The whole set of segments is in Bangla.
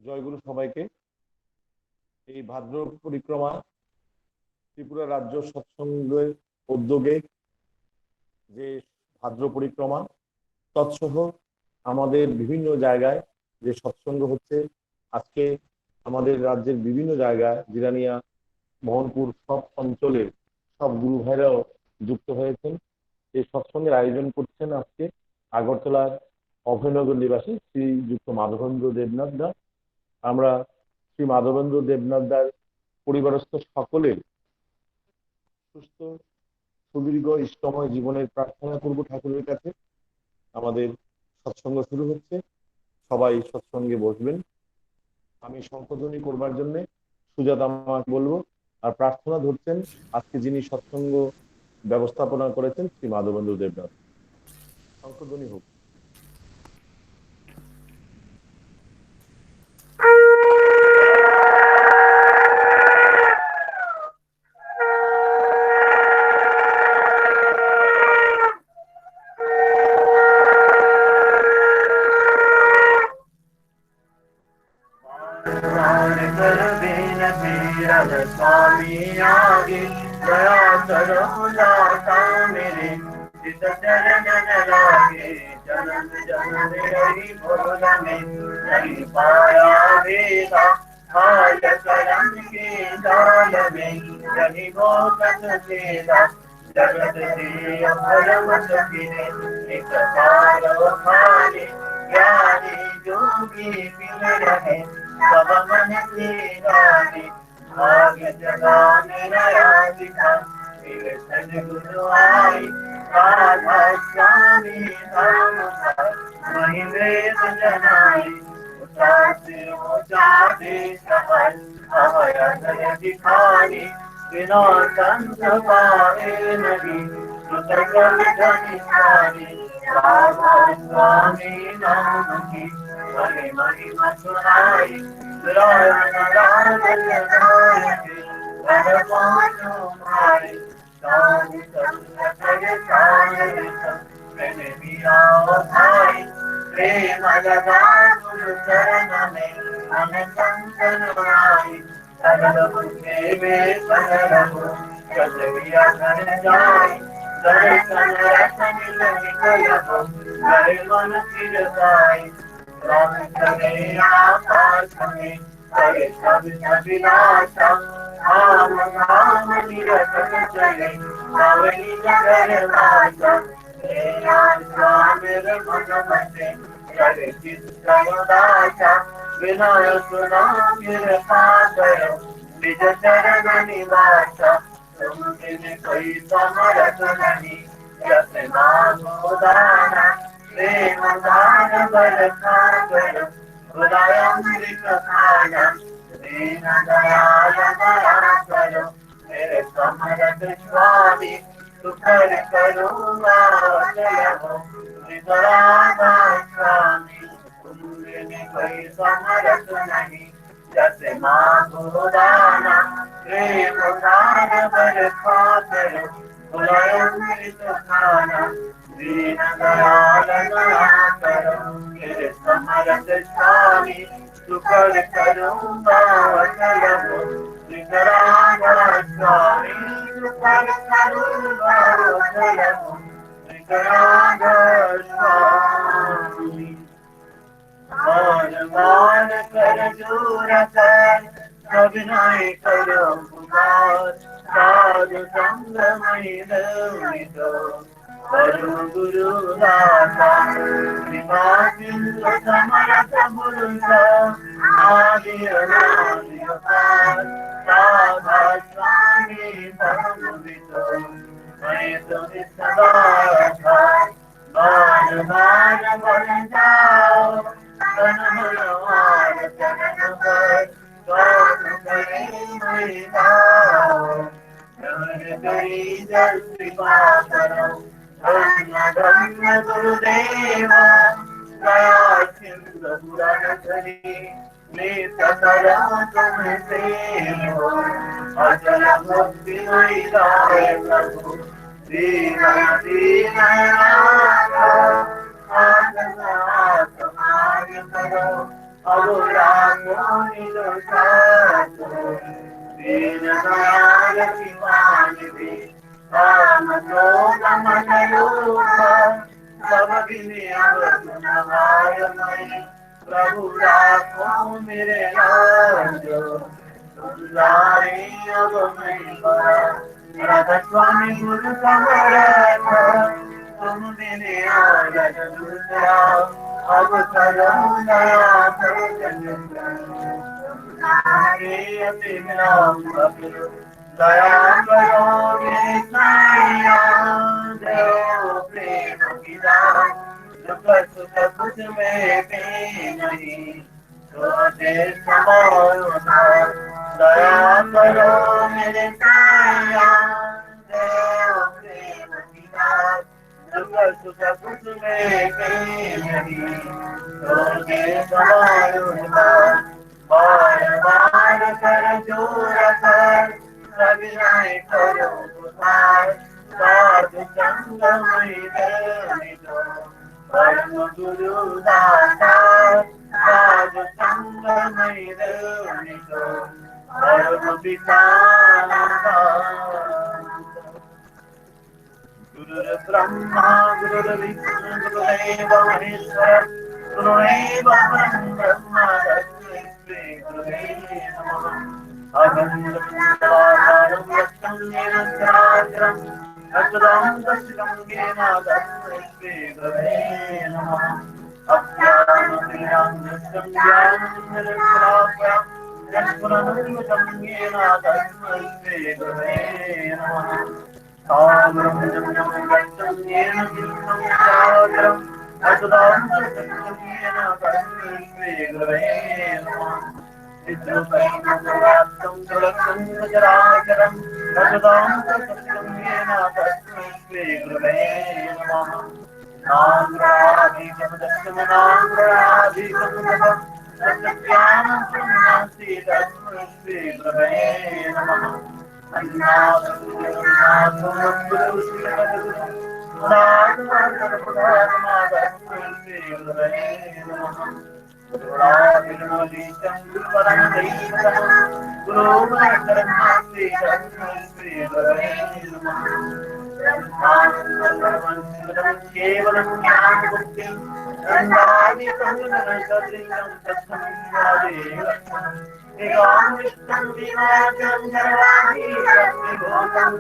জয়গুরু সবাইকে। এই ভাদ্র পরিক্রমা ত্রিপুরা রাজ্য সৎসঙ্গের উদ্যোগে যে ভাদ্র পরিক্রমা তৎসহ আমাদের বিভিন্ন জায়গায় যে সৎসঙ্গ হচ্ছে, আজকে আমাদের রাজ্যের বিভিন্ন জায়গায় জিরানিয়া, মোহনপুর সব অঞ্চলের সব গুরু ভাইরাও যুক্ত হয়েছেন। এই সৎসঙ্গের আয়োজন করছেন আজকে আগরতলার অভয়নগর নিবাসী শ্রীযুক্ত মাধবেন্দ্র দেবনাথ দা। আমরা শ্রী মাধবেন্দ্র দেবনাথ দার পরিবারস্থ সকলের সুস্থ সুদীর্ঘ ইষ্টময় জীবনের প্রার্থনা করব ঠাকুরের কাছে। আমাদের সৎসঙ্গ শুরু হচ্ছে, সবাই সৎসঙ্গে বসবেন। আমি সংশোধনী করবার জন্য সুজাতা আমাকে বলবো, আর প্রার্থনা ধরছেন আজকে যিনি সৎসঙ্গ ব্যবস্থাপনা করেছেন শ্রী মাধবেন্দ্র দেবনাথ। সংশোধনী হোক। स्वामी आगे दया करो दाता मेरे चित चरण लागे जन्म जन्म रही भोल में नहीं पाया वेदा हाल करम के जाल में नहीं भोगत वेदा जगत से अपरम सखिने एक पारो खाने ज्ञानी जोगी मिल रहे सब मन से रानी आगे जगा मेरा राधिका मेरे सदगुरु आई राधा स्वामी राम वही वेद जनाई उचासे उचासे सहल अवयन दिखाई बिना संत पाए नहीं सुतगल धनिसारी राधा स्वामी नाम की हरि महिमा सुनाई राम राम जगाए वर पानो मारे साधु संग कर सारे मैंने मिला भाई प्रेम लगा गुरु चरण में मन संतन आई सरल बुद्धि में सरल हो कचरिया कर जाए दर्शन रतन निकल हो गए मन फिर जाए राम करे आकाश में करे सब अभिलाषा राम नाम निरतन चले रावणी नगर वासा स्वामी मन बसे करे चित्त उदासा विनय सुना फिर पाकर निज चरण निवास तुम बिन कोई समरथ नहीं जस मांगो दाना प्रेम दान बल सागर बुलाया अमृत खाना दीन दयाल दया करो मेरे समरथ स्वामी सुकर करूँगा चलो विदरागा स्वामी तुम बिन कोई समरथ नहीं जैसे मांगो दाना प्रेम दान बल खाकर बुलाया अमृत खाना दीन दयाल दया करो मेरे समरथ स्वामी सुकर करूँगा चलो विदरागा स्वामी सुकर करूँगा चलो विदरागा स्वामी मान मान कर दूर कर अभिनय करो पुकार साधु संग मई दो करो गुरु दाता कृपा सिंधु समरथ बुलंदा आदि अनादि अपार राधा स्वामी भगवितो मैं तुम्हें सदा अठार बार बार बन जाओ तन मनवार चरण पर गान करे मैं गाओ कर गई जल कृपा करो धन्य धन्य गुरुदेवा दया सिंधु पुरंदरी नेत करो तुम सेवो अचल भक्ति मई गाए प्रभु दीन दीन नाथ आत्मा करो Adoramos los santos, Vinayaki Manivi, Amadoga Manalupa, Sababini Avasunavaya Mai, Prabhu Rako Mere Rajo, Sundari Avamai Radha Swami Guru Samarata, Tum Dini Aja Dusra, Avasaram Daya Karo Visaya Deo Prema Gita Dukkha Sukha Kuch Mein Bhi Nahi Sote Samarana Daya Karo Mere Saya Deo Prema Gita Dukkha Sukha Kuch Mein Bhi Nahi Sote Samarana बार बार कर जोर कर सविनय करो पुकार साधु संग मई दो परम गुरु दाता साधु संग मई दो परम पिता गुरुर् ब्रह्मा गुरुर्विष्णु गुरुदेव महेश्वर गुरुदेव परं ब्रह्म तस्मै श्री गुरुवे नमः अगं यत्तं येन सहस्रं तत्पदं दर्शितं येन तस्मै श्री गुरुवे नमः अज्ञानतिमिरान्धस्य ज्ञानञ्जनशलाकया यत्पुनरुन्मितं येन तस्मै श्री गुरुवे नमः Sagram jam jam gaccham yena jnanam sagram Asudam jam yena karmi Shri Gurave Namah Vidrupainam Vatam Tulakam Jarajaram Asudam jam yena karmi Shri Gurave Namah Nagrahadikam Dasyam Nagrahadikam Dasyam Satyajnanam Punyasi Dhamma Shri Gurave Namah केवलं ज्ञानमुक्तिं रङ्गानि करुणरसलिलं तत्संज्ञादेव एकामृष्टं विनाशं सर्वाधिकं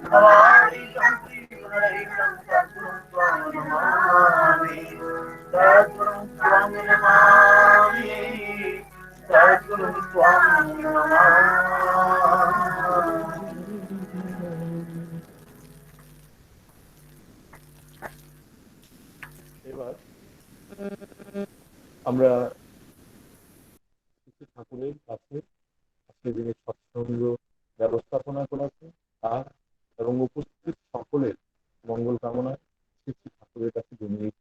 भवादिकं श्रीगुणरहितं सद्गुरुं त्वां नमामि सद्गुरुं त्वां नमामि सद्गुरुं त्वां नमामि এবার আমরা ঠাকুরের কাছে আজকের দিনে সৎসঙ্গ ব্যবস্থাপনা করেছে আর এবং উপস্থিত সকলের মঙ্গল কামনায় শ্রী ঠাকুরের কাছে জমিয়ে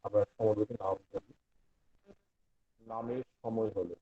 আমরা সমবেত নাম করি। নামের সময় হলো।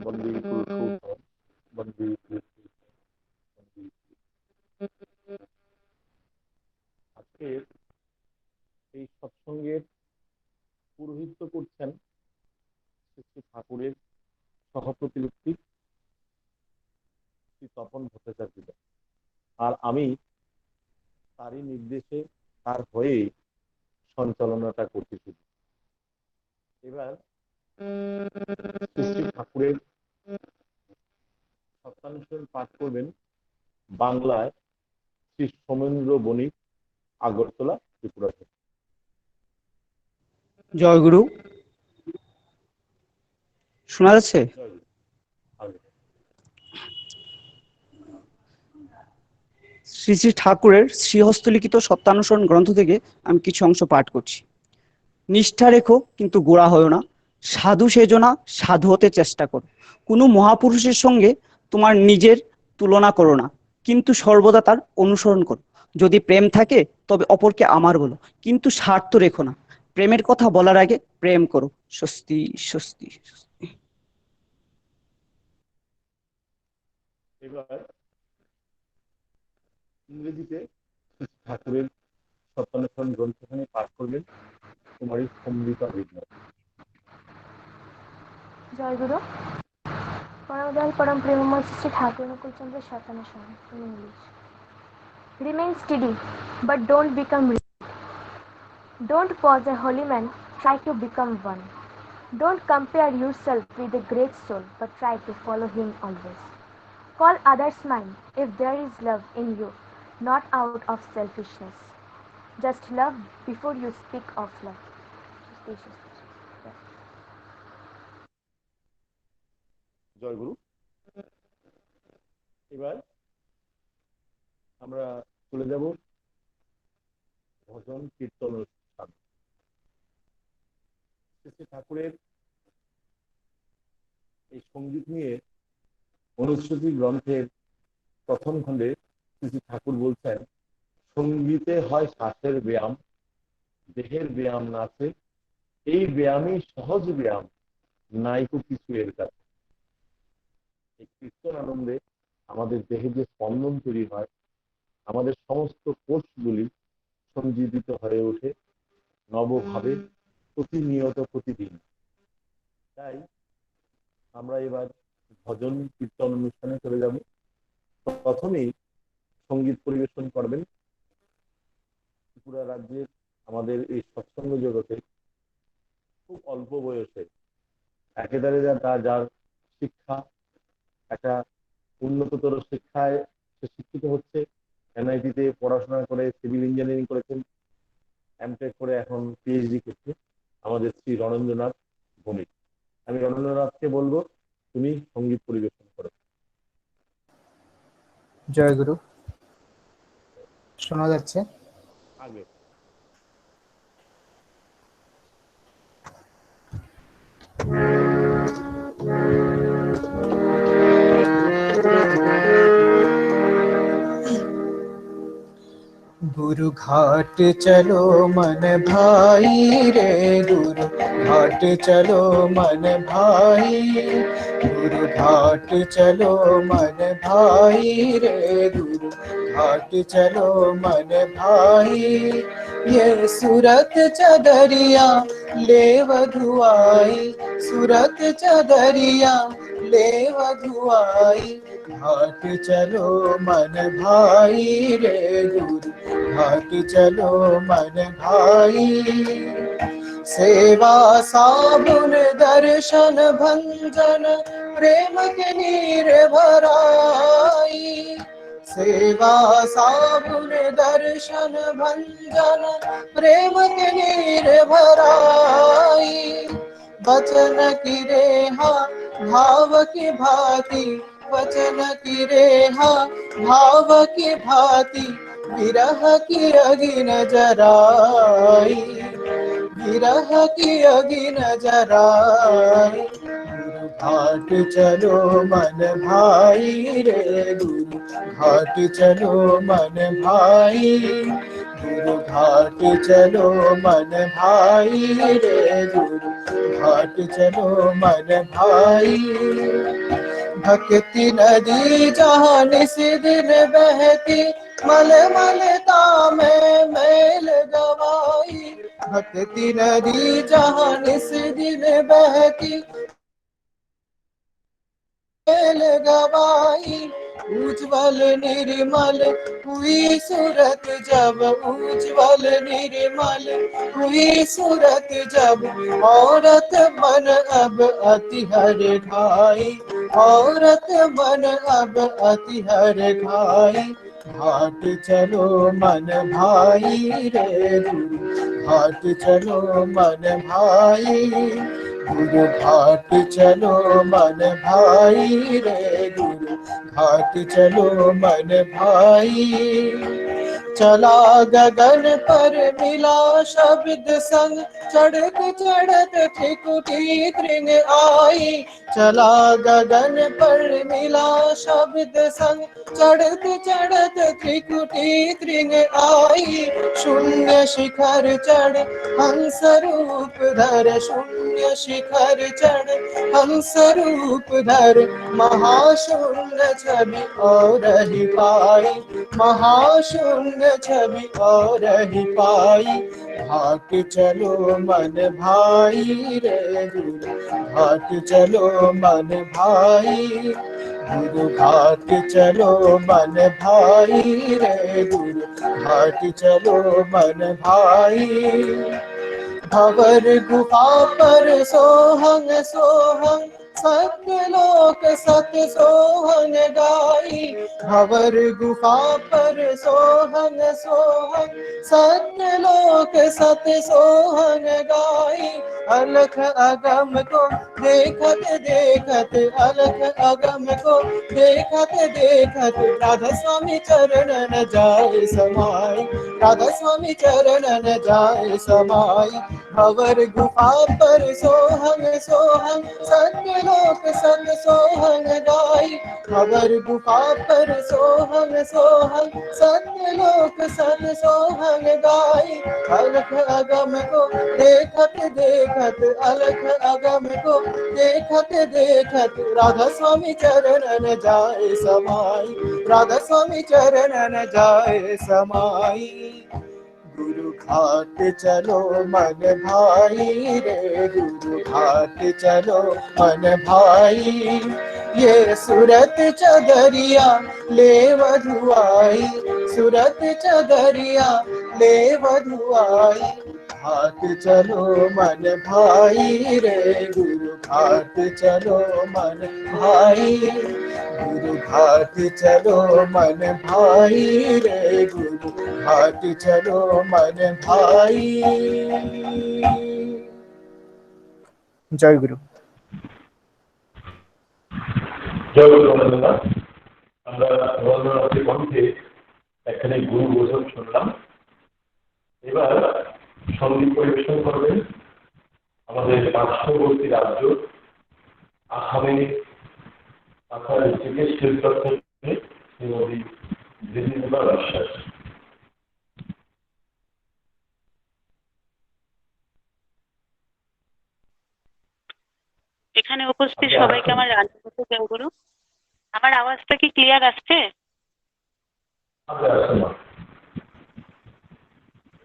বন্দী পুরুষোত্তম, বন্দী বন্দী। আজকের এই সৎসঙ্গের পুরোহিত্য করছেন শ্রী শ্রী ঠাকুরের সহপ্রতিরূপী শ্রী তপন ভট্টাচার্য, আর আমি তারই নির্দেশে তার হয়ে সঞ্চালনাটা করতেছি। এবার শ্রী শ্রী ঠাকুরের সত্যানুষ্ঠান পাঠ করবেন বাংলায় শ্রী সোমেন্দ্র বণিক, আগরতলা, ত্রিপুরা থেকে। জয়গুরু, শোনা যাচ্ছে? শ্রী শ্রী ঠাকুরের শ্রীহস্তলিখিত সত্যানুসরণ গ্রন্থ থেকে আমি কিছু অংশ পাঠ করছি। নিষ্ঠা রেখো কিন্তু গোড়া হয়ো না, সাধু সেজো না, সাধু হতে চেষ্টা করো। কোনো মহাপুরুষের সঙ্গে তোমার নিজের তুলনা করো না, কিন্তু সর্বদা তার অনুসরণ করো। যদি প্রেম থাকে তবে অপরকে আমার বলো, কিন্তু স্বার্থ রেখো না। প্রেমের কথা বলার আগে প্রেম করো। স্বস্তি স্বস্তি স্বস্তি। এবার ইংরেজিতে ঠাকুরের সত্যানুসরণ গ্রন্থখানি পাঠ করবেন কুমারী সমৃতা বিদ্যা। জয়গুরু, পরমদয়াল পরম প্রেমময় Shri Thakur Anukulchandra সত্যানুসরণ in English. Remain steady, but don't become rigid. Don't pause a holy man, try to become one. Don't compare yourself with a great soul, but try to follow him always. Call others mine if there is love in you, not out of selfishness. Just love before you speak of love. জয়গুরু। এবার আমরা চলে যাব ভজন কীর্তন অনুষ্ঠান। শ্রী ঠাকুরের এই সঙ্গীত নিয়ে অনুশ্রুতি গ্রন্থের প্রথম খণ্ডে শ্রী ঠাকুর বলছেন, সঙ্গীতে হয় শ্বাসের ব্যায়াম, দেহের ব্যায়াম নাচে, এই ব্যায়ামই সহজ ব্যায়াম, নাইকো কিছু এর কাছে। এই কীর্তন আনন্দে আমাদের দেহে যে স্পন্দন তৈরি হয়, আমাদের সমস্ত কোষগুলি সঞ্জীবিত হয়ে ওঠে নবভাবে প্রতিনিয়ত প্রতিদিন। তাই আমরা এবার ভজন কীর্তন অনুষ্ঠানে চলে যাব। প্রথমেই সঙ্গীত পরিবেশন করবেন ত্রিপুরা রাজ্যের আমাদের এই সৎসঙ্গ জগতে খুব অল্প বয়সে একেবারে যার শিক্ষা একটা উন্নততর শিক্ষায় সে শিক্ষিত হচ্ছে, এনআইটিতে পড়াশোনা করে সিভিল ইঞ্জিনিয়ারিং করেছেন, এমটেক করে এখন পিএইচডি করছে আমাদের শ্রী রণেন্দ্রনাথ ভৌমিক। আমি রণেন্দ্রনাথকে বলবো তুমি সঙ্গীত পরিবেশন করো। জয়গুরু, শোনা যাচ্ছে? আগে गुरु घाट चलो मन भाई रे, गुरु घाट चलो मन भाई, गुरु घाट चलो मन भाई रे, गुरु घाट चलो मन भाई। ये सूरत चदरिया ले वधुआई, सूरत चदरिया ले वधुआई, घाट चलो मन भाई रे, गुरु घाट चलो मन भाई। सेवा साबुन दर्शन भंजन प्रेम के नीर भराई, सेवा साबुन दर्शन भंजन प्रेम के नीर भराई। वचन की रेहा भाव की भांति, वचन की रेहा भाव की भांति, विरह की अगिन जराई, विरह की अगिन जराई। गुरु घाट चलो मन भाई रे, गुरु घाट चलो मन भाई, गुरु घाट चलो मन भाई रे, गुरु घाट चलो मन भाई। भक्ति नदी जहाँ निस दिन बहती, मल मलता में मैल गवाई। भक्ति नदी जहाँ निस दिन बहती मैल गवाई। उज्ज्वल निर्मल हुई सूरत जब, उज्ज्वल निर्मल हुई सूरत जब, औरत मन अब अति हर ढाई, औरत मन अब अति हर ढाई। घाट चलो मन भाई रे, गुरु घाट चलो मन भाई। गुरु घाट चलो मन भाई रे, गुरु घाट चलो मन भाई। चला गगन पर मिला शब्द संग, चढ़त चढ़त त्रिकुटी तृण आई। चला गगन पर मिला शब्द संग, चढ़त चढ़त त्रिकुटी तृण आई। शून्य शिखर चढ़ हंस रूप धर, शून्य शिखर चढ़ हंस रूप धर, महाशून्य छवि और ही पाई, महाशून्य छवि और ही पाई। घाट चलो मन भाई रे, गुरु घाट चलो मन भाई। गुरु घाट चलो मन भाई रे, गुरु घाट चलो मन भाई। भंवर गुफा पर सोहंग सोहंग, सत्यलोक सत्य सोहंग गाई। भंवर गुफा पर सोहंग सोहंग, सत्यलोक सत्य सोहंग गाई। अलख अगम को देखत देखत, अलख अगम को देखत देखत, राधा स्वामी चरणन जाए समाई, राधा स्वामी चरणन जाए समाई। भंवर गुफा पर सोहंग सोहंग, सत्यलोक सत्य सोहंग गाई। भंवर गुफा पर सोहंग सोहंग, सत्यलोक सत्य सोहंग गाई। अलख अगम को देखत देखत, अलख अगम को देखत देखत, राधा स्वामी चरणन जाए समाई, राधा स्वामी चरणन जाए समाई। गुरु घाट चलो मन भाई रे, गुरु घाट चलो मन भाई। ये सूरत चदरिया ले वधुआई, सूरत चदरिया ले वधुआई। घाट चलो मन भाई रे, गुरु घाट चलो मन भाई। गुरु घाट चलो मन भाई रे, गुरु घाट चलो मन भाई। जय गुरु। জয় গুরু বন্দনা। আমরা রবীন্দ্রনাথের কণ্ঠে এখানে গুরু বোঝন শুনলাম। এবার সঙ্গীত পরিবেশন করবেন আমাদের পার্শ্ববর্তী রাজ্য আসামে থাকা ডিস্ট্রিক্টের শিল্পী শ্রীমতী দিলীপা বিশ্বাস। এখানে উপস্থিত সবাইকে আমার রাজনীতি জয়গুরু। আমার আওয়াজটা কি ক্লিয়ার আসছে?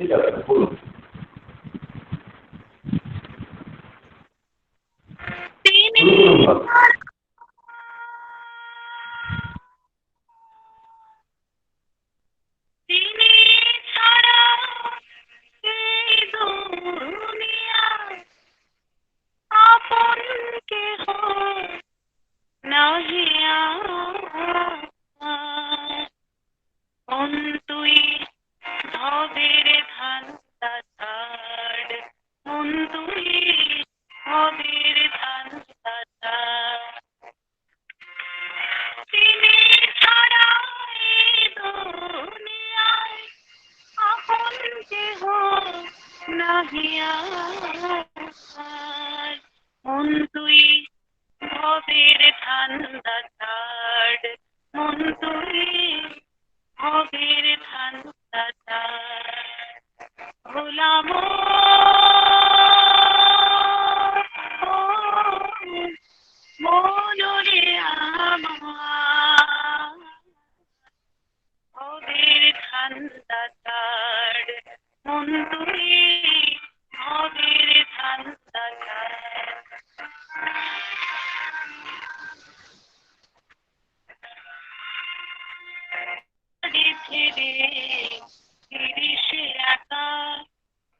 ঠিক আছে, বলুন। ঠান্ডা ছাড় মন তুই আবির ঠান্ডা ছাড় ছেড়ে তিরিশে আকাশ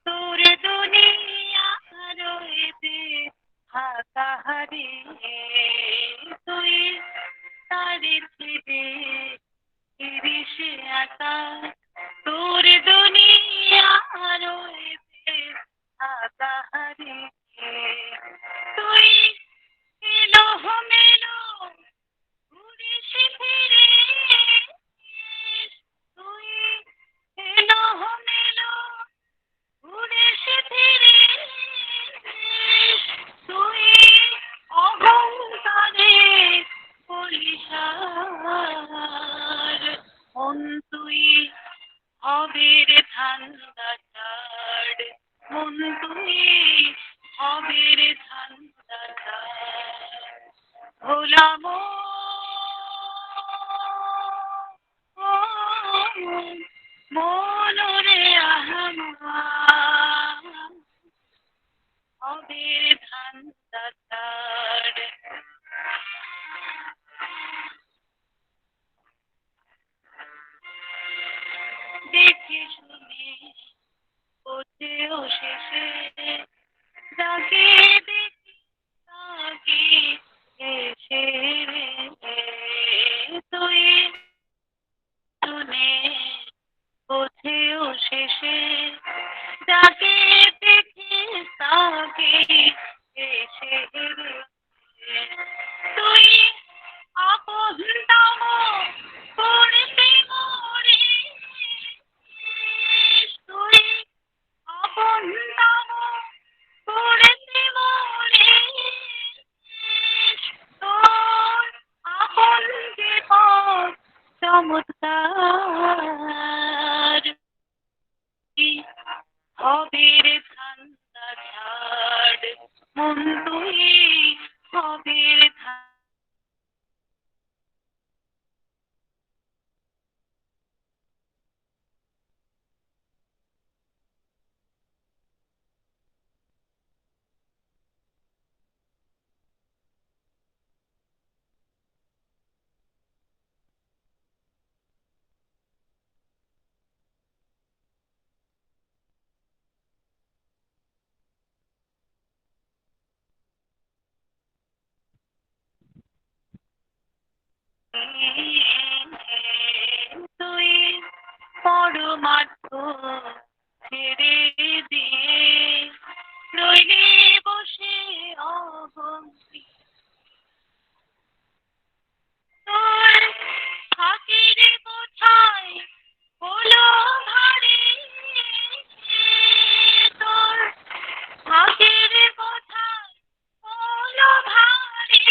তোর দুনিয়া রয়েছে ফাঁকা হারিয়ে তুই তারে ছেড়ে তিরিশে আকাশ তোর দুনিয়া রয়েছে ফাঁকা হারিয়ে তুই এলো মেলো ঘুরেছে ফিরে তুই এলো মেলো ঘুরেছে ফিরে তুই অহংকারে পরিসার মন তুই আবির ঠান্ডা ছাড় মন তুই আবির ঠান্ডা ছাড় ভোলাম মনরে আহমান আবির ঠান্ডা ছাড় দেখে শুনে ওঠেও শেষে যাকে দেখি তাকে এসে রে তুই শুনে ওঠেও শেষে যাকে দেখি তাকে এসে রে তুই আপন দাম করতে মরে তুই আপন দাম করতে মরে তোর আপন যে পথ চমৎকার হবির ঠান্ডা ছাড় মন তুই হবির তুই পরমার্থ ছেড়ে দিয়ে রইলি বসে অবন্তি তোর হাতের বোঝায় হলো ভারী তোর হাতের বোঝায় হলো ভারী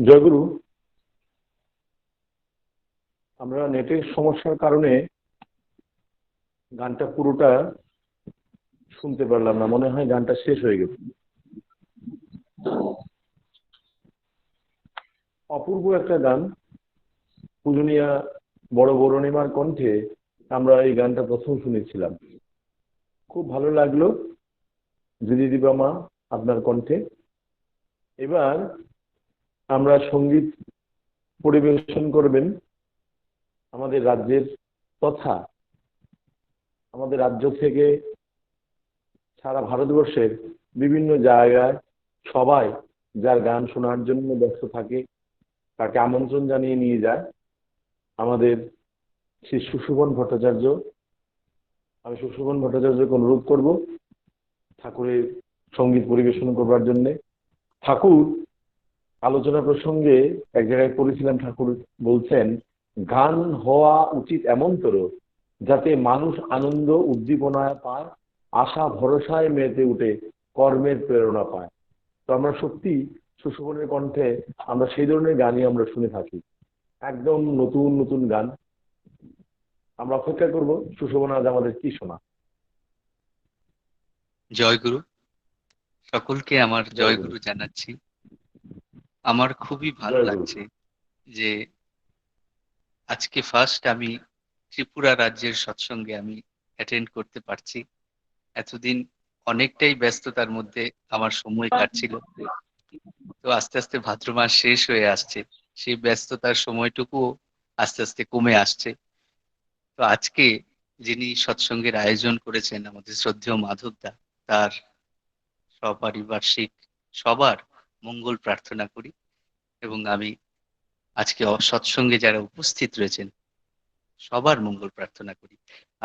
জয়গুরু, আমরা নেটের সমস্যার কারণে গানটা পুরোটা শুনতে পারলাম না, মনে হয় গানটা শেষ হয়ে গেছে। অপূর্ব একটা গান, পূজনীয়া বড় বরুণিমার কণ্ঠে আমরা এই গানটা প্রথম শুনেছিলাম। খুব ভালো লাগলো দিদি দিবামা আপনার কণ্ঠে। এবার আমরা সঙ্গীত পরিবেশন করবেন আমাদের রাজ্যের তথা আমাদের রাজ্য থেকে সারা ভারতবর্ষের বিভিন্ন জায়গায় সবাই যার গান শোনার জন্য ব্যস্ত থাকে তাকে আমন্ত্রণ জানিয়ে নিয়ে যায় আমাদের শ্রী সুশোভন ভট্টাচার্য। আমি সুশোভন ভট্টাচার্যকে অনুরোধ করব ঠাকুরের সঙ্গীত পরিবেশন করবার জন্য। ঠাকুর আলোচনা প্রসঙ্গে এক জায়গায় পড়েছিলাম, ঠাকুর বলছেন গান হওয়া উচিত এমনতর যাতে মানুষ আনন্দ উদ্দীপনা পায়, আশা ভরসায় মেতে উঠে কর্মের প্রেরণা পায়। তো আমরা সত্যি সুশোভনের কণ্ঠে আমরা সেই ধরনের গানই আমরা শুনে থাকি, একদম নতুন নতুন গান। আমরা অপেক্ষা করব সুশোভন আজ আমাদের কি শোনা। জয়গুরু, সকলকে আমার জয়গুরু জানাচ্ছি। আমার খুবই ভালো জয়গুরু। লাগছে যে আজকে ফার্স্ট আমি ত্রিপুরা রাজ্যের সৎসঙ্গে আমি অ্যাটেন্ড করতে পারছি। এতদিন অনেকটাই ব্যস্ততার মধ্যে আমার সময় কাটছিল, তো আস্তে আস্তে ভাদ্র মাস শেষ হয়ে আসছে, সেই ব্যস্ততার সময়টুকু আস্তে আস্তে কমে আসছে। তো আজকে যিনি সৎসঙ্গের আয়োজন করেছেন আমাদের শ্রদ্ধেয় মাধবদা, তার সপারিপার্শ্বিক সবার মঙ্গল প্রার্থনা করি। এবং আমি আজকে সৎসঙ্গে যারা উপস্থিত রয়েছেন সবার মঙ্গল প্রার্থনা করি।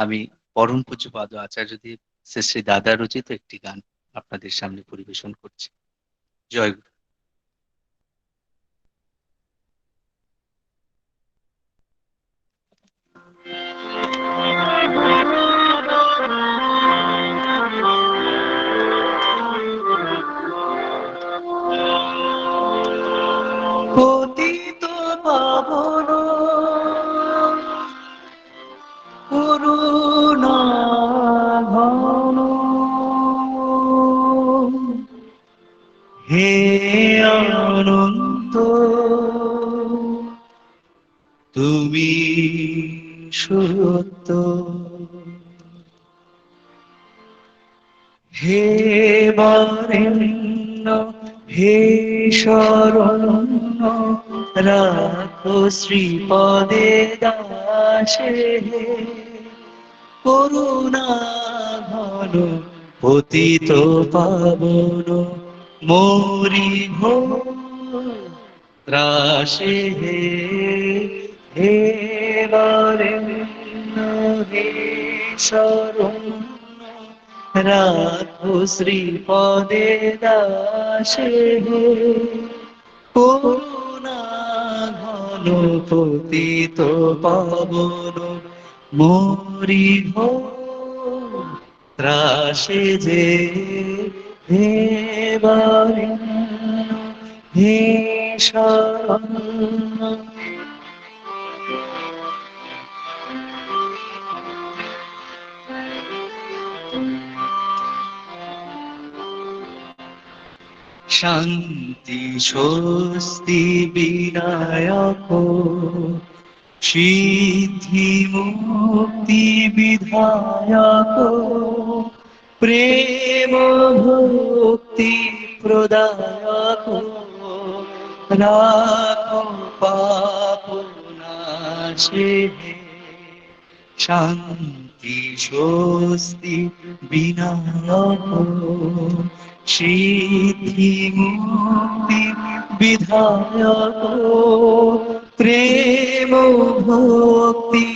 আমি পরম পূজ্যপাদ আচার্যদেব শ্রী শ্রী দাদা রচিত একটি গান আপনাদের সামনে পরিবেশন করছি। জয় গুরু। পতিত পাবন করুণা ঘন হে অনন্ত তুমি সত্য, হে বরেণ্য হে শরণ্য রাখো শ্রীপদে দাসে, করুণা ঘন পতিত পাবন মোরি ত্রাসে, হে বরেণ্য হে শরণ্য রাখো শ্রীপদে দাসে, করুণা ঘন পতিত পাবন মোরি ত্রাসে যে, হে বরেণ্য হে শরণ্য। শান্তি স্বস্তি বিনায়ক সিদ্ধি মুক্তি বিধায়ক, প্রেম ভক্তি প্রদায়ক, রাখো পাপ নাশে, শান্তি স্বস্তি বিনায়ক সিদ্ধি মুক্তি বিধায়ক, প্রেম ভক্তি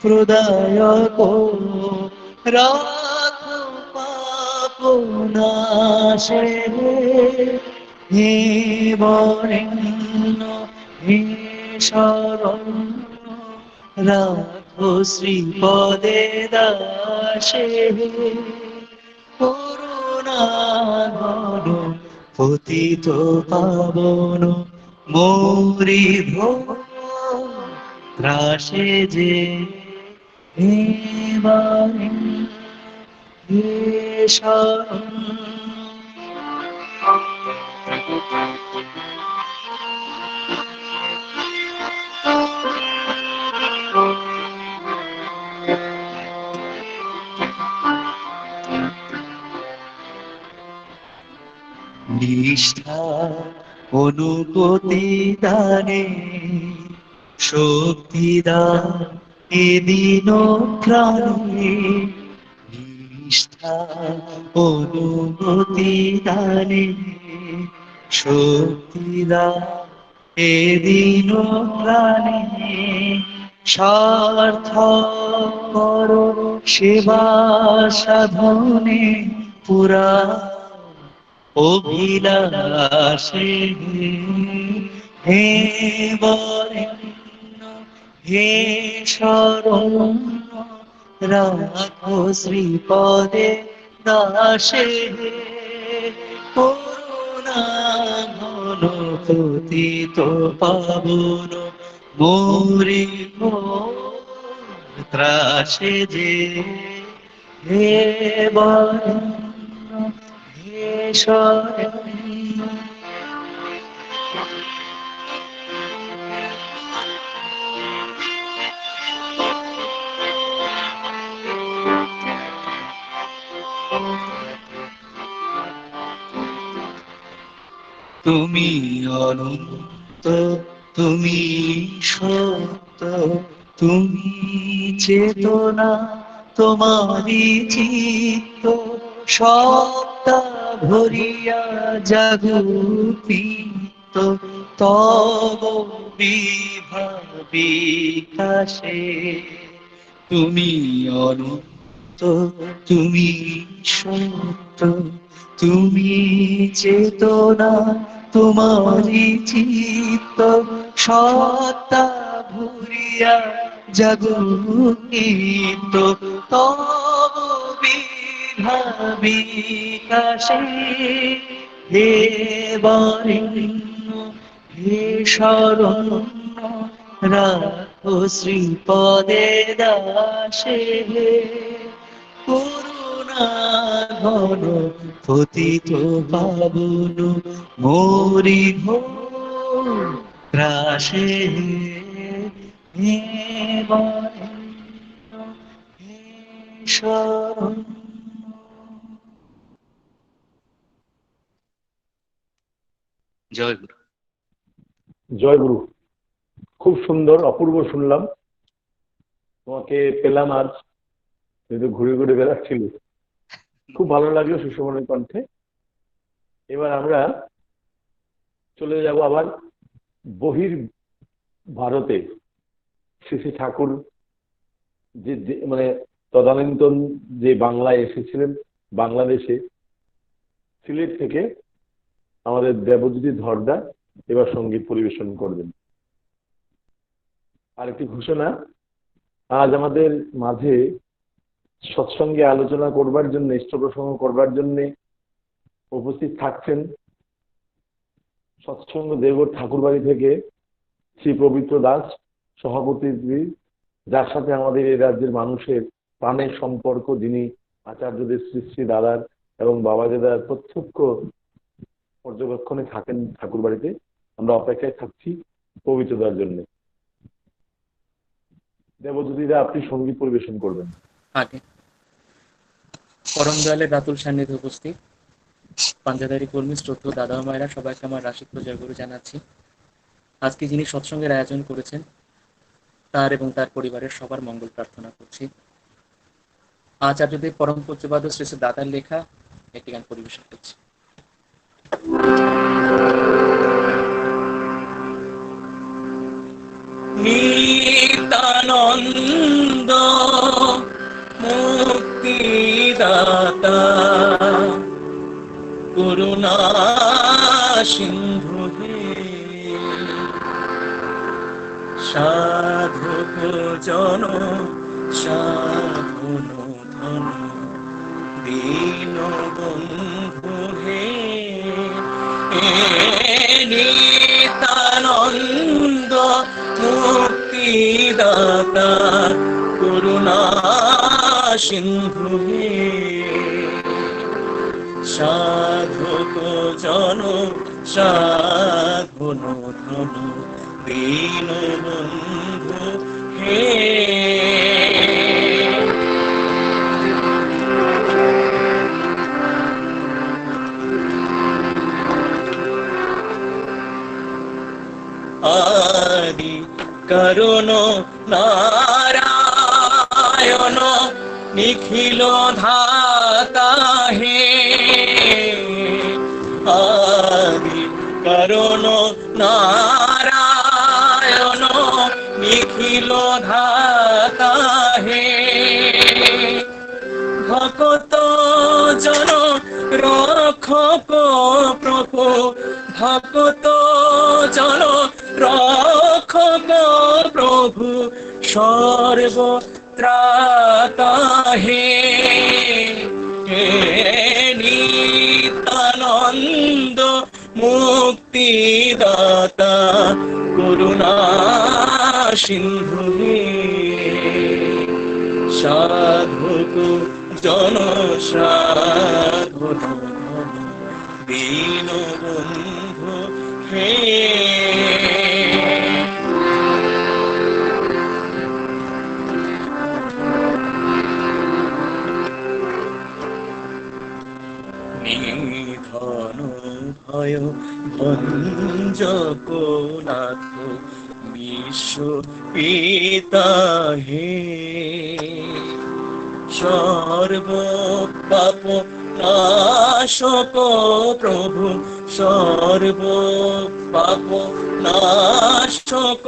প্রদায়ক, রাখো পাপ নাশে, হে বরেণ্য হে শরণ্য রাখো শ্রীপদে দাসে, করুণা ঘন পতিত পাবন মোরি ত্রাসে যে, হে বরেণ্য হে শরণ্য। নিষ্ঠা অনুপতি দানে শক্তি দান এদিন প্রাণে, নিষ্ঠা অনুপতি দানে শক্তি দান এদিন প্রাণে, স্বার্থ কর সেবা সাধনে পুরা অভিলাষে হে বরেণ্য হে শরণ্য রাখো শ্রীপদে দাসে করুণা ঘন পতিত পাবন মোরে ত্রাসে যে হে বরেণ্য হে শরণ্য। তুমি অনন্ত, তুমি সত্য, তুমি চেতনা, তোমারি চিত্ত সত্তা ভরিয়া জাগতিত তব বিকাশে। তুমি অনন্ত, তুমি সত্য, তুমি চেতনা, তোমারি চিত্ত সত্তা ভরিয়া জাগতিত তব বিকাশে। হে বরেণ্য হে শরণ্য রাখো শ্রীপদে দাসে করুণা ঘন পতিত পাবন মোরি ঘোর ত্রাসে। হে বরেণ্য হে শরণ্য। জয় গুরু। জয় গুরু। খুব সুন্দর, অপূর্ব শুনলাম। তোমাকে পেলাম আজ, কিন্তু ঘুরে ঘুরে বেড়াচ্ছিল, খুব ভালো লাগলো সুশোভনের কণ্ঠে। এবার আমরা চলে যাব আবার বহির ভারতে। শ্রী শ্রী ঠাকুর যে মানে তদানীন্তন যে বাংলায় এসেছিলেন, বাংলাদেশে সিলেট থেকে আমাদের দেবজ্যোতি ধরদা এবার সঙ্গীত পরিবেশন করবেন। আর একটি ঘোষণা, আজ আমাদের মাঝে সৎসঙ্গে আলোচনা করবার জন্য, ইষ্ট প্রসঙ্গ করবার জন্য উপস্থিত থাকছেন সৎসঙ্গ দেবগড় ঠাকুরবাড়ি থেকে শ্রী পবিত্র দাস সভাপতি, যার সাথে আমাদের এই রাজ্যের মানুষের প্রাণের সম্পর্ক, যিনি আচার্যদের শ্রী শ্রী দাদার এবং বাবা দাদার প্রত্যক্ষ পর্যবেক্ষণে থাকেন ঠাকুরবাড়িতে। আমরা অপেক্ষায় থাকছি পবিত্রতার জন্য। দেবজ্যোতিদা, আপনি সঙ্গীত পরিবেশন করবেন। আগে পরম দয়ালের রাতুল সান্নিধ্যে উপস্থিত পাঞ্জাদারি কর্মী, শ্রদ্ধ দাদা মায়েরা, সবাইকে আমার রাশিদ জয়গুরু জানাচ্ছি। আজকে যিনি সৎসঙ্গের আয়োজন করেছেন তার এবং তার পরিবারের সবার মঙ্গল প্রার্থনা করছি। আচার্যদেব পরম পূজ্যপাদ শ্রী শ্রী দাদার লেখা একটি গান পরিবেশন করছি। নিত্যানন্দ মুক্তিদাতা করুণা সিন্ধু হে, সাধক জন সাধন ধন দীন বন্ধু হে। নিত্যানন্দ মুক্তিদাতা করুণা সিন্ধু হে, সাধক জন সাধন ধন দীন বন্ধু হে। আদি করুণ নারায়ণ নিখিল ধাতা হে, আদি করুণ নারায়ণ নিখিল ধাতা হে। ভকত জন রক্ষক প্রভু ভক্ত জন রক্ষক প্রভু সর্বত্রাতা হে নিত্যানন্দ মুক্তিদাতা করুণা সিন্ধু হে সাধক জন সাধন দীন বন্ধু হে নিধন ভয় ভঞ্জক নাথ বিশ্ব পিতা হে সর্ব পাপ নাশক প্রভু সর্ব পাপ নাশক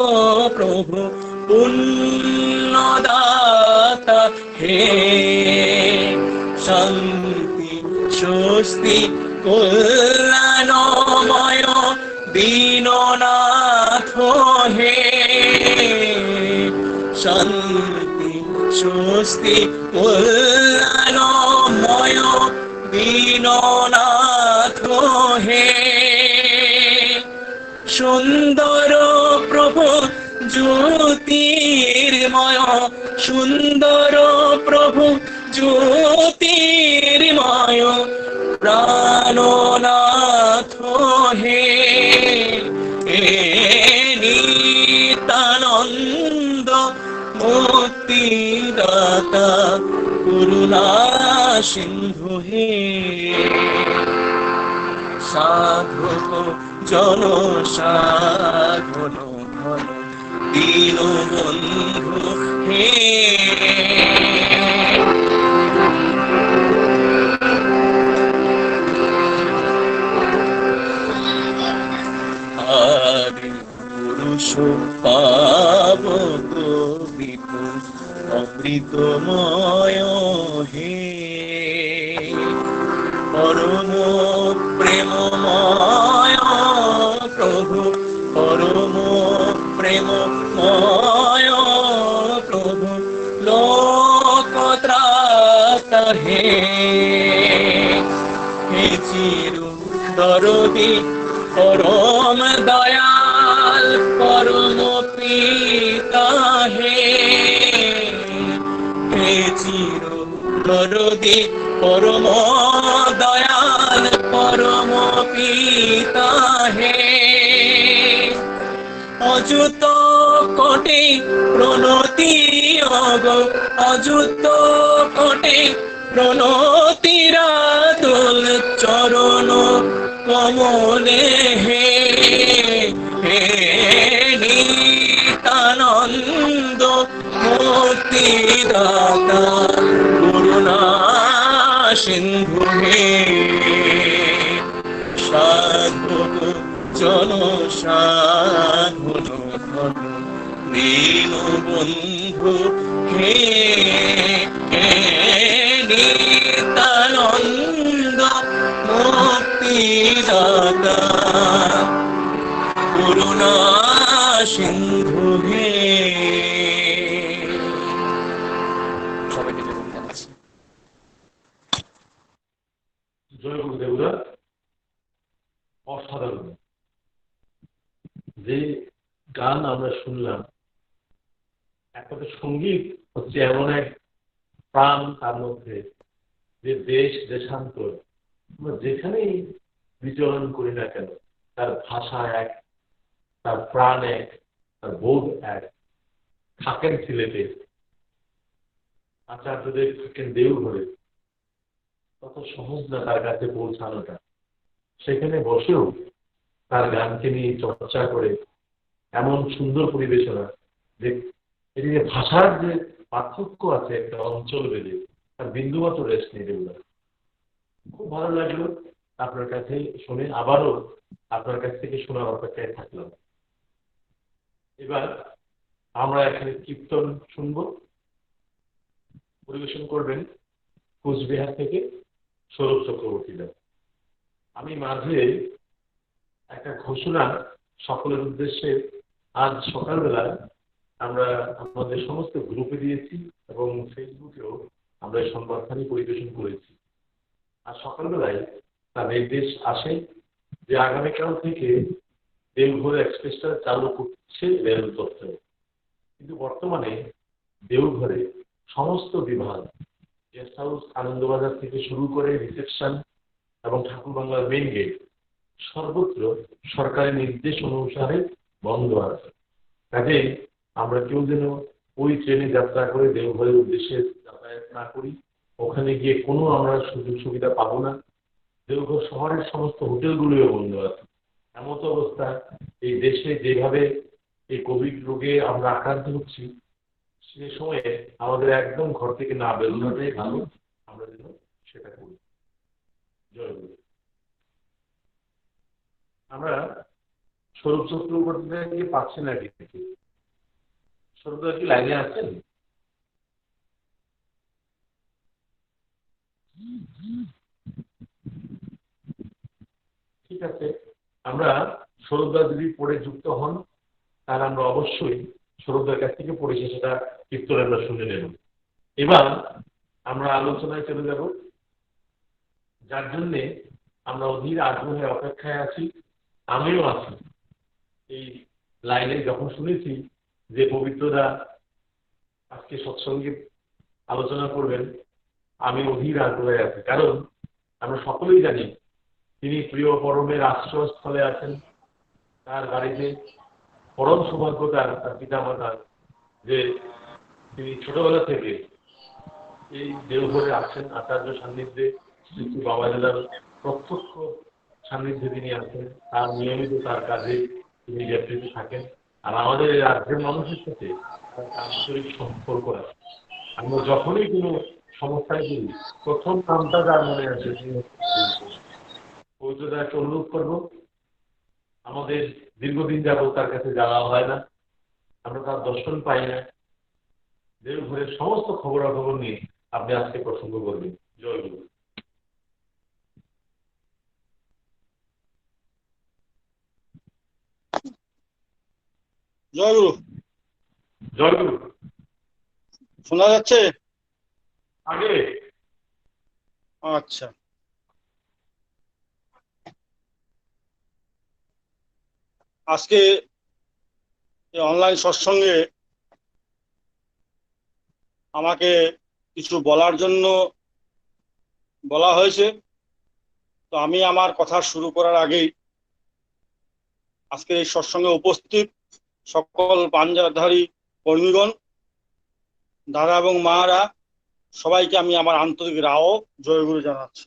প্রভু পুণ্যদাতা হে শান্তি স্বস্তি কল্যাণময় দীননাথ হে শান্তি স্বস্তি কল্যাণময় দীননাথ হে সুন্দর প্রভু জ্যোতির্ময় সুন্দর প্রভু জ্যোতির্ময় প্রাণনাথ হে নিত্যানন্দ মুক্তিদাতা করুণা সিন্ধু হে সাধক জন সাধন ঘন দীন বন্ধু হে আদি পুরুষ পাবক বিপুল অমৃতময় হে পরম প্রেমময় প্রভু পরম প্রেমময় প্রভু লোকত্রাতা হে হে চিরু দরদি পরম দয়াল পরম পিতা হে হে চির দরদি পরম দয়াল পরম পিতা হে অযুত কোটি প্রণতি অগ অযুত কোটি প্রণতিরাতুল চরণ কমলে হে হে নিত্যানন্দ মুক্তিদাতা করুণা সিন্ধু হে সাধক জন সাধন ঘন দীন বন্ধু হে নিত্যানন্দ মুক্তিদাতা করুণা সিন্ধু হে সবাইকে জয় জানাচ্ছি। জয় গুরুদেবরা, অসাধারণ যে গান আমরা শুনলাম। একটা সঙ্গীত হচ্ছে এমন এক প্রাণ, তার মধ্যে যে দেশ দেশান্তর আমরা যেখানেই বিচরণ করি না কেন, তার ভাষা এক, তার প্রাণ এক, তার বোধ এক। থাকেন সিলেটে, আচার্যদের থাকেন দেওঘরে, তত সহজ না তার কাছে পৌঁছানোটা। সেখানে বসেও তার গানকে নিয়ে চর্চা করে এমন সুন্দর পরিবেশনা, যে এদিকে ভাষার যে পার্থক্য আছে একটা অঞ্চল বেঁধে, তার বিন্দুমাত্র রেস্ট নেই দেবো। খুব ভালো লাগলো আপনার কাছে শুনে, আবারও আপনার কাছ থেকে শোনার অপেক্ষায় থাকলাম। এবার আমরা এখানে কীর্তন শুনবো। পরিবেশন করবেন কোচবিহার থেকে সৌরভ চক্রবর্তী দা। আমি মাঝে একটা ঘোষণা সকলের উদ্দেশ্যে আজ সকালবেলা আমরা আমাদের সমস্ত গ্রুপে দিয়েছি এবং ফেসবুকেও আমরা এই সংবাদখানি পরিবেশন করেছি। আর সকালবেলায় তার নির্দেশ আসে যে আগামীকাল থেকে দেওঘর এক্সপ্রেসটা চালু করছে রেল দপ্তর। কিন্তু বর্তমানে দেওঘরে সমস্ত বিভাগ, গেস্ট হাউস, আনন্দবাজার থেকে শুরু করে রিসেপশন এবং ঠাকুরবাংলার মেইন গেট সর্বত্র সরকারি নির্দেশ অনুসারে বন্ধ আছে। কাজেই আমরা কেউ যেন ওই ট্রেনে যাত্রা করে দেওঘরের উদ্দেশ্যে যাতায়াত না করি। ওখানে গিয়ে কোনো আমরা সুযোগ সুবিধা পাবো না। দেওঘর শহরের সমস্ত হোটেলগুলিও বন্ধ আছে। এমত অবস্থা এই দেশে যেভাবে এই কোভিড রোগে আমরা আক্রান্ত হচ্ছি, সে সময়ে আমাদের একদম ঘর থেকে না বেরোনোটাই ভালো। আমরা যেন সেটা করি। জয় গুরু। আমরা স্বরূপ চক্রবর্তীকে পাচ্ছি না কি থেকে। স্বরূপ কি লাইনে আছেন? ঠিক আছে, আমরা স্বরূপদা যদি পড়ে যুক্ত হন তাহলে আমরা অবশ্যই স্বরূপদার কাছ থেকে পড়েছি সেটা কীর্তন আমরা শুনে নেব। এবার আমরা আলোচনায় চলে যাব, যার জন্যে আমরা অধীর আগ্রহে অপেক্ষায় আছি। আমিও আছি। এই লাইনে যখন শুনেছি যে পবিত্রদা আজকে সৎসঙ্গে আলোচনা করবেন, আমি অধীর আগ্রহে আছি। কারণ আমরা সকলেই জানি তিনি প্রিয় পরমের আশ্রয়স্থলে আছেন। তার বাড়িতে পরম সৌভাগ্য তার পিতামাতার যে তিনি ছোটবেলা থেকে এই দেওঘরে আছেন আচার্য সান্নিধ্যে, শ্রী বাবা দাদার প্রত্যক্ষ সান্নিধ্যে তিনি আছেন। তার নিয়মিত তার কাজে তিনি ব্যাপৃত থাকেন। আর আমাদের রাজ্যের মানুষের সাথে আন্তরিক সম্পর্ক আছে। আমরা যখনই কোনো সমস্যায় পড়ি প্রথম নামটা যার মনে আছে তিনি পবিত্রদাকে অনুরোধ করব। আমাদের দীর্ঘদিন যাবত তার কাছে যাওয়া হয় না, আমরা তার দর্শন পাই না। দেওঘরের সমস্ত খবরাখবর নিয়ে আপনি আজকে প্রসঙ্গ করবেন। জয় গুরু। জয় গুরু। জয় গুরু। শোনা যাচ্ছে? আগে আচ্ছা, আজকে অনলাইন সৎসঙ্গে আমাকে কিছু বলার জন্য বলা হয়েছে। তো আমি আমার কথা শুরু করার আগেই আজকে এই সৎসঙ্গে উপস্থিত সকল পাঞ্জাধারী কর্মীগণ, দাদা এবং মারা, সবাইকে আমি আমার আন্তরিক রাও জয়গুরু জানাচ্ছি।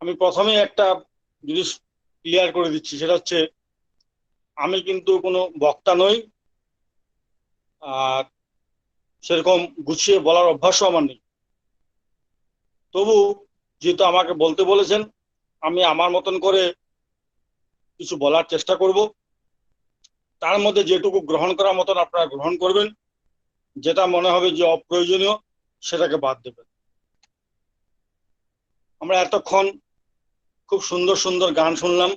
আমি প্রথমে একটা জিনিস ক্লিয়ার করে দিচ্ছি, সেটা হচ্ছে আমি কিন্তু কোনো বক্তা নই, আর সেরকম গুছিয়ে বলার অভ্যাসও আমার নেই। তবু যেহেতু আমাকে বলতে বলেছেন, আমি আমার মতন করে কিছু বলার চেষ্টা করব। তার মধ্যে যেটুকু গ্রহণ করার মতন আপনারা গ্রহণ করবেন, যেটা মনে হবে যে অপ্রয়োজনীয় সেটাকে বাদ দেবেন। আমরা এতক্ষণ খুব সুন্দর সুন্দর গান শুনলাম,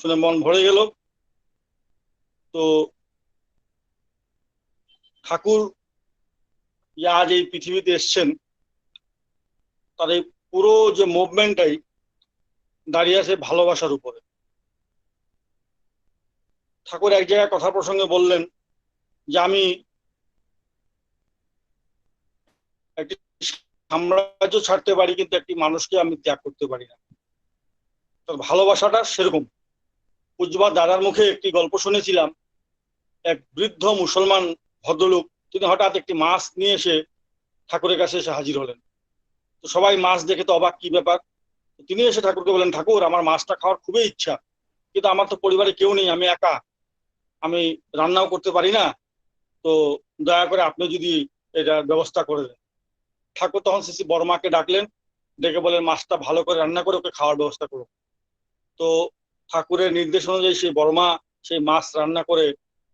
শুনে মন ভরে গেল। তো ঠাকুর আজ এই পৃথিবীতে এসছেন, তার এই পুরো যে মুভমেন্টটাই দাঁড়িয়ে আছে ভালোবাসার উপরে। ঠাকুর এক জায়গায় কথা প্রসঙ্গে বললেন যে আমি একটি সাম্রাজ্য ছাড়তে পারি, কিন্তু একটি মানুষকে আমি ত্যাগ করতে পারি না। তার ভালোবাসাটা সেরকম। পূজ্যপাদ দাদার মুখে একটি গল্প শুনেছিলাম, এক বৃদ্ধ মুসলমান ভদ্রলোক, তিনি হঠাৎ একটি মাছ নিয়ে এসে ঠাকুরের কাছে এসে হাজির হলেন। তো সবাই মাছ দেখে তো অবাক, কি ব্যাপার। তিনি এসে ঠাকুরকে বলেন, ঠাকুর আমার মাছটা খাওয়ার খুবই ইচ্ছা, কিন্তু আমার তো পরিবারে কেউ নেই, আমি একা, আমি রান্নাও করতে পারি না, তো দয়া করে আপনি যদি এটা ব্যবস্থা করে দেন। ঠাকুর তখন শ্রী বর্মাকে ডাকলেন, ডেকে বলেন মাছটা ভালো করে রান্না করে ওকে খাওয়ার ব্যবস্থা করো। তো ঠাকুরের নির্দেশ অনুযায়ী সেই বর্মা সেই মাছ রান্না করে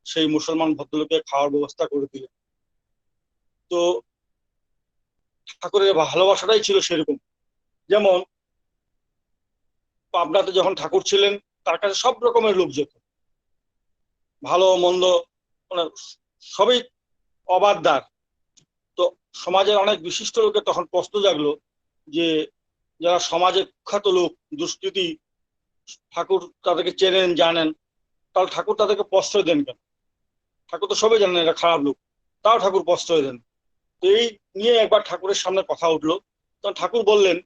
সেই মুসলমান ভদ্রলোকে খাওয়ার ব্যবস্থা করে দিলেন। তো ঠাকুরের ভালোবাসাটাই ছিল সেরকম। যেমন পাবনাতে যখন ঠাকুর ছিলেন তার কাছে সব রকমের লোক যেত, ভালো মন্দ মানে সবই অবাধ্যর। তো সমাজের অনেক বিশিষ্ট লোকের তখন প্রশ্ন জাগলো যে যারা সমাজে কুখ্যাত লোক, দুষ্কৃতী, ঠাকুর তাদেরকে চেনেন জানেন, তাহলে ঠাকুর তাদেরকে প্রশ্রয় দেন কেন? ঠাকুর তো সবাই জানেন এটা খারাপ লোক, তাও ঠাকুর প্রশ্রয় দেন। তো এই নিয়ে একবার ঠাকুরের সামনে কথা উঠলো। তখন ঠাকুর বললেন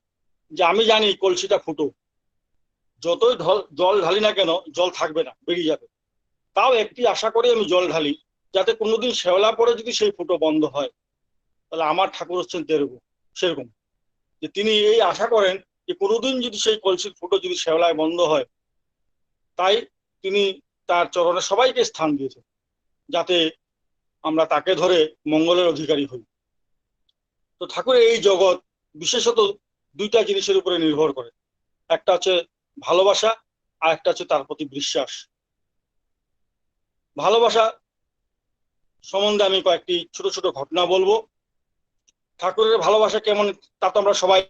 যে আমি জানি কলসিটা ফুটো, যতই জল ঢালি না কেন জল থাকবে না, বেরিয়ে যাবে। তাও একটি আশা করে আমি জল ঢালি, যাতে কোনোদিন শেওলা পরে যদি সেই ফুটো বন্ধ হয়। তাহলে আমার ঠাকুর হচ্ছেন সেরকম যে তিনি এই আশা করেন যে কোনোদিন যদি সেই কলসির ফুটো যদি শেওলায় বন্ধ হয়, তাই তিনি তার চরণে সবাইকে স্থান দিয়েছেন, যাতে আমরা তাকে ধরে মঙ্গলের অধিকারী হই। তো ঠাকুরের এই জগৎ বিশেষত দুইটা জিনিসের উপরে নির্ভর করে, একটা হচ্ছে ভালোবাসা আর একটা হচ্ছে তার প্রতি বিশ্বাস। ভালোবাসা সম্বন্ধে আমি কয়েকটি ছোট ছোট ঘটনা বলবো। ঠাকুরের ভালোবাসা কেমন তা তো আমরা সবাই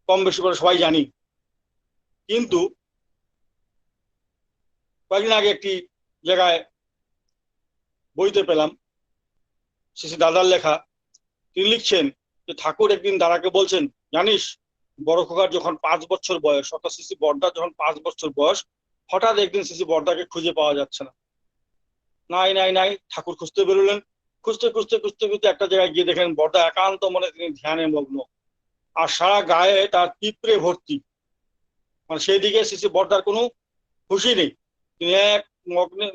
কম বেশি করে সবাই জানি, কিন্তু কয়েকদিন আগে একটি জায়গায় বইতে পেলাম, শ্রী দাদার লেখা। তিনি লিখছেন যে ঠাকুর একদিন দাদাকে বলছেন, জানিস বড় খোকার যখন 5 বছর বয়স, অর্থাৎ শ্রী বড়দার যখন 5 বছর বয়স, হঠাৎ একদিন শ্রী বড়দাকে খুঁজে পাওয়া যাচ্ছে না। নাই নাই নাই, ঠাকুর খুঁজতে বেরোলেন। খুঁজতে খুঁজতে খুঁজতে খুঁজতে একটা জায়গায় গিয়ে দেখেন বড়দা একান্ত মনে তিনি ধ্যানে মগ্ন, আর সারা গায়ে তার পিঁপড়ে ভর্তি। মানে সেই দিকে শ্রী বড়দার কোনো খুশি নেই, তিনি এক মগ্নে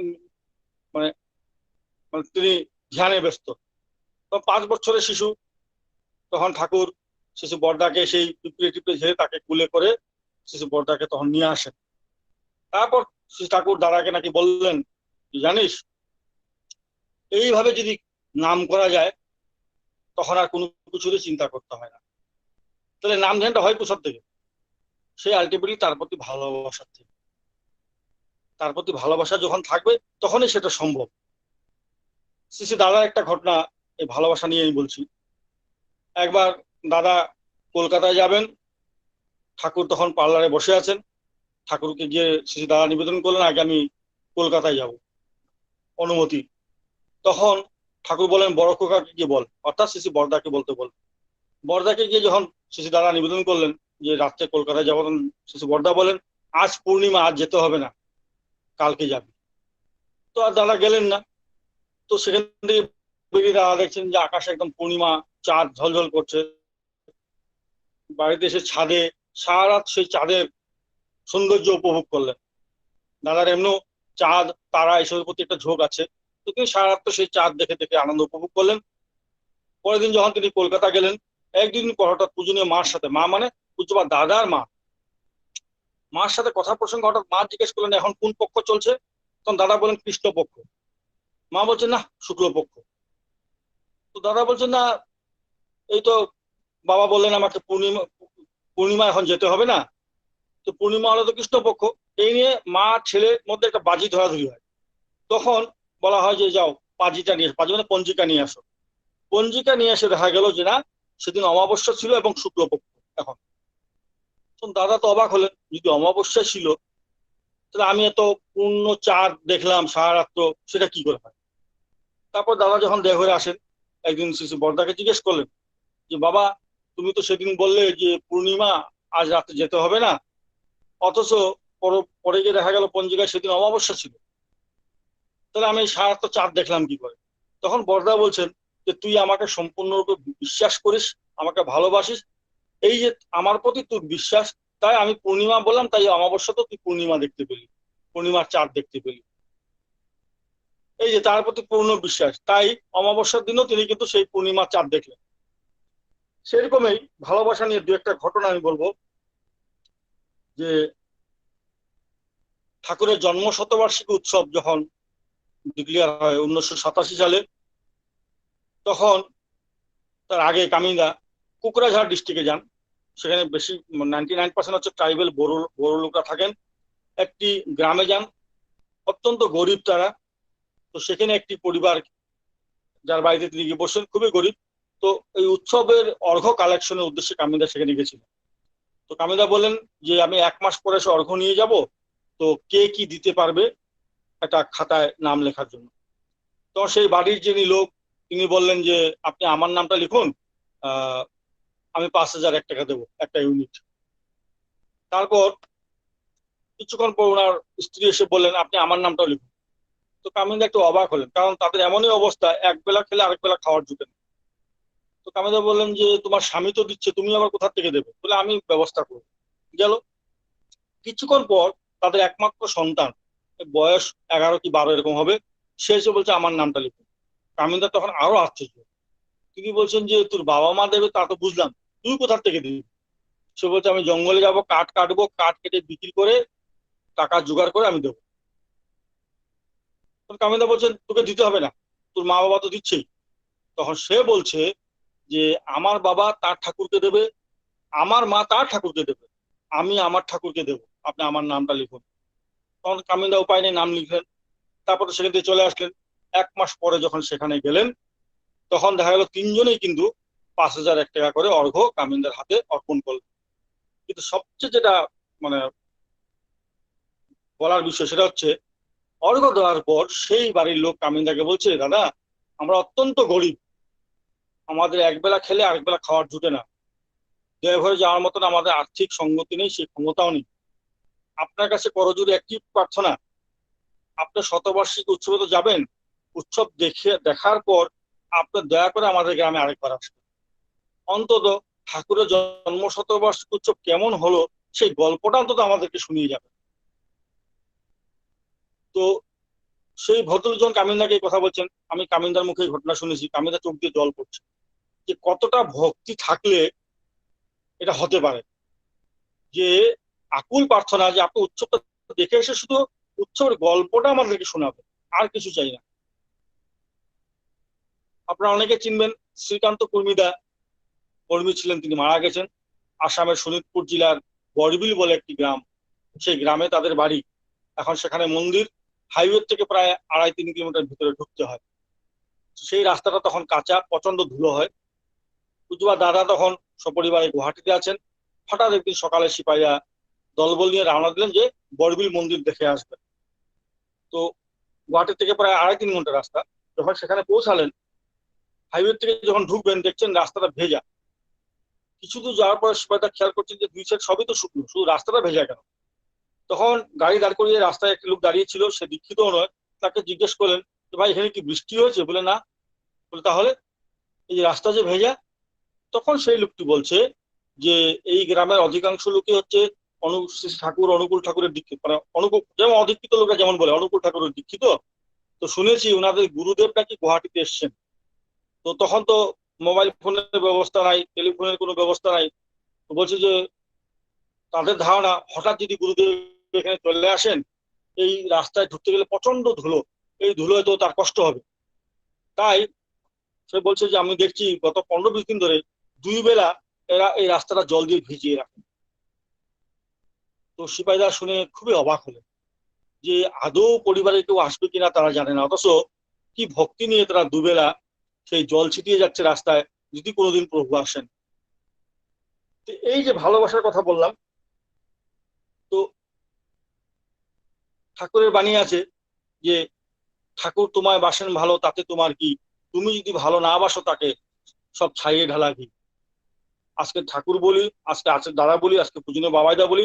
মানে তিনি ধ্যানে ব্যস্ত। 5 বছরের শিশু। তখন ঠাকুর শিশু বড়দাকে সেই পিঁপড়ে টিপড়ে ঝেড়ে তাকে কুলে করে শিশু বড়দাকে তখন নিয়ে আসেন। তারপর শ্রী ঠাকুর দাদাকে নাকি বললেন, জানিস এইভাবে যদি নাম করা যায় তখন আর কোনো কিছুরই চিন্তা করতে হয় না। তাহলে নাম ধ্যানটা হয় কোথার থেকে? সেই আলটিমেটলি তার প্রতি ভালোবাসার থেকে। তার প্রতি ভালোবাসা যখন থাকবে তখনই সেটা সম্ভব। শ্রী দাদার একটা ঘটনা এই ভালোবাসা নিয়ে আমি বলছি। একবার দাদা কলকাতায় যাবেন, ঠাকুর তখন পার্লারে বসে আছেন। ঠাকুরকে গিয়ে শ্রী দাদা নিবেদন করলেন, আগে আমি কলকাতায় যাব, অনুমতি। তখন ঠাকুর বলেন বড় খোকাকে গিয়ে বল, অর্থাৎ শ্রী বড়দাকে বলতে বল। বড়দাকে গিয়ে যখন শ্রী দাদা নিবেদন করলেন যে রাত্রে কলকাতায় যাবো, শ্রী বড়দা বলেন আজ পূর্ণিমা, আজ যেতে হবে না, কালকে যাবি। তো আর দাদা গেলেন না। তো সেখান থেকে বেরিয়ে দাদা দেখছেন যে আকাশে একদম পূর্ণিমা, চাঁদ ঝলঝল করছে। বাড়িতে এসে ছাদে সারা রাত সেই চাঁদের সৌন্দর্য উপভোগ করলেন। দাদার এমনিও চাঁদ তারা এসবের প্রতি একটা ঝোঁক আছে, তো তিনি সারা রাত সেই চাঁদ দেখে দেখে আনন্দ উপভোগ করলেন। পরের দিন যখন তিনি কলকাতা গেলেন, একদিন পর হঠাৎ পূজনীয় মার সাথে, মা মানে পূজ্যপাদ দাদার মা, মার সাথে কথা প্রসঙ্গে হঠাৎ মা জিজ্ঞেস করলেন এখন কোন পক্ষ চলছে? তখন দাদা বলেন কৃষ্ণ পক্ষ। মা বলছেন না, শুক্ল পক্ষ। তো দাদা বলছেন না, এই তো বাবা বললেন আমাকে পূর্ণিমা এখন যেতে হবে না, তো পূর্ণিমা হলো তো কৃষ্ণপক্ষ। এই নিয়ে মা ছেলের মধ্যে একটা বাজি ধরাধরি হয়। তখন বলা হয় যে যাও পাজিটা নিয়ে, পাজি মানে পঞ্জিকা নিয়ে আসো। পঞ্জিকা নিয়ে এসে দেখা গেল যে না, সেদিন অমাবস্যা ছিল এবং শুক্লপক্ষ। এখন দাদা তো অবাক হলেন, যদি অমাবস্যা ছিল তাহলে আমি এত পূর্ণ চাঁদ দেখলাম সারা রাত্র, সেটা কি করে হয়? তারপর দাদা যখন দেহ হয়ে আসেন, একদিন শ্রী বড়দাকে জিজ্ঞেস করলেন যে বাবা তুমি তো সেদিন বললে যে পূর্ণিমা, আজ রাতে যেতে হবে না, অথচ পরে গিয়ে দেখা গেল পঞ্জিকায় সেদিন অমাবস্যা ছিল, তাহলে আমি সারা রাত চাঁদ দেখলাম কি করে? তখন বড়দা বলছেন যে তুই আমাকে সম্পূর্ণরূপে বিশ্বাস করিস, আমাকে ভালোবাসিস, এই যে আমার প্রতি তোর বিশ্বাস, তাই আমি পূর্ণিমা বললাম, তাই অমাবস্যা তো তুই পূর্ণিমা দেখতে পেলি, পূর্ণিমার চাঁদ দেখতে পেলি। এই যে তার প্রতি পূর্ণ বিশ্বাস, তাই অমাবস্যার দিনও তিনি কিন্তু সেই পূর্ণিমার চাঁদ দেখলেন। সেরকমই ভালোবাসা নিয়ে দু একটা ঘটনা আমি বলবো। যে ঠাকুরের জন্ম শতবার্ষিকী উৎসব যখন ডিক্লেয়ার হয় 1987 সালে, তখন তার আগে কামিন্দা কোকরাঝাড় ডিস্ট্রিক্টে যান। সেখানে বেশি 99% হচ্ছে ট্রাইবেল বড়ো লোকরা থাকেন। একটি গ্রামে যান, অত্যন্ত গরিব তারা। তো সেখানে একটি পরিবার যার বাড়িতে তিনি গিয়ে বসেন, খুবই গরিব। তো এই উৎসবের অর্ঘ্য কালেকশনের উদ্দেশ্যে কামিন্দা সেখানে গেছিলেন। তো কামিদা বললেন যে আমি 1 মাস পরে এসে অর্ঘ্য নিয়ে যাব, তো কে কি দিতে পারবে একটা খাতায় নাম লেখার জন্য। তো সেই বাড়ির যিনি লোক তিনি বললেন যে আপনি আমার নামটা লিখুন, আমি 5,001 টাকা দেবো একটা ইউনিট। তারপর কিছুক্ষণ পর ওনার স্ত্রী এসে বললেন আপনি আমার নামটাও লিখুন। তো কামিন্দা একটু অবাক হলেন, কারণ তাদের এমনই অবস্থা, এক বেলা খেলে আরেক বেলা খাওয়ার জুটে না। তো কামিন্দা বললেন যে তোমার স্বামী তো দিচ্ছে, তুমি আবার কোথা থেকে দেবে? বলে আমি ব্যবস্থা করবো। গেল। কিছুক্ষণ পর তাদের একমাত্র সন্তান, বয়স 11 কি 12 এরকম হবে, সে এসে বলছে আমার নামটা লিখুন। কামিন্দা তখন আরো আশ্চর্য, তিনি বলছেন যে তোর বাবা মা দেবে তা তো বুঝলাম, তুই কোথা থেকে দিবি? সে বলছে আমি জঙ্গলে যাব, কাঠ কাটবো, কাঠ কেটে বিক্রি করে টাকা জোগাড় করে আমি দেবো। কামিন্দা বলছেন তোকে দিতে হবে না, তোর মা বাবা তো দিচ্ছেই। তখন সে বলছে যে আমার বাবা তার ঠাকুরকে দেবে, আমার মা তার ঠাকুরকে দেবে, আমি আমার ঠাকুরকে দেব, আপনি আমার নামটা লিখুন। তখন কামিন্দা উপায় নেই নাম লিখলেন। তারপরে সেখান থেকে চলে আসলেন। 1 মাস পরে যখন সেখানে গেলেন, তখন দেখা গেল তিনজনেই কিন্তু 5,001 টাকা করে অর্ঘ্য কামিন্দার হাতে অর্পণ করলেন। কিন্তু সবচেয়ে যেটা মানে বলার বিষয় সেটা হচ্ছে, অর্ঘ্য দেওয়ার পর সেই বাড়ির লোক কামিন্দাকে বলছে দাদা আমরা অত্যন্ত গরিব, আমাদের একবেলা খেলে আরেকবেলা খাওয়ার জুটে না, দেওঘরে যাওয়ার মতন আমাদের আর্থিক সঙ্গতি নেই, সেই ক্ষমতাও নেই। আপনার কাছে করজোড়ে একটি প্রার্থনা, আপনার শতবার্ষিকী উৎসবে তো যাবেন, উৎসব দেখার পর আপনার দয়া করে আমাদের গ্রামে আরেকবার আসবেন, অন্তত ঠাকুরের জন্ম শতবার্ষিকী উৎসব কেমন হলো সেই গল্পটা অন্তত আমাদেরকে শুনিয়ে যাবে। তো সেই ভদ্রজন কামিন্দাকে কথা বলছেন, আমি কামিন্দার মুখে ঘটনা শুনেছি, কামিন্দা চোখ দিয়ে জল পড়ছে যে কতটা ভক্তি থাকলে এটা হতে পারে, যে আকুল প্রার্থনা যে আপনি উৎসবটা দেখে এসে শুধু উৎসবের গল্পটা আমাদেরকে শোনাবে, আর কিছু চাই না। আপনারা অনেকে চিনবেন শ্রীকান্ত কর্মীদা, কর্মী ছিলেন, তিনি মারা গেছেন। আসামের শোনিতপুর জেলার বড়বিল বলে একটি গ্রাম, সেই গ্রামে তাদের বাড়ি। এখন সেখানে মন্দির, হাইওয়ে থেকে প্রায় 2.5-3 কিলোমিটার ভিতরে ঢুকতে হয়। সেই রাস্তাটা তখন কাঁচা, প্রচন্ড ধুলো হয়। পুজুয়া দাদা তখন সপরিবারে গুয়াহাটিতে আছেন। হঠাৎ একদিন সকালে সিপাহীরা দলবল নিয়ে রওনা দিলেন যে বড়বিল মন্দির দেখে আসবেন। তো গুয়াহাটি থেকে প্রায় 2.5-3 ঘন্টা রাস্তা। যখন সেখানে পৌঁছালেন, হাইওয়ে থেকে যখন ঢুকবেন দেখছেন রাস্তাটা ভেজা। কিছু দূর যাওয়ার পরে সিপাহীরা খেয়াল করছেন যে 2 সাইড সবই তো শুকনো, শুধু রাস্তাটা ভেজা কেন? তখন গাড়ি দাঁড় করিয়ে রাস্তায় একটি লোক দাঁড়িয়ে ছিল, সে দীক্ষিত নয়, তাকে জিজ্ঞেস করলেন যে ভাই এখানে কি বৃষ্টি হয়েছে? বলে না। বলে তাহলে এই রাস্তা যে ভেজা? তখন সেই লোকটি বলছে যে এই গ্রামের অধিকাংশ লোকই হচ্ছে অনুকূল ঠাকুরের দীক্ষিত, মানে অনুকূল যেমন অধিকৃত লোকরা যেমন বলে অনুকূল ঠাকুরের দীক্ষিত। তো শুনেছি ওনাদের গুরুদেব নাকি গুয়াহাটিতে এসছেন। তো তখন তো মোবাইল ফোনের ব্যবস্থা নাই, টেলিফোনের কোনো ব্যবস্থা নাই। তো বলছে যে তাদের ধারণা হঠাৎ যদি গুরুদেব এখানে চলে আসেন, এই রাস্তায় ঢুকতে গেলে প্রচন্ড ধুলো, এই ধুলোয় তো তার কষ্ট হবে। তাই সে বলছে যে আমি দেখছি গত 15-20 দিন ধরে 2 বেলা এরা এই রাস্তাটা জল দিয়ে ভিজিয়ে রাখে। তো সিপাহীরা শুনে খুবই অবাক হলেন যে আদৌ পরিবারে কেউ আসবে কিনা তারা জানে না, অথচ কি ভক্তি নিয়ে তারা 2 বেলা সেই জল ছিটিয়ে যাচ্ছে রাস্তায়, যদি কোনোদিন প্রভু আসেন। তো এই যে ভালোবাসার কথা বললাম, তো ঠাকুরের বাণী আছে যে ঠাকুর তোমায় বাসেন ভালো তাতে তোমার কি, তুমি যদি ভালো না বাসো তাকে সব ছাইয়ে ঢালা কি। আজকে ঠাকুর বলি, আজকে আছে দাদা বলি, আজকে পূজনীয় বাবাইদা বলি,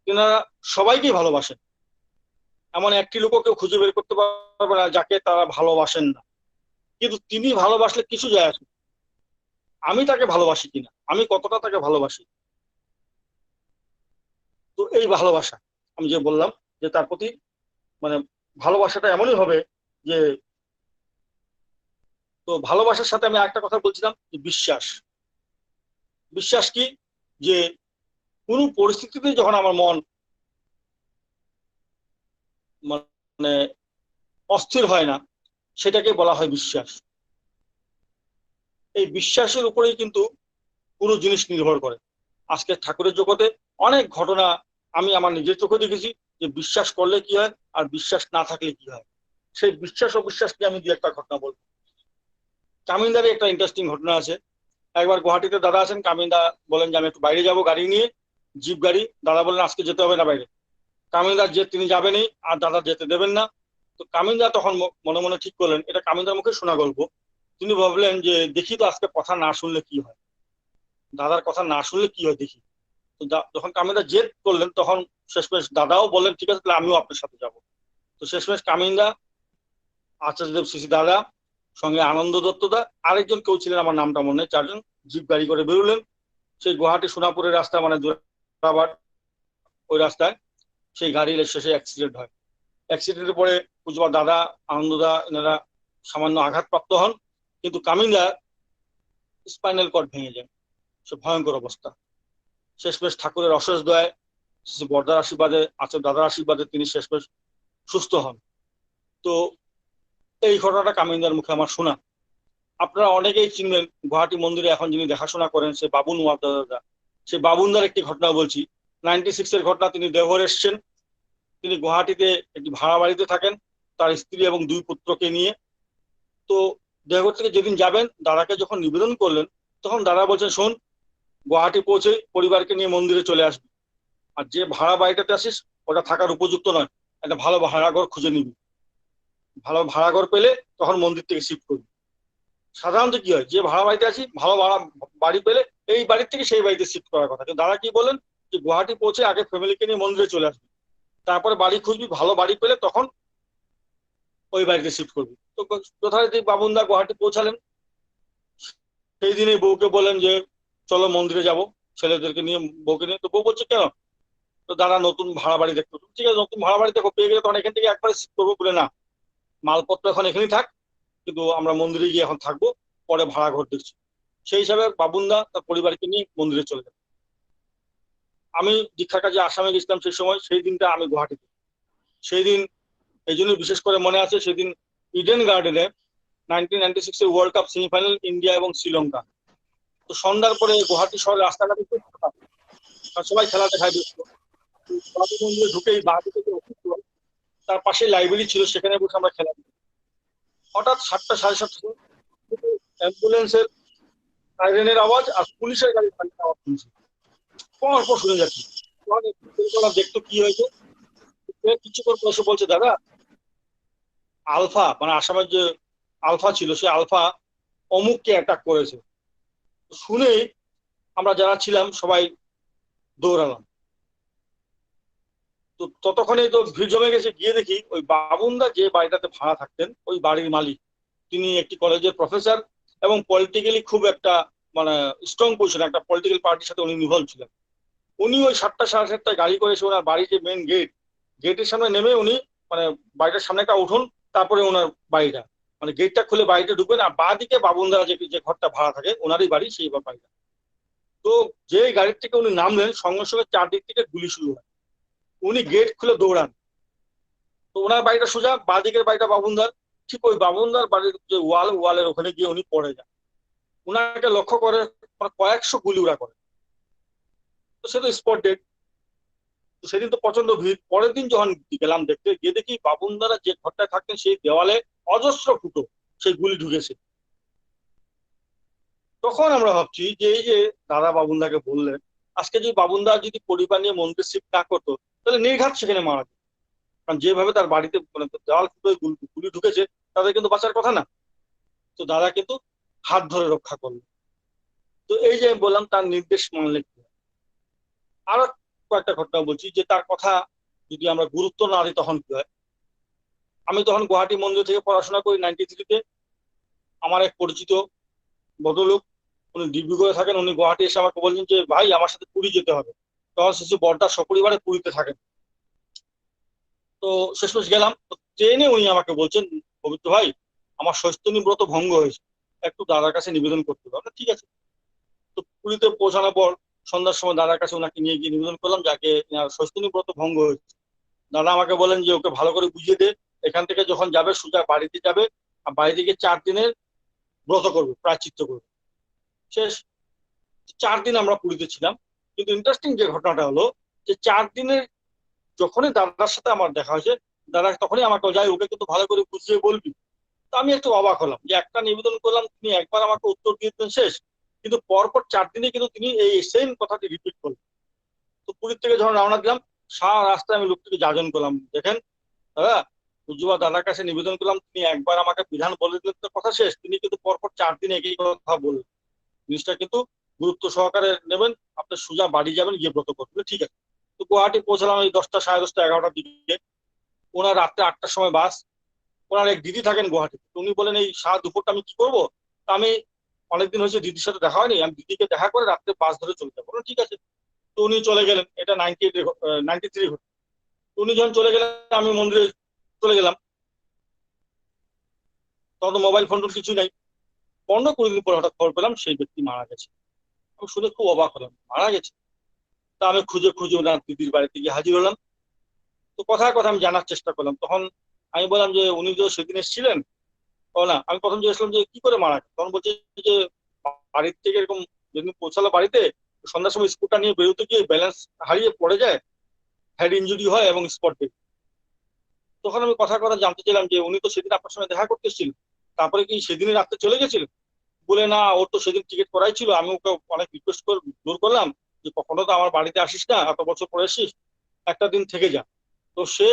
তেনারা সবাইকেই ভালোবাসেন। এমন একটি লোকও কেউ খুঁজে বের করতে পারবে না যাকে তারা ভালোবাসেন না। কিন্তু তিনি ভালোবাসলে কিছু যায় আসে, আমি তাকে ভালোবাসি কিনা, আমি কতটা তাকে ভালোবাসি। তো এই ভালোবাসা আমি যে বললাম যে তার প্রতি মানে ভালোবাসাটা এমনই হবে যে, তো ভালোবাসার সাথে আমি একটা কথা বলছিলাম যে বিশ্বাস। বিশ্বাস কি? যে কোন পরিস্থিতিতে যখন আমার মন মানে অস্থির হয় না, সেটাকে বলা হয় বিশ্বাস। এই বিশ্বাসের উপরেই কিন্তু কোনো জিনিস নির্ভর করে। আজকে ঠাকুরের জগতে অনেক ঘটনা আমি আমার নিজের চোখে দেখেছি যে বিশ্বাস করলে কি হয় আর বিশ্বাস না থাকলে কি হয়। সেই বিশ্বাস অবিশ্বাস নিয়ে আমি 2-1টা ঘটনা বলবো। কামিন্দারে একটা ইন্টারেস্টিং ঘটনা আছে। একবার গুয়াহাটিতে দাদা আছেন, কামিন্দা বলেন যে আমি একটু বাইরে যাব গাড়ি নিয়ে, জিপ গাড়ি, দাদা বললেন আজকে যেতে হবে না বাইরে। কামিনদার যে তিনি যাবেনই, আর দাদা যেতে দেবেন না। তো কামিনদা তখন মনে মনে ঠিক করলেন, এটা কামিনদার মুখে শোনা গল্প, তিনি ভাবলেন যে দেখি তো আজকে কথা না শুনলে কি হয়, দাদার কথা না শুনলে কি হয় দেখি। তো যখন কামিনদা জেদ করলেন তখন শেষমেশ দাদাও বললেন ঠিক আছে তাহলে আমিও আপনার সাথে যাব। তো শেষমেশ কামিনদা, আচার্যদেব শ্রী দাদা, সঙ্গে আনন্দ দত্তদা, আরেকজন কেউ ছিলেন আমার নামটা মনে নেই, চারজন জিপ গাড়ি করে বেরোলেন। সেই গুয়াহাটি সোনাপুরের রাস্তা মানে জোরাবাট ওই রাস্তায় সেই গাড়ির শেষে অ্যাক্সিডেন্ট হয়। অ্যাক্সিডেন্টের পরে পুজবা দাদা, আনন্দদা এনারা সামান্য আঘাতপ্রাপ্ত হন, কিন্তু কামিনদা স্পাইনাল কর্ড ভেঙে যায়, সে ভয়ঙ্কর অবস্থা। শেষমেশ ঠাকুরের অশেষ দয়ায়, বর্দার আশীর্বাদে, দাদার আশীর্বাদে তিনি শেষমেশ সুস্থ হন। তো এই ঘটনাটা কামিনদার মুখে আমার শোনা। আপনারা অনেকেই চিনবেন, গুয়াহাটি মন্দিরে এখন যিনি দেখাশোনা করেন সে বাবুন দাদা, সে বাবুনদার একটি ঘটনা বলছি। 96 এর ঘটনা। তিনি দেওঘর এসছেন, তিনি গুয়াহাটিতে একটি ভাড়া বাড়িতে থাকেন তার স্ত্রী এবং 2 পুত্রকে নিয়ে। তো দেওঘর থেকে যেদিন যাবেন দাদাকে যখন নিবেদন করলেন তখন দাদা বলছেন শোন, গুয়াহাটি পৌঁছে পরিবারকে নিয়ে মন্দিরে চলে আসবি, আর যে ভাড়া বাড়িটাতে আসিস ওটা থাকার উপযুক্ত নয়, একটা ভালো ভাড়াঘর খুঁজে নিবি, ভালো ভাড়াঘর পেলে তখন মন্দির থেকে শিফট করবি। সাধারণত কি হয়, যে ভাড়া বাড়িতে আছি ভালো ভাড়া বাড়ি পেলে এই বাড়ির থেকে সেই বাড়িতে শিফট করার কথা, কিন্তু দাদা কি বলেন যে গুয়াহাটি পৌঁছে আগে ফ্যামিলিকে নিয়ে মন্দিরে চলে আসবি, তারপরে বাড়ি খুঁজবি, ভালো বাড়ি পেলে তখন ওই বাড়িতে শিফট করবি। তো যথারীতি বাবুনদা গুয়াহাটি পৌঁছালেন। সেই দিনে বউকে বলেন যে চলো মন্দিরে যাব, ছেলেদেরকে নিয়ে, বউকে নিয়ে। তো বউ বলছে কেন? তো দাদা নতুন ভাড়া বাড়ি দেখতে। ঠিক আছে, নতুন ভাড়া বাড়ি দেখো, পেয়ে গেলে তখন এখান থেকে একবারে শিফট করবো। বলে না, মালপত্র এখন এখানেই থাক, কিন্তু আমরা মন্দিরে গিয়ে এখন থাকবো, পরে ভাড়া ঘর দেখছি। সেই হিসাবে বাবুনদা তার পরিবারকে নিয়ে মন্দিরে চলে গেল। আমি দীক্ষার কাজে আসামে গেছিলাম সেই সময়, সেই দিনটা আমি গুয়াহাটিতে। সেই দিন এই জন্য বিশেষ করে মনে আছে, সেদিন ইডেন গার্ডেনে 1996 এর ওয়ার্ল্ড কাপ সেমিফাইনাল ইন্ডিয়া এবং শ্রীলঙ্কা। তো সন্ধ্যার পরে গুয়াহাটি শহরের রাস্তাঘাটে খুব ফাঁকা, সবাই খেলা দেখায় ব্যস্ত। মন্দিরে ঢুকেই বাঁ দিকে তার পাশে লাইব্রেরি ছিল, সেখানে বসে আমরা খেলা। হঠাৎ 7টা সাড়ে 7টা অ্যাম্বুলেন্সের সাইরেনের আওয়াজ আর পুলিশের গাড়ির আওয়াজ শুনছি, পর শুনে যাচ্ছি। দেখতো কি হয়েছে। কিছুক্ষণ পর এসে বলছে দাদা, আলফা মানে আসামের যে আলফা ছিল সে আলফা অমুককে অ্যাটাক করেছে। শুনে আমরা যারা ছিলাম সবাই দৌড়ালাম। তো ততক্ষণে তো ভিড় জমে গেছে। গিয়ে দেখি ওই বাবুনদা যে বাড়িটাতে ভাড়া থাকতেন ওই বাড়ির মালিক, তিনি একটি কলেজের প্রফেসর এবং পলিটিক্যালি খুব একটা মানে স্ট্রং পজিশন, একটা পলিটিক্যাল পার্টির সাথে উনি ইনভলভ ছিলেন। উনি ওই 7টা সাড়ে 7টায় গাড়ি করে এসে ওনার বাড়ির যে মেন গেটের সামনে নেমে উনি মানে বাড়িটার সামনে একটা উঠোন, তারপরে ওনার বাড়িটা মানে গেটটা খুলে বাড়িতে ঢুকবেন, আর বাঁ দিকে বাবুনদারা যে ঘরটা ভাড়া থাকে ওনারই বাড়ি, সেই বাড়িটা। তো যে গাড়ির থেকে উনি নামলেন সঙ্গে সঙ্গে চারদিক থেকে গুলি শুরু হয়। উনি গেট খুলে দৌড়ান। তো ওনার বাড়িটা সোজা, বাঁ দিকের বাড়িটা বাবুনদার, ঠিক ওই বাবুনদার বাড়ির যে ওয়ালের ওখানে গিয়ে উনি পড়ে যান। উনাকে লক্ষ্য করে কয়েকশো গুলি ওরা করে। তো সে তো স্পট ডেড। তো সেদিন তো প্রচন্ড ভিড়। পরের দিন যখন গেলাম দেখতে, গিয়ে দেখি বাবুনদারা যে ঘরটায় থাকতেন সেই দেওয়ালে অজস্র ফুটো সেই গুলি ঢুকেছে। তখন আমরা ভাবছি যে এই যে দাদা বাবুনদাকে বললেন, আজকে যদি বাবুনদা যদি পরিবার নিয়ে মন্দির শিফট না করতো তাহলে নির্ঘাত সেখানে মারা যেত। কারণ যেভাবে তার বাড়িতে মানে দেওয়াল ফুটো গুলি ঢুকেছে তাদের কিন্তু বাঁচার কথা না। তো দাদা কিন্তু হাত ধরে রক্ষা করলো। তো এই যে বললাম তার নির্দেশ মানলে কি হয়। আরো কয়েকটা ঘটনা বলছি যে তার কথা যদি আমরা গুরুত্ব না দিই তখন কি হয়। আমি তখন গুয়াহাটি মন্দির থেকে পড়াশোনা করি 93-তে। আমার এক পরিচিত ভদ্রলোক, উনি ডিব্রুগড়ে থাকেন, উনি গুয়াহাটি এসে আমাকে বললেন যে ভাই আমার সাথে পুরী যেতে হবে। তখন শিশু বর্দা সপরিবারে পুরীতে থাকেন। তো শেষমেশ গেলাম। ট্রেনে উনি আমাকে বলছেন পবিত্র ভাই আমার সৈস্তনী ব্রত ভঙ্গ হয়েছে, একটু দাদার কাছে নিবেদন করতে হবে। ঠিক আছে। তো পুরীতে পৌঁছানোর পর সন্ধ্যার সময় দাদার কাছে ওনাকে নিয়ে গিয়ে নিবেদন করলাম যাকে সৈস্তনী ব্রত ভঙ্গ হয়েছে। দাদা আমাকে বলেন যে ওকে ভালো করে বুঝিয়ে দে, এখান থেকে যখন যাবে সোজা বাড়িতে যাবে, আর বাড়ি থেকে 4 দিনের ব্রত করবে, প্রায়শ্চিত্ত করবে। শেষ 4 দিন আমরা পুরীতে ছিলাম। কিন্তু ইন্টারেস্টিং যে ঘটনাটা হলো যে 4 দিনের যখনই দাদার সাথে আমার দেখা হয়েছে, দাদা তখনই আমাকে যাই ওকে কিন্তু ভালো করে বুঝিয়ে বলবি। তো আমি একটু অবাক হলাম যে একটা নিবেদন করলাম, তিনি একবার আমাকে উত্তর দিয়েছেন শেষ, কিন্তু পরপর 4 দিনে কিন্তু তিনি এই সেম কথাটি রিপিট করলেন। তো পুরীর থেকে যখন রওনা দিলাম, সারা রাস্তায় আমি লোকটিকে যাজন করলাম, দেখেন দাদা, পূজ্যবাদ দাদার কাছে নিবেদন করলাম, তিনি একবার আমাকে বিধান বলে দিলেন তো কথা শেষ, তিনি কিন্তু পরপর 4 দিন একই কথা বললেন। জিনিসটা কিন্তু গুরুত্ব সহকারে নেবেন, আপনি সোজা বাড়ি যাবেন, গিয়ে ব্রত করবেন, ঠিক আছে। তো গুয়াহাটি পৌঁছালাম এই 10টা, 10:30, 11টার দিকে। ওনার রাত্রে 8টার সময় বাস। ওনার এক দিদি থাকেন গুয়াহাটিতে, উনি বলেন এই সারা দুপুরটা আমি কি করবো, তা আমি অনেকদিন হয়েছে দিদির সাথে দেখা হয়নি, আমি দিদিকে দেখা করে রাত্রে বাস ধরে চলে যাবো, ঠিক আছে। তো উনি চলে গেলেন, এটা 93 ঘটে। উনি যখন চলে গেলেন আমি মন্দিরে চলে গেলাম, তখন তো মোবাইল ফোন কিছু নাই। 15-20 দিন পরে হঠাৎ খবর পেলাম সেই ব্যক্তি মারা গেছে। আমি শুনে খুব অবাক হলাম, মারা গেছে। তা আমি খুঁজে খুঁজে ওনার দিদির বাড়িতে গিয়ে হাজির হলাম। তো কথায় কথা আমি জানার চেষ্টা করলাম, তখন আমি বললাম যে উনি তো সেদিন এসেছিলেন। ও না, আমি প্রথম জিজ্ঞেসলাম যে কি করে মারা গেছে, তখন বলছে যে বাড়ির থেকে এরকম যেদিন পৌঁছালো বাড়িতে, সন্ধ্যার সময় স্কুটার নিয়ে বেরোতে গিয়ে ব্যালেন্স হারিয়ে পড়ে যায়, হেড ইনজুরি হয় এবং স্পট ডেথ। তখন আমি কথা কথা জানতে চাইলাম যে উনি তো সেদিন আপনার সঙ্গে দেখা করতে এসেছিলেন, তারপরে কি সেদিনই রাত্রে চলে গেছিলেন? বলে না, ওর তো সেদিন টিকিট করাই ছিল, আমি ওকে অনেক রিকোয়েস্ট করে জোর করলাম যে কখনো তো আমার বাড়িতে আসিস না, এত বছর পরে আসিস, একটা দিন থেকে যা। তো সে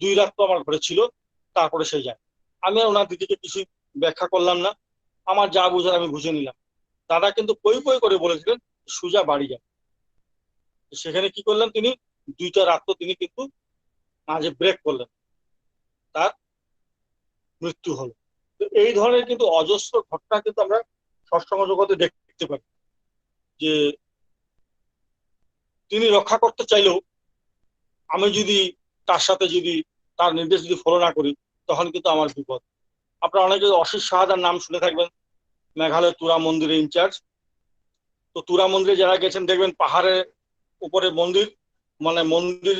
2 রাত তো আমার ঘরে ছিল, তারপরে সে যায়। আমি আর ওনার দিদিকে কিছু ব্যাখ্যা করলাম না, আমার যা বুঝার আমি বুঝে নিলাম। দাদা কিন্তু পই পই করে বলেছিলেন সুজা বাড়ি যান। সেখানে কি করলেন তিনি, 2টা রাত তো তিনি কিন্তু মাঝে ব্রেক করলেন, তার মৃত্যু হলো। তো এই ধরনের কিন্তু অজস্র ঘটনা কিন্তু আমরা সৎসঙ্গ জগতে দেখতে পাই, যে তিনি রক্ষা করতে চাইলেও আমি যদি তার সাথে যদি তার নির্দেশ যদি ফলো না করি, তখন কিন্তু আমার বিপদ। আপনারা অনেকে অশিস শাহাদার নাম শুনে থাকবেন, মেঘালয় তুরা মন্দিরের ইনচার্জ। তো তুরা মন্দিরে যারা গেছেন দেখবেন পাহাড়ের উপরে মন্দির, মানে মন্দির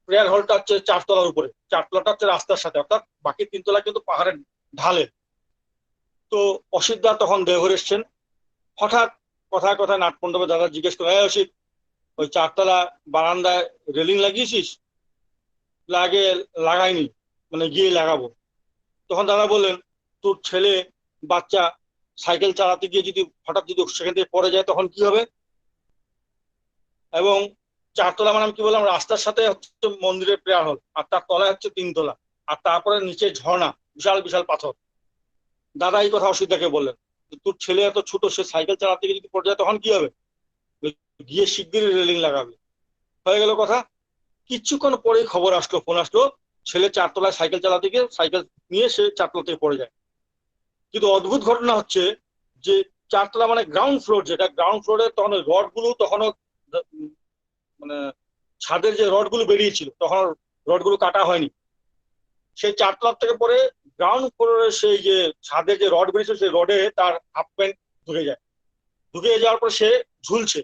প্রেয়ার হলটা হচ্ছে 4 তলার উপরে, 4 তলাটা হচ্ছে রাস্তার সাথে, অর্থাৎ বাকি 3 তলা কিন্তু পাহাড়ের ঢালে। তো অসিতদা তখন দেওঘর এসছেন, হঠাৎ কথায় কথায় নাটমণ্ডপে দাদা জিজ্ঞেস করে, অসিত ওই 4 তলা বারান্দায় রেলিং লাগিয়েছিস? লাগে লাগাইনি, মানে গিয়ে লাগাবো। তখন দাদা বললেন, তোর ছেলে বাচ্চা সাইকেল চালাতে গিয়ে যদি হঠাৎ যদি সেখান থেকে পড়ে যায় তখন কি হবে? এবং 4 তলা মানে আমি কি বললাম, রাস্তার সাথে হচ্ছে মন্দিরের প্রেয়ার হল, আর তার তলায় হচ্ছে 3 তলা, আর তারপরে নিচে ঝর্ণা, বিশাল বিশাল পাথর। দাদা এই কথা অসুবিধাকে বললেন, তোর ছেলে এত ছোট, সে সাইকেল চালাতে গিয়ে যদি পড়ে যায় তখন কি হবে? গিয়ে শিগগিরই রেলিং লাগাবে। হয়ে গেল কথা। কিছুক্ষণ পরেই খবর আসলো, ফোন আসলো, ছেলে 4 তলায় সাইকেল চালাতে গিয়ে সাইকেল নিয়ে সে 4 তলা থেকে পড়ে যায়। কিন্তু অদ্ভুত ঘটনা হচ্ছে যে 4 তলা মানে গ্রাউন্ড ফ্লোর, যেটা গ্রাউন্ড ফ্লোরে তখন রড গুলো তখনও মানে ছাদের যে রড গুলো বেরিয়েছিল তখন রড গুলো কাটা হয়নি। সেই 4 তলার থেকে পরে গ্রাউন্ড ফ্লোরে সেই যে ছাদে যে রড বেরিয়েছিল সেই রডে তার হাফ প্যান্ট ঢুকে যায়। ঢুকে যাওয়ার পর সে ঝুলছে,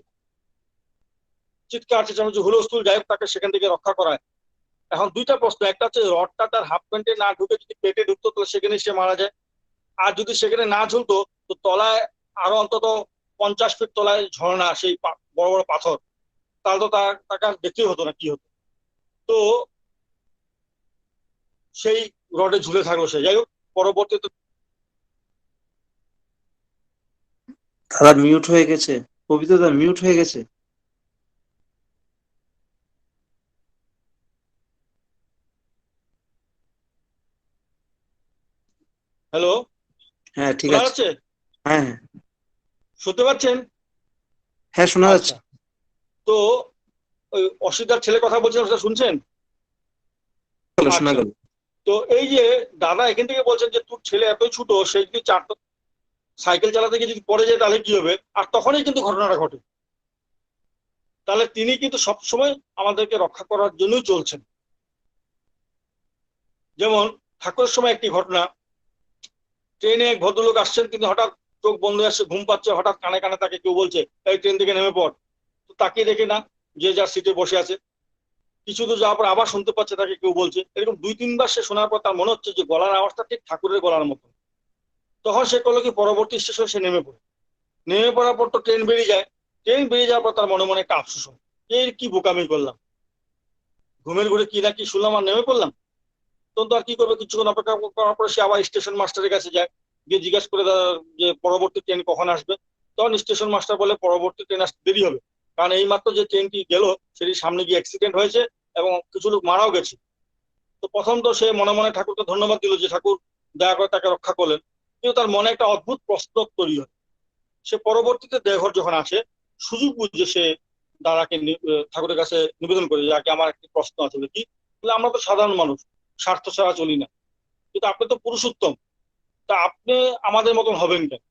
চিৎকার চেঁচামেচি হুলস্থুল, যাই হোক তাকে সেখান থেকে রক্ষা করায়। এখন 2টা প্রশ্ন, একটা হচ্ছে রডটা তার হাফ প্যান্টে না ঢুকে যদি পেটে ঢুকতো তাহলে সেখানে সে মারা যায়, আর যদি সেখানে না ঝুলতো তো তলায় আরো অন্তত 50 ফিট তলায় ঝর্ণা, সেই বড় বড় পাথর, তাহলে তো তাকে আর দেখতেই হতো না কি হতো। তো সেই রডে ঝুলে থাকলো সে। যাই হোক পরবর্তীতে দাদা মিউট হয়ে গেছে, পবিত্র দা মিউট হয়ে গেছে। হ্যালো, হ্যাঁ ঠিক শোনা আছে। যাচ্ছে? হ্যাঁ হ্যাঁ শুনতে পাচ্ছেন? হ্যাঁ শোনা যাচ্ছে। আচ্ছা, তো ওই অসিতার ছেলে কথা বলছিলাম, সেটা শুনছেন? শোনা আচ্ছা, গেল। তো এই যে দাদা এখান থেকে বলছেন যে তোর ছেলে এতই ছোট, সে যদি 4 সাইকেল চালাতে গিয়ে যদি পড়ে যায় তাহলে কি হবে, আর তখনই কিন্তু ঘটনাটা ঘটে। তাহলে তিনি কিন্তু সবসময় আমাদেরকে রক্ষা করার জন্যই চলছেন। যেমন ঠাকুরের সময় একটি ঘটনা, ট্রেনে এক ভদ্রলোক আসছেন, তিনি হঠাৎ চোখ বন্ধ হয়ে আসছে, ঘুম পাচ্ছে, হঠাৎ কানে কানে তাকে কেউ বলছে এই ট্রেন থেকে নেমে পড়। তো তাকে দেখে না, যে যার সিটে বসে আছে, কিছু দূর যাওয়ার পর আবার শুনতে পাচ্ছে তাকে কেউ বলছে, এরকম 2-3 বার সে শোনার পর তার মনে হচ্ছে যে গলার আওয়াজটা ঠিক ঠাকুরের গলার মতো। তখন সে করলো কি, পরবর্তী স্টেশনে সে নেমে পড়ে। নেমে পড়ার পর তো ট্রেন বেরিয়ে যায়, ট্রেন বেরিয়ে যাওয়ার পর তার মনে মনে একটা আফসোস হয়, এর কি বোকামি করলাম, ঘুমের ঘুরে কি না কি শুনলাম আর নেমে পড়লাম। তখন তো আর কি করবে, কিছুক্ষণ অপেক্ষা করার পরে সে আবার স্টেশন মাস্টারের কাছে যায়, গিয়ে জিজ্ঞাসা করে যে পরবর্তী ট্রেন কখন আসবে। তখন স্টেশন মাস্টার বলে পরবর্তী ট্রেন আসতে দেরি হবে, কারণ এইমাত্র যে ট্রেনটি গেল সেটি সামনে গিয়ে অ্যাক্সিডেন্ট হয়েছে এবং কিছু লোক মারাও গেছে। তো প্রথম তো সে মনে মনে ঠাকুরকে ধন্যবাদ দিল যে ঠাকুর দয়া করে তাকে রক্ষা করলেন, কিন্তু তার মনে একটা অদ্ভুত প্রশ্ন তৈরি হয়। সে পরবর্তীতে দেওঘর যখন আসে সুযোগ বুঝে সে দাদাকে ঠাকুরের কাছে নিবেদন করে যে আমার একটি প্রশ্ন আছে, কি বলে আমরা তো সাধারণ মানুষ, স্বার্থ ছাড়া চলি না, কিন্তু আপনি তো পুরুষোত্তম, তা আপনি আমাদের মতন হবেন কেন?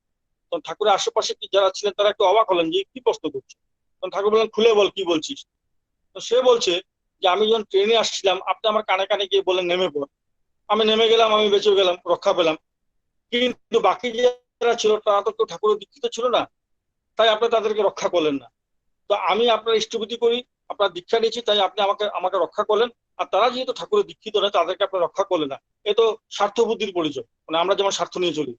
তখন ঠাকুরের আশেপাশে যারা ছিলেন তারা একটু অবাক হলেন যে কি প্রশ্ন করছে। তখন ঠাকুর বললেন খুলে বল কি বলছিস। তো সে বলছে যে আমি যখন ট্রেনে আসছিলাম আপনি আমার কানে কানে গিয়ে বললেন নেমে পড়, আমি নেমে গেলাম, আমি বেঁচে গেলাম, রক্ষা পেলাম, কিন্তু বাকি যারা ছিল তারা তো কেউ ঠাকুরের দীক্ষিত ছিল না, তাই আপনি তাদেরকে রক্ষা করলেন না। তো আমি আপনার ইষ্টভূতি করি, আপনার দীক্ষা নিয়েছি, তাই আপনি আমাকে আমাকে রক্ষা করলেন, আর তারা যেহেতু ঠাকুরের দীক্ষিত নয় তাদেরকে আপনি রক্ষা করলেন না। এ তো স্বার্থ বুদ্ধির পরিচয়, মানে আমরা যেমন স্বার্থ নিয়ে চলি।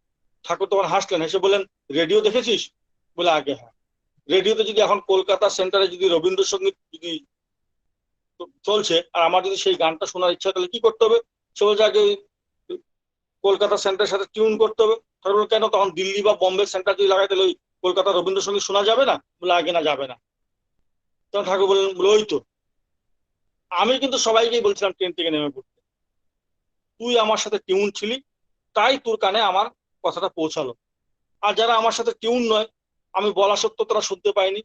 ঠাকুর তখন হাসলেন, হেসে বললেন রেডিও দেখেছিস? বলে আগে হ্যাঁ। রেডিওতে যদি এখন কলকাতা সেন্টারে যদি রবীন্দ্রসঙ্গীত যদি চলছে আর আমার যদি সেই গানটা শোনার ইচ্ছা তাহলে কি করতে হবে? সে বলছে আগে কলকাতা সেন্টারের সাথে টিউন করতে হবে। ঠাকুর কেন? তখন দিল্লি বা বোম্বে সেন্টার যদি লাগাই তাহলে ওই কলকাতা রবীন্দ্রসঙ্গীত শোনা যাবে না? বলে আগে না, যাবে না। তখন ঠাকুর বললেন ওই তো আমি কিন্তু সবাইকেই বলছিলাম ট্রেন থেকে নেমে পড়তে, তুই আমার সাথে টিউন ছিলি তাই তোর কানে আমার কথাটা পৌঁছালো, আর যারা আমার সাথে টিউন নয় আমি বলা সত্ত্বেও তারা শুনতে পায়নি।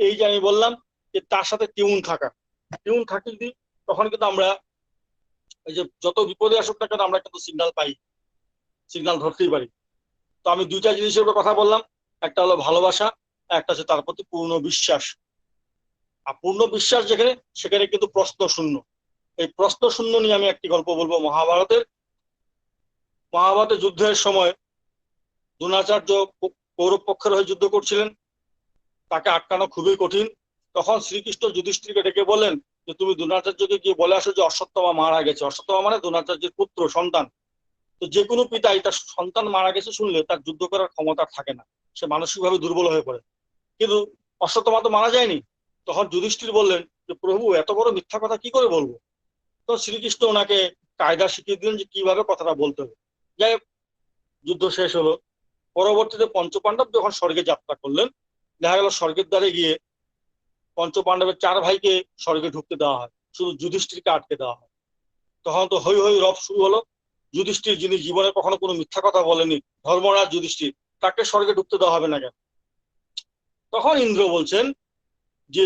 এই যে আমি বললাম যে তার সাথে টিউন থাকা, টিউন থাকি যদি তখন কিন্তু আমরা এই যে যত বিপদে আসুক না কেন আমরা কিন্তু সিগন্যাল পাই, সিগন্যাল ধরতেই পারি। তো আমি দুইটা জিনিসের উপর কথা বললাম, একটা হলো ভালোবাসা, একটা হচ্ছে তার প্রতি পূর্ণ বিশ্বাস। আর পূর্ণ বিশ্বাস যেখানে সেখানে কিন্তু প্রশ্ন শূন্য। এই প্রশ্ন শূন্য নিয়ে আমি একটি গল্প বলবো। মহাভারতের যুদ্ধের সময় দ্রোণাচার্য কৌরব পক্ষের হয়ে যুদ্ধ করছিলেন, তাকে আটকানো খুবই কঠিন। তখন শ্রীকৃষ্ণ যুধিষ্ঠিরকে ডেকে বললেন যে তুমি দ্রোণাচার্যকে গিয়ে বলে আসো যে অশ্বত্থামা মারা গেছে। অশ্বত্থামা মানে দ্রোণাচার্যের পুত্র, সন্তান। তো যে কোনো পিতাই তার সন্তান মারা গেছে শুনলে তার যুদ্ধ করার ক্ষমতা থাকে না, সে মানসিকভাবে দুর্বল হয়ে পড়ে। কিন্তু অশ্বত্থামা তো মারা যায়নি। তখন যুধিষ্ঠির বললেন যে প্রভু এত বড় মিথ্যা কথা কি করে বলবো? তো শ্রীকৃষ্ণ ওনাকে কায়দা শিখিয়ে দিলেন যে কিভাবে কথাটা বলতে হবে। যাই হোক, যুদ্ধ শেষ হলো। পরবর্তীতে পঞ্চপাণ্ডব যখন স্বর্গে যাত্রা করলেন, দেখা গেল স্বর্গের দ্বারে গিয়ে পঞ্চপাণ্ডবের 4 ভাইকে স্বর্গে ঢুকতে দেওয়া হয়, শুধু যুধিষ্ঠিরকে আটকে দেওয়া হয়। তখন তো হই হই রব শুরু হলো। যুধিষ্ঠির যিনি জীবনে কখনো কোনো মিথ্যা কথা বলেনি, ধর্মরাজ যুধিষ্ঠির, তাকে স্বর্গে ঢুকতে দেওয়া হবে না কেন? তখন ইন্দ্র বলছেন যে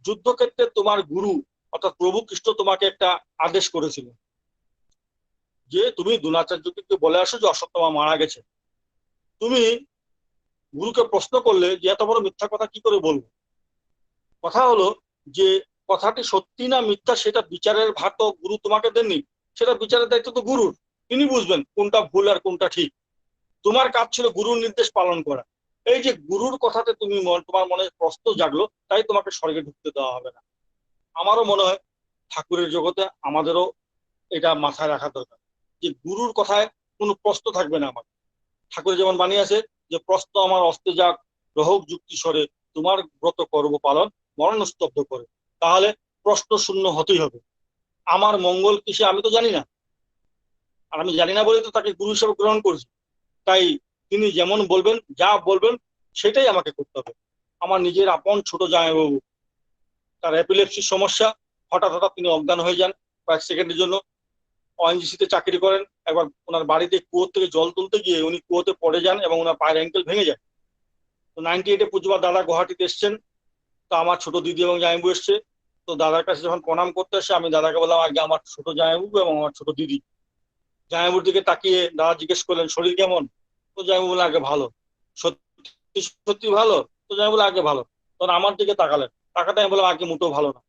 যুদ্ধক্ষেত্রে তোমার গুরু অর্থাৎ প্রভু কৃষ্ণ তোমাকে একটা আদেশ করেছিল যে তুমি দ্রোণাচার্যকে বলে আসো যে অশ্বত্থামা মারা গেছে। তুমি গুরুকে প্রশ্ন করলে যে এত বড় মিথ্যা কথা কি করে বলবো? কথা হলো যে কথাটি সত্যি না মিথ্যা সেটা বিচারের ভার তো গুরু তোমাকে দেননি, সেটা বিচারের দায়িত্ব তো গুরুর। তিনি বুঝবেন কোনটা ভুল আর কোনটা ঠিক। তোমার কাজ ছিল গুরুর নির্দেশ পালন করা। এই যে গুরুর কথাতে তুমি তোমার মনে প্রশ্ন জাগলো তাই তোমাকে স্বর্গে ঢুকতে দেওয়া হবে না। আমারও মনে হয় ঠাকুরের জগতে আমাদেরও এটা মাথায় রাখা দরকার যে গুরুর কথায় কোনো প্রশ্ন থাকবে না। আমার ঠাকুর যেমন বানিয়ে আছে যে প্রশ্ন আমার অস্তে যাক রহক যুক্তি স্বরে তোমার ব্রত করব পালন মরণ স্তব্ধ করে। তাহলে প্রশ্ন শূন্য হতেই হবে। আমার মঙ্গল কিসে আমি তো জানি না, আর আমি জানি না বলেই তো তাকে গুরু হিসেবে গ্রহণ করেছি। তাই তিনি যেমন বলবেন, যা বলবেন সেটাই আমাকে করতে হবে। আমার নিজের আপন ছোট জামাইবাবু, তার এপিলেপসির সমস্যা, হঠাৎ তিনি অজ্ঞান হয়ে যান কয়েক সেকেন্ডের জন্য। ওএনজিসিতে চাকরি করেন, একবার ওনার বাড়িতে কুয়ো থেকে জল তুলতে গিয়ে উনি কুয়োতে পড়ে যান এবং ওনার পায়ের অ্যাঙ্কেল ভেঙে যায়। তো 98-এ পুজোবার দাদা গুয়াহাটিতে এসছেন, তো আমার ছোট দিদি এবং জামাইবু এসছে। তো দাদার কাছে যখন প্রণাম করতে আসে আমি দাদাকে বললাম আগে আমার ছোট জামাইবু এবং আমার ছোট দিদি। জামাইবুর দিকে তাকিয়ে দাদা জিজ্ঞেস করলেন শরীর কেমন? তো জামাইবু বললেন আগে ভালো। সত্যি সত্যি ভালো? তো জামাইবু বললেন আগে ভালো। তখন আমার দিকে তাকালেন, তাকাতে আমি বললাম আগে মোটেও ভালো না।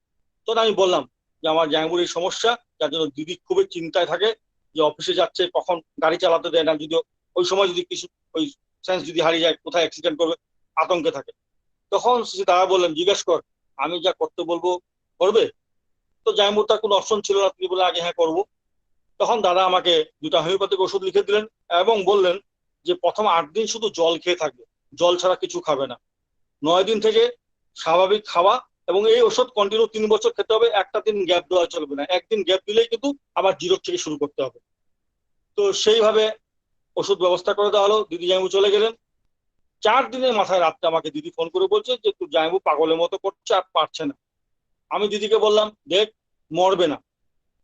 তখন আমি বললাম যে আমার জামাইবুর এই সমস্যা, যার জন্য দিদি খুবই চিন্তায় থাকে যে অফিসে যাচ্ছে কখন গাড়ি চালাতে দেয় না, যদি ওই সময় যদি কিছু ওই সেন্স যদি হারিয়ে যায় কোথায় অ্যাক্সিডেন্ট করবে, আতঙ্কে থাকে। তখন দাদা বললেন জিজ্ঞেস কর আমি যা করতে বলবো করবে? তো জামাইবুর তার কোনো অপশন ছিল না, তিনি বলে আগে হ্যাঁ করবো। তখন দাদা আমাকে 2টা হোমিওপ্যাথিক ওষুধ লিখে দিলেন এবং বললেন যে প্রথম 8 দিন শুধু জল খেয়ে থাকবে, জল ছাড়া কিছু খাবে না। 9 দিন থেকে স্বাভাবিক খাওয়া, এবং এই ওষুধ কন্টিনিউ 3 বছর খেতে হবে, একটা দিন গ্যাপ দেওয়া চলবে না। একদিন গ্যাপ দিলেই কিন্তু আবার জিরো থেকে শুরু করতে হবে। তো সেইভাবে ওষুধ ব্যবস্থা করে দেওয়া হলো। দিদি জামাইবু চলে গেলেন। 4 দিনের মাথায় রাত্রে আমাকে দিদি ফোন করে বলছে যে তোর জামাইবাবু পাগলের মতো করছে, আর পারছে না। আমি দিদিকে বললাম দেখ মরবে না,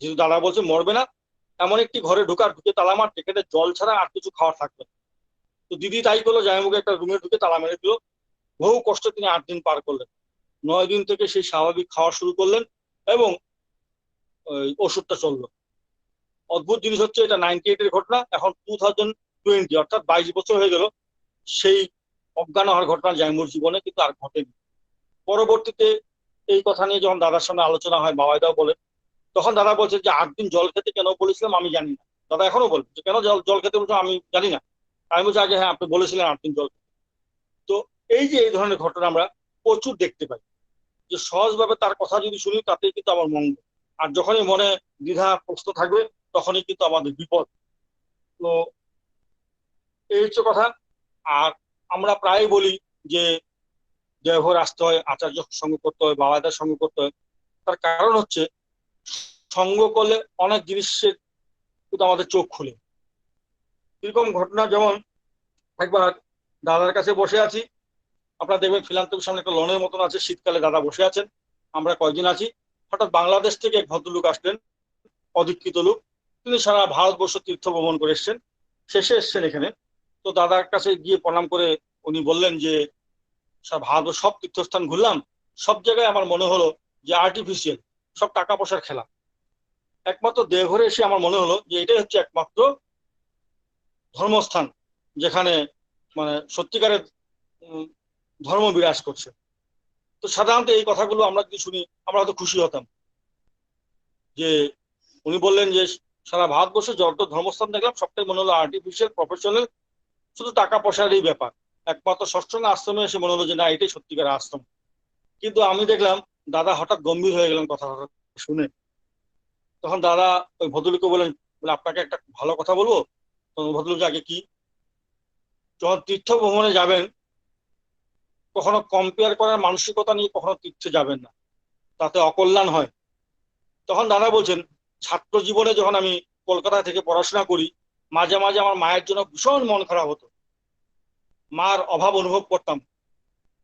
যেহেতু দাদা বলছে মরবে না, এমন একটি ঘরে ঢুকে তালা মার, যেখানে জল ছাড়া আর কিছু খাওয়ার থাকবে না। তো দিদি তাই করলো, জামাইবাবুকে একটা রুমে ঢুকে তালা মেরে দিল। বহু কষ্টে তিনি 8 দিন পার করলেন। 9 দিন থেকে সেই স্বাভাবিক খাওয়া শুরু করলেন এবং ওষুধটা চললো। অদ্ভুত জিনিস হচ্ছে, এটা 98 এর ঘটনা, এখন 2020 অর্থাৎ 22 বছর হয়ে গেল সেই অজ্ঞান হওয়ার ঘটনা জামাইবাবুর জীবনে কিন্তু আর ঘটেনি। পরবর্তীতে এই কথা নিয়ে যখন দাদার সামনে আলোচনা হয়, বাবাইদাও বলে, তখন দাদা বলছে যে 8 দিন জল খেতে কেন বলেছিলাম আমি জানি না। দাদা এখনো বলে যে কেন জল খেতে বলছো আমি জানি না। আমি বলছি আগে হ্যাঁ আপনি বলেছিলেন 8 দিন জল খেতে। তো এই যে এই ধরনের ঘটনা আমরা প্রচুর দেখতে পাই, যে সহজভাবে তার কথা যদি শুনি তাতেই কিন্তু আমার মঙ্গল, আর যখনই মনে দ্বিধা প্রশ্ন থাকবে তখনই কিন্তু আমাদের বিপদ। তো এই হচ্ছে কথা। আর আমরা প্রায় বলি যে দেওঘর আসতে হয়, আচার্য সঙ্গ করতে হয়, বাবাদের সঙ্গ করতে হয়। তার কারণ হচ্ছে সঙ্গ করলে অনেক জিনিসের কিন্তু আমাদের চোখ খুলে। এরকম ঘটনা যেমন একবার দাদার কাছে বসে আছি, আপনারা দেখবেন ফিলান্তবের সামনে একটা লনের মতন আছে, শীতকালে দাদা বসে আছেন, আমরা কয়েকজন আছি। হঠাৎ বাংলাদেশ থেকে এক ভদ্রলোক আসলেন, অদীক্ষিত লোক, তিনি সারা ভারতবর্ষ তীর্থ ভ্রমণ করে এসছেন, শেষে এসছেন এখানে। তো দাদার কাছে গিয়ে প্রণাম করে উনি বললেন যে সারা ভারতবর্ষ সব তীর্থস্থান ঘুরলাম, সব জায়গায় আমার মনে হলো যে আর্টিফিশিয়াল, সব টাকা পয়সার খেলা। একমাত্র দেওঘরে এসে আমার মনে হলো যে এটাই হচ্ছে একমাত্র ধর্মস্থান যেখানে মানে সত্যিকারের ধর্ম বিরাজ করছে। তো সাধারণত এই কথাগুলো আমরা যদি শুনি আমরা হয়তো খুশি হতাম। যে উনি বললেন যে সারা ভারতবর্ষে যত ধর্মস্থান দেখলাম সবটাই মনে হলো আর্টিফিশিয়াল, প্রফেশনাল, শুধু টাকা পয়সারই ব্যাপার। একমাত্র সৎসঙ্গ আশ্রমে এসে মনে হলো যে না এটাই সত্যিকার আশ্রম। কিন্তু আমি দেখলাম দাদা হঠাৎ গম্ভীর হয়ে গেলেন কথা শুনে। তখন দাদা ওই ভদ্রলোককে বলে আপনাকে একটা ভালো কথা বলবো। তখন ভদ্রলোক আগে কি, যখন তীর্থ ভ্রমণে যাবেন কখনো কম্পেয়ার করার মানসিকতা নিয়ে কখনো তীর্থে যাবেন না, তাতে অকল্যাণ হয়। তখন দাদা বলছেন ছাত্র জীবনে যখন আমি কলকাতা থেকে পড়াশোনা করি, মাঝে মাঝে আমার মায়ের জন্য ভীষণ মন খারাপ হতো, মার অভাব অনুভব করতাম,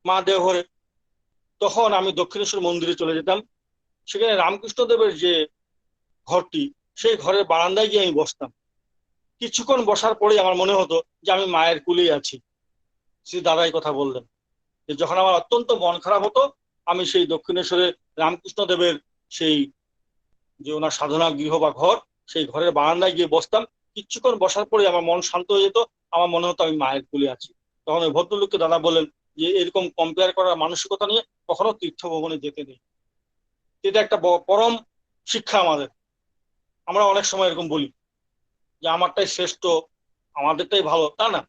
মা দেওঘরে। তখন আমি দক্ষিণেশ্বর মন্দিরে চলে যেতাম, সেখানে রামকৃষ্ণ দেবের যে ঘরটি, সেই ঘরের বারান্দায় গিয়ে আমি বসতাম। কিছুক্ষণ বসার পরেই আমার মনে হতো যে আমি মায়ের কুলেই আছি। শ্রী দাদাই কথা বললেন যে যখন আমার অত্যন্ত মন খারাপ হতো, আমি সেই দক্ষিণেশ্বরে রামকৃষ্ণ দেবের সেই যে ওনার সাধনা গৃহ বা ঘর, সেই ঘরের বারান্দায় গিয়ে বসতাম। কিছুক্ষণ বসার পরে আমার মন শান্ত হয়ে যেত, আমার মনে হতো আমি মায়ের কুলে আছি। তখন ওই ভদ্রলোককে দাদা বলেন যে এরকম কম্পেয়ার করার মানসিকতা নিয়ে কখনো তীর্থ ভ্রমণে যেতে নেই। এটা একটা পরম শিক্ষা আমাদের। আমরা অনেক সময় এরকম বলি যে আমারটাই শ্রেষ্ঠ, আমাদেরটাই ভালো, তা না,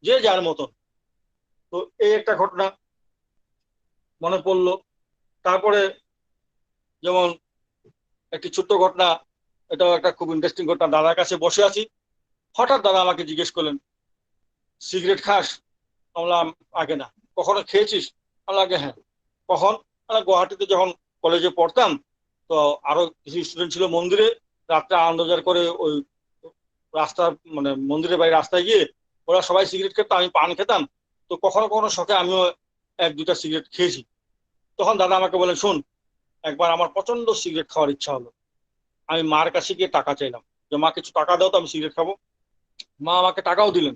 যে যার মতন। তো এই একটা ঘটনা মনে পড়লো। তারপরে যেমন একটি ছোট্ট ঘটনা, এটাও একটা খুব ইন্টারেস্টিং ঘটনা। দাদার কাছে বসে আছি, হঠাৎ দাদা আমাকে জিজ্ঞেস করলেন সিগারেট খাস? বললাম আগে না। কখনো খেয়েছিস? বললাম আগে হ্যাঁ। কখন? গুয়াহাটিতে যখন কলেজে পড়তাম, তো আরো কিছু স্টুডেন্ট ছিল মন্দিরে, রাত্রে আনন্দবাজার করে ওই রাস্তা মানে মন্দিরের বাইরে রাস্তায় গিয়ে ওরা সবাই সিগারেট খেত, আমি পান খেতাম, তো কখনো কখনো শখে আমিও 1-2টা সিগারেট খেয়েছি। তখন দাদা আমাকে বলেন শোন, একবার আমার প্রচন্ড সিগারেট খাওয়ার ইচ্ছা হলো, আমি মার কাছে গিয়ে টাকা চাইলাম যে মা কিছু টাকা দাও তো আমি সিগারেট খাবো। মা আমাকে টাকাও দিলেন।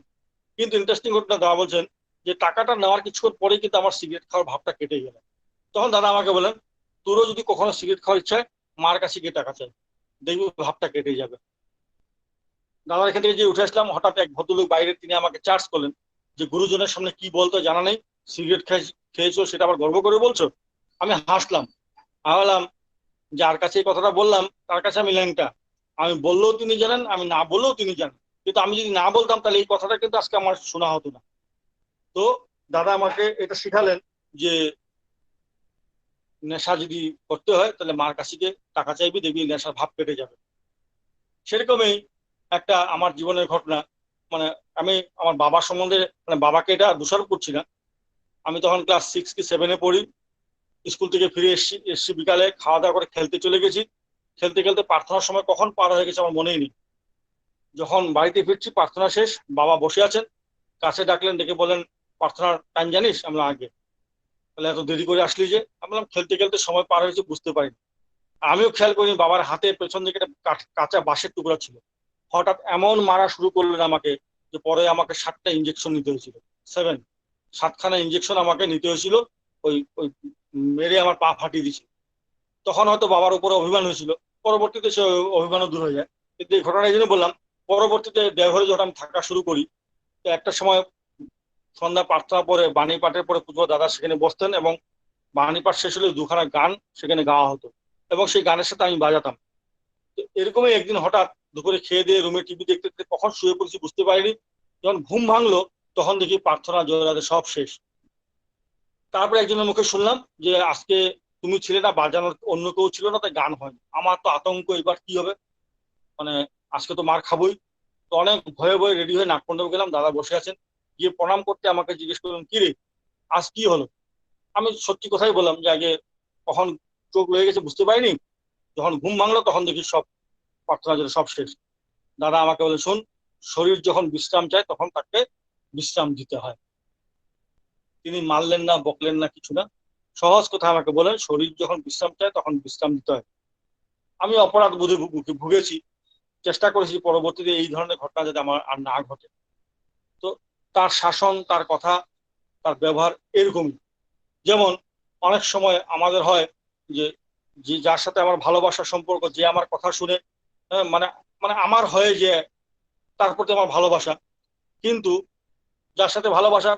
কিন্তু ইন্টারেস্টিং ঘটনা, দাদা বলছেন যে টাকাটা নেওয়ার কিছুক্ষণ পরেই কিন্তু আমার সিগারেট খাওয়ার ভাবটা কেটে গেল। তখন দাদা আমাকে বলেন তোরও যদি কখনো সিগারেট খাওয়ার ইচ্ছা হয় মার কাছে গিয়ে টাকা চাই, দেখবি ভাবটা কেটে যাবে। দাদার এখান থেকে যে উঠে আসলাম, হঠাৎ এক ভদ্রলোক বাইরে, তিনি আমাকে চার্জ করলেন যে গুরুজনের সামনে কি বলতো জানা নেই, সিগারেট খেয়েছো সেটা আবার গর্ব করে বলছো। আমি হাসলাম, ভাবলাম যার কাছে এই কথাটা বললাম তার কাছে আমি ল্যাংটা, আমি বললেও তিনি জানেন, আমি না বললেও তিনি জানেন, কিন্তু আমি যদি না বলতাম তাহলে এই কথাটা কিন্তু আজকে আমার শোনা হতো না। তো দাদা আমাকে এটা শিখালেন যে নেশা যদি করতে হয় তাহলে মার কাছে গিয়ে টাকা চাইবি, দেখবি নেশার ভাব কেটে যাবে। সেরকমই একটা আমার জীবনের ঘটনা, মানে আমি আমার বাবার সম্বন্ধে, মানে বাবাকে এটা দোষারোপ করছি না, আমি তখন ক্লাস 6 কি 7-এ পড়ি, স্কুল থেকে ফিরে এসছি বিকালে, খাওয়া দাওয়া করে খেলতে চলে গেছি। খেলতে খেলতে প্রার্থনার সময় কখন পার হয়ে গেছে আমার মনেই নেই। যখন বাড়িতে ফিরছি প্রার্থনা শেষ, বাবা বসে আছেন, কাছে ডাকলেন, ডেকে বলেন প্রার্থনার টাইম জানিস? আমরা আগে, তাহলে এত দেরি করে আসলি যে? আমি বললাম খেলতে খেলতে সময় পার হয়েছে বুঝতে পারিনি। আমিও খেয়াল করিনি বাবার হাতে পেছন দিকে একটা কাঁচা বাঁশের টুকরা ছিল। হঠাৎ এমন মারা শুরু করলেন আমাকে যে পরে আমাকে 7টা ইঞ্জেকশন নিতে হয়েছিল। 7খানা ইঞ্জেকশন আমাকে নিতে হয়েছিল। ওই ওই মেরে আমার পা ফাটিয়ে দিয়েছিল। তখন হয়তো বাবার উপরে অভিমান হয়েছিল, পরবর্তীতে সে অভিমানও দূর হয়ে যায়। কিন্তু এই ঘটনা এই জন্য বললাম, পরবর্তীতে দেওঘরে যখন আমি থাকা শুরু করি, তো একটা সময় সন্ধ্যা প্রার্থনা পরে বাণী পাঠের পরে পুজো দাদা সেখানে বসতেন এবং বাণী পাঠ শেষ হলে 2খানা গান সেখানে গাওয়া হতো এবং সেই গানের সাথে আমি বাজাতাম। তো এরকমই একদিন হঠাৎ দুপুরে খেয়ে দিয়ে রুমে টিভি দেখতে দেখতে কখন শুয়ে পড়েছি বুঝতে পারিনি। যখন ঘুম ভাঙলো তখন দেখি প্রার্থনা জয়রাধে সব শেষ। তারপরে একজনের মুখে শুনলাম যে আজকে তুমি ছিলে না, বাজানোর অন্য কেউ ছিল না, তাই গান হয়নি। আমার তো আতঙ্ক, এবার কি হবে, মানে আজকে তো মার খাবোই। তো অনেক ভয়ে ভয়ে রেডি হয়ে নাটমণ্ডপে গেলাম, দাদা বসে আছেন। গিয়ে প্রণাম করতে আমাকে জিজ্ঞেস করলেন, কি রে আজ কি হলো? আমি সত্যি কথাই বললাম যে আগে কখন চোখ লেগে গেছে বুঝতে পারিনি, যখন ঘুম ভাঙলো তখন দেখি সব প্রার্থনা জন্য সব শেষ। দাদা আমাকে বলে, শোন, শরীর যখন বিশ্রাম চায় তখন তাকে বিশ্রাম দিতে হয়। তিনি মারলেন না, বকলেন না, কিছু না, সহজ কথা আমাকে বলেন, শরীর যখন বিশ্রাম চায় তখন বিশ্রাম দিতে হয়। আমি অপরাধ বোধে ভুগেছি, চেষ্টা করেছি পরবর্তীতে এই ধরনের ঘটনা যাতে আমার আর না ঘটে। তো তার শাসন, তার কথা, তার ব্যবহার এরকমই। যেমন অনেক সময় আমাদের হয় যে যে যার সাথে আমার ভালোবাসার সম্পর্ক, যে আমার কথা শুনে মানে মানে আমার হয় যে তার প্রতি আমার ভালোবাসা, কিন্তু যার সাথে ভালোবাসা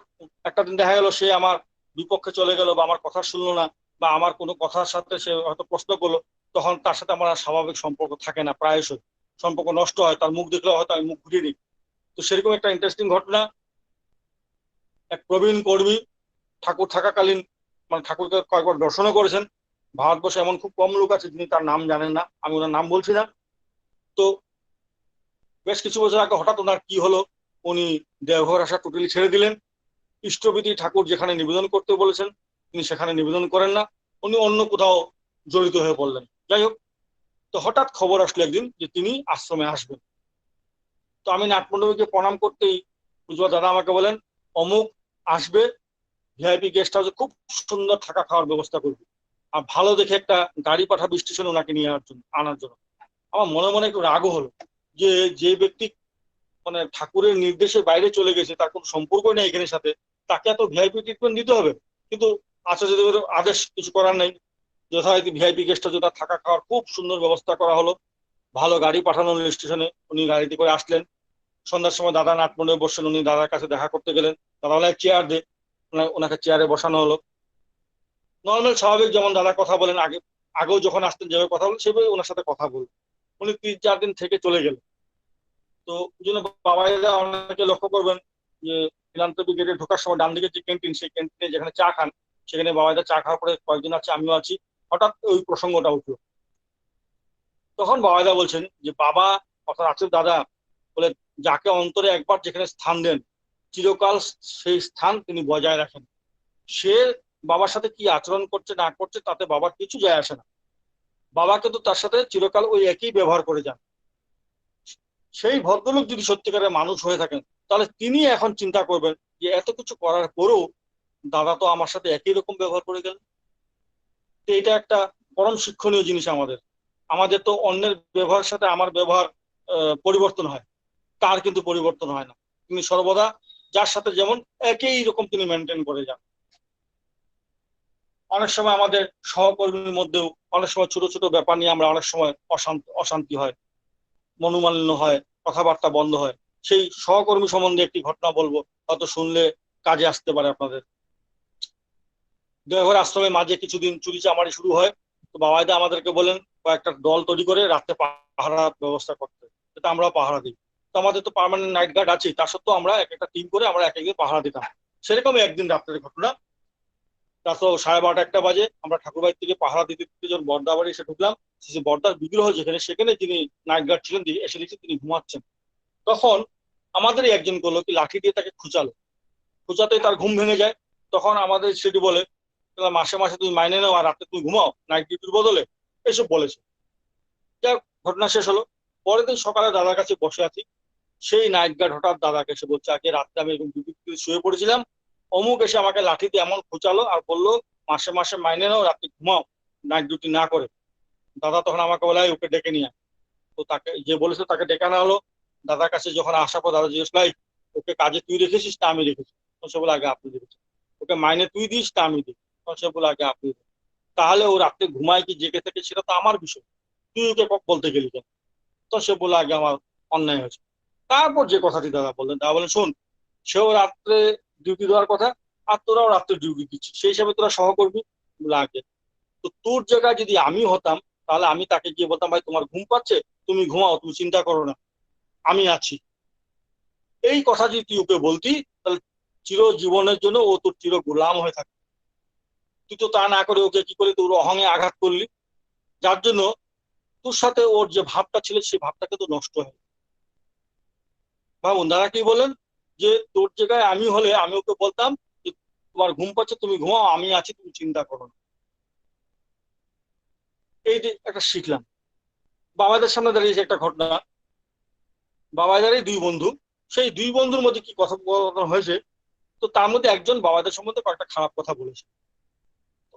একটা দিন দেখা গেল সে আমার বিপক্ষে চলে গেল বা আমার কথা শুনলো না, বা আমার কোনো কথার সাথে সে হয়তো প্রশ্ন করলো, তখন তার সাথে আমার আর স্বাভাবিক সম্পর্ক থাকে না, প্রায়শই সম্পর্ক নষ্ট হয়। তার মুখ দেখলে হয়তো আমি মুখ ঘুরিয়ে দিই। তো সেরকম একটা ইন্টারেস্টিং ঘটনা, এক প্রবীণ কর্মী ঠাকুর থাকাকালীন মানে ঠাকুরকে কয়েকবার দর্শনও করেছেন। ভারতবর্ষে এমন খুব কম লোক আছে যিনি তার নাম জানেন না, আমি ওনার নাম বলছি না। তো বেশ কিছু বছর আগে হঠাৎ ওনার কি হলো, উনি দেওঘর আসা টোটালি ছেড়ে দিলেন। ইষ্টবিধি ঠাকুর যেখানে নিবেদন করতে বলেছেন তিনি সেখানে নিবেদন করেন না, উনি অন্য কোথাও জড়িত হয়ে পড়লেন। যাই হোক, তো হঠাৎ খবর আসলো একদিন যে তিনি আশ্রমে আসবেন। তো আমি নাটমণ্ডপীকে প্রণাম করতেই পুজো দাদা আমাকে বলেন, অমুক আসবে, ভিআইপি গেস্ট হাউসে খুব সুন্দর থাকা খাওয়ার ব্যবস্থা করবে, আর ভালো দেখে একটা গাড়ি পাঠাবো স্টেশনে ওনাকে নিয়ে আনার জন্য। আমার মনে মনে একটু রাগও হলো যে যে ব্যক্তি মানে ঠাকুরের নির্দেশে বাইরে চলে গেছে, তার কোনো সম্পর্ক নেই এখানের সাথে, তাকে এত ভিআইপি ট্রিটমেন্ট দিতে হবে? কিন্তু আচার্যদেবের আদেশ, কিছু করার নেই। যথারীতি ভিআইপি গেস্ট হাউসে তার থাকা খাওয়ার খুব সুন্দর ব্যবস্থা করা হলো, ভালো গাড়ি পাঠানো হলো স্টেশনে, উনি গাড়িতে করে আসলেন। সন্ধ্যার সময় দাদা নাটমণ্ডপে বসছেন, উনি দাদার কাছে দেখা করতে গেলেন, দাদা বলে চেয়ার দে, ওনাকে চেয়ারে বসানো হলো। নর্মাল স্বাভাবিক যেমন দাদা কথা বলেন, আগেও যখন আসতেন যেভাবে কথা বলেন সেভাবে ওনার সাথে কথা বললেন। উনি 3-4 দিন থেকে চলে গেলেন। তো এই জন্য বাবাইরা অনেকে লক্ষ্য করবেন যে ফিলান্থ্রপি গেটে ঢোকার সময় ডান দিকে যে ক্যান্টিন, সেই ক্যান্টিনে যেখানে চা খান, সেখানে বাবাইরা চা খাওয়ার পরে কয়েকজন আছে, আমিও আছি, হঠাৎ ওই প্রসঙ্গটা উঠলো। তখন বাবাইদা বলছেন যে বাবা অর্থাৎ আছেন দাদা বলে, যাকে অন্তরে একবার যেখানে স্থান দেন চিরকাল সেই স্থান তিনি বজায় রাখেন। সে বাবার সাথে কি আচরণ করছে না করছে তাতে বাবার কিছু যায় আসে না, বাবা কিন্তু তার সাথে চিরকাল ওই একই ব্যবহার করে যান। সেই ভদ্রলোক যদি সত্যিকারের মানুষ হয়ে থাকেন তাহলে তিনি এখন চিন্তা করবেন যে এত কিছু করার পরেও দাদা তো আমার সাথে একই রকম ব্যবহার করে গেলেন। তো এটা একটা পরম শিক্ষণীয় জিনিস আমাদের। আমাদের তো অন্যের ব্যবহারের সাথে আমার ব্যবহার পরিবর্তন হয়, তার কিন্তু পরিবর্তন হয় না। তিনি সর্বদা যার সাথে যেমন একই রকম তিনি মেনটেন করে যান। অনেক সময় আমাদের সহকর্মীর মধ্যেও অনেক সময় ছোট ছোট ব্যাপার নিয়ে আমরা অনেক সময় অশান্তি হয়, মনোমালিন্য হয়, কথাবার্তা বন্ধ হয়। সেই সহকর্মী সম্বন্ধে একটি ঘটনা বলবো, হয়তো শুনলে কাজে আসতে পারে আপনাদের। দেওঘর আশ্রমের মাঝে কিছুদিন চুরি চামারি শুরু হয়। তো বাবাইদা আমাদেরকে বলেন কয়েকটা দল তৈরি করে রাত্রে পাহারা ব্যবস্থা করতে, এটা আমরাও পাহারা দিই। তো আমাদের তো পার্মানেন্ট নাইট গার্ড আছে, তা সত্ত্বেও আমরা এক একটা টিম করে আমরা এক একদিন পাহারা দিতাম। সেরকমই একদিন রাত্রের ঘটনা, রাত 12:30-1টা বাজে, আমরা ঠাকুরবাড়ির থেকে পাহারা দিতে দিতে যখন বর্দা বাড়ি এসে ঢুকলাম, বর্দার বিগ্রহ যেখানে, সেখানে যিনি নাইট গার্ড ছিলেন এসে দেখছি তিনি ঘুমাচ্ছেন। তখন আমাদেরই একজন করলো কি, লাঠি দিয়ে তাকে খুঁচালো, খুঁচাতেই তার ঘুম ভেঙে যায়। তখন আমাদের সেটি বলে, মাসে মাসে তুমি মাইনে নাও আর রাতে তুমি ঘুমাও নাইট ডিউটির বদলে, এসব বলেছে। যাক, ঘটনা শেষ হলো। পরের দিন সকালে দাদার কাছে বসে আছি, সেই নাইট গার্ড হঠাৎ দাদাকে এসে বলছে, আগে রাত্রে আমি এরকম ডিউটি শুয়ে পড়েছিলাম, অমুক এসে আমাকে লাঠিতে এমন খোঁচালো আর বললো মাসে মাসে মাইনে নাও, রাতে ঘুমাও, নাইট ডিউটি না করে। দাদা তখন আমাকে বলে "এই, ওকে ডেকে নিয়ে আয়।" তো তাকে যে বলেছে তাকে ডেকে আনা হলো। দাদার কাছে যখন আসার পর দাদা জিজ্ঞেস করলো, "এই, ওকে কাজে তুই রেখেছিস না আমি রেখেছি?" তখন সে বলে আগে আপনি রেখেছেন। "ওকে মাইনে তুই দিস না আমি দিই?" তখন সে বলে আগে আপনি দিন। "তাহলে ও রাত্রে ঘুমায় কি জেগে থেকে সেটা তো আমার বিষয়, তুই ওকে বলতে গেলি কেন?" তো সে বলে আগে আমার অন্যায় হয়েছে। তারপর যে কথাটি দাদা বললেন, দাদা বলেন শোন, সেও রাত্রে ডিউটি দেওয়ার কথা, আর তোরাও রাত্রে ডিউটি দিচ্ছিস, সেই হিসাবে তোরা সহকর্মী। বলে আগে তো তোর জায়গায় যদি আমি হতাম, তাহলে আমি তাকে গিয়ে বলতাম, ভাই তোমার ঘুম পাচ্ছে, তুমি ঘুমাও, তুমি চিন্তা করো না, আমি আছি। এই কথা যদি তুই ওকে বলতি, তাহলে চিরজীবনের জন্য ও তোর চির গোলাম হয়ে থাকে। তুই তো তা না করে ওকে কি করে তোর অহংয়ে আঘাত করলি, যার জন্য তোর সাথে ওর যে ভাবটা ছিল সেই ভাবটা কিন্তু নষ্ট হয়। ভাবুন দাদা কি বলেন, যে তোর জায়গায় আমি হলে আমি ওকে বলতাম যে তোমার ঘুম পাচ্ছে, তুমি ঘুমাও, আমি আছি, তুমি চিন্তা করো না। এই যে একটা শিখলাম। বাবাদের সামনে দাঁড়িয়েছে একটা ঘটনা। বাবাইদারই দুই বন্ধু, সেই দুই বন্ধুর মধ্যে কি কথোপকথন হয়েছে, তো তার মধ্যে একজন বাবাইদার সম্বন্ধে কয়েকটা খারাপ কথা বলেছে।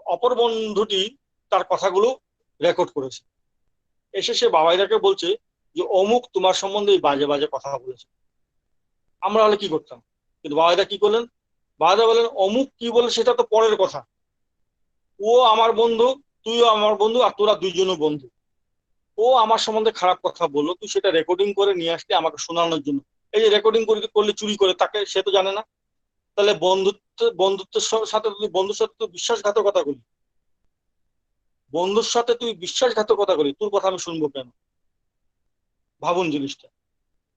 অপর বন্ধুটি তার কথাগুলো রেকর্ড করেছে, এসে সে বাবাইদাকে বলছে যে অমুক তোমার সম্বন্ধে এই বাজে বাজে কথা বলেছে। আমরা হলে কি করতাম, কিন্তু বাবাইদা কি করলেন, বাবাইদা বলেন অমুক কি বলে সেটা তো পরের কথা, ও আমার বন্ধু, তুইও আমার বন্ধু, আর তোরা দুইজনও বন্ধু। ও আমার সম্বন্ধে খারাপ কথা বললো, তুই সেটা রেকর্ডিং করে নিয়ে আসলে আমাকে শোনানোর জন্য। এই যে রেকর্ডিং করলে চুরি করে, তাকে সে তো জানে না। তাহলে বন্ধুত্বের সাথে তুই বন্ধুর সাথে তুই বিশ্বাসঘাতকতা করি, বন্ধুর সাথে তুই বিশ্বাসঘাতকতা করি, তোর কথা আমি শুনবো কেন? ভাবুন জিনিসটা।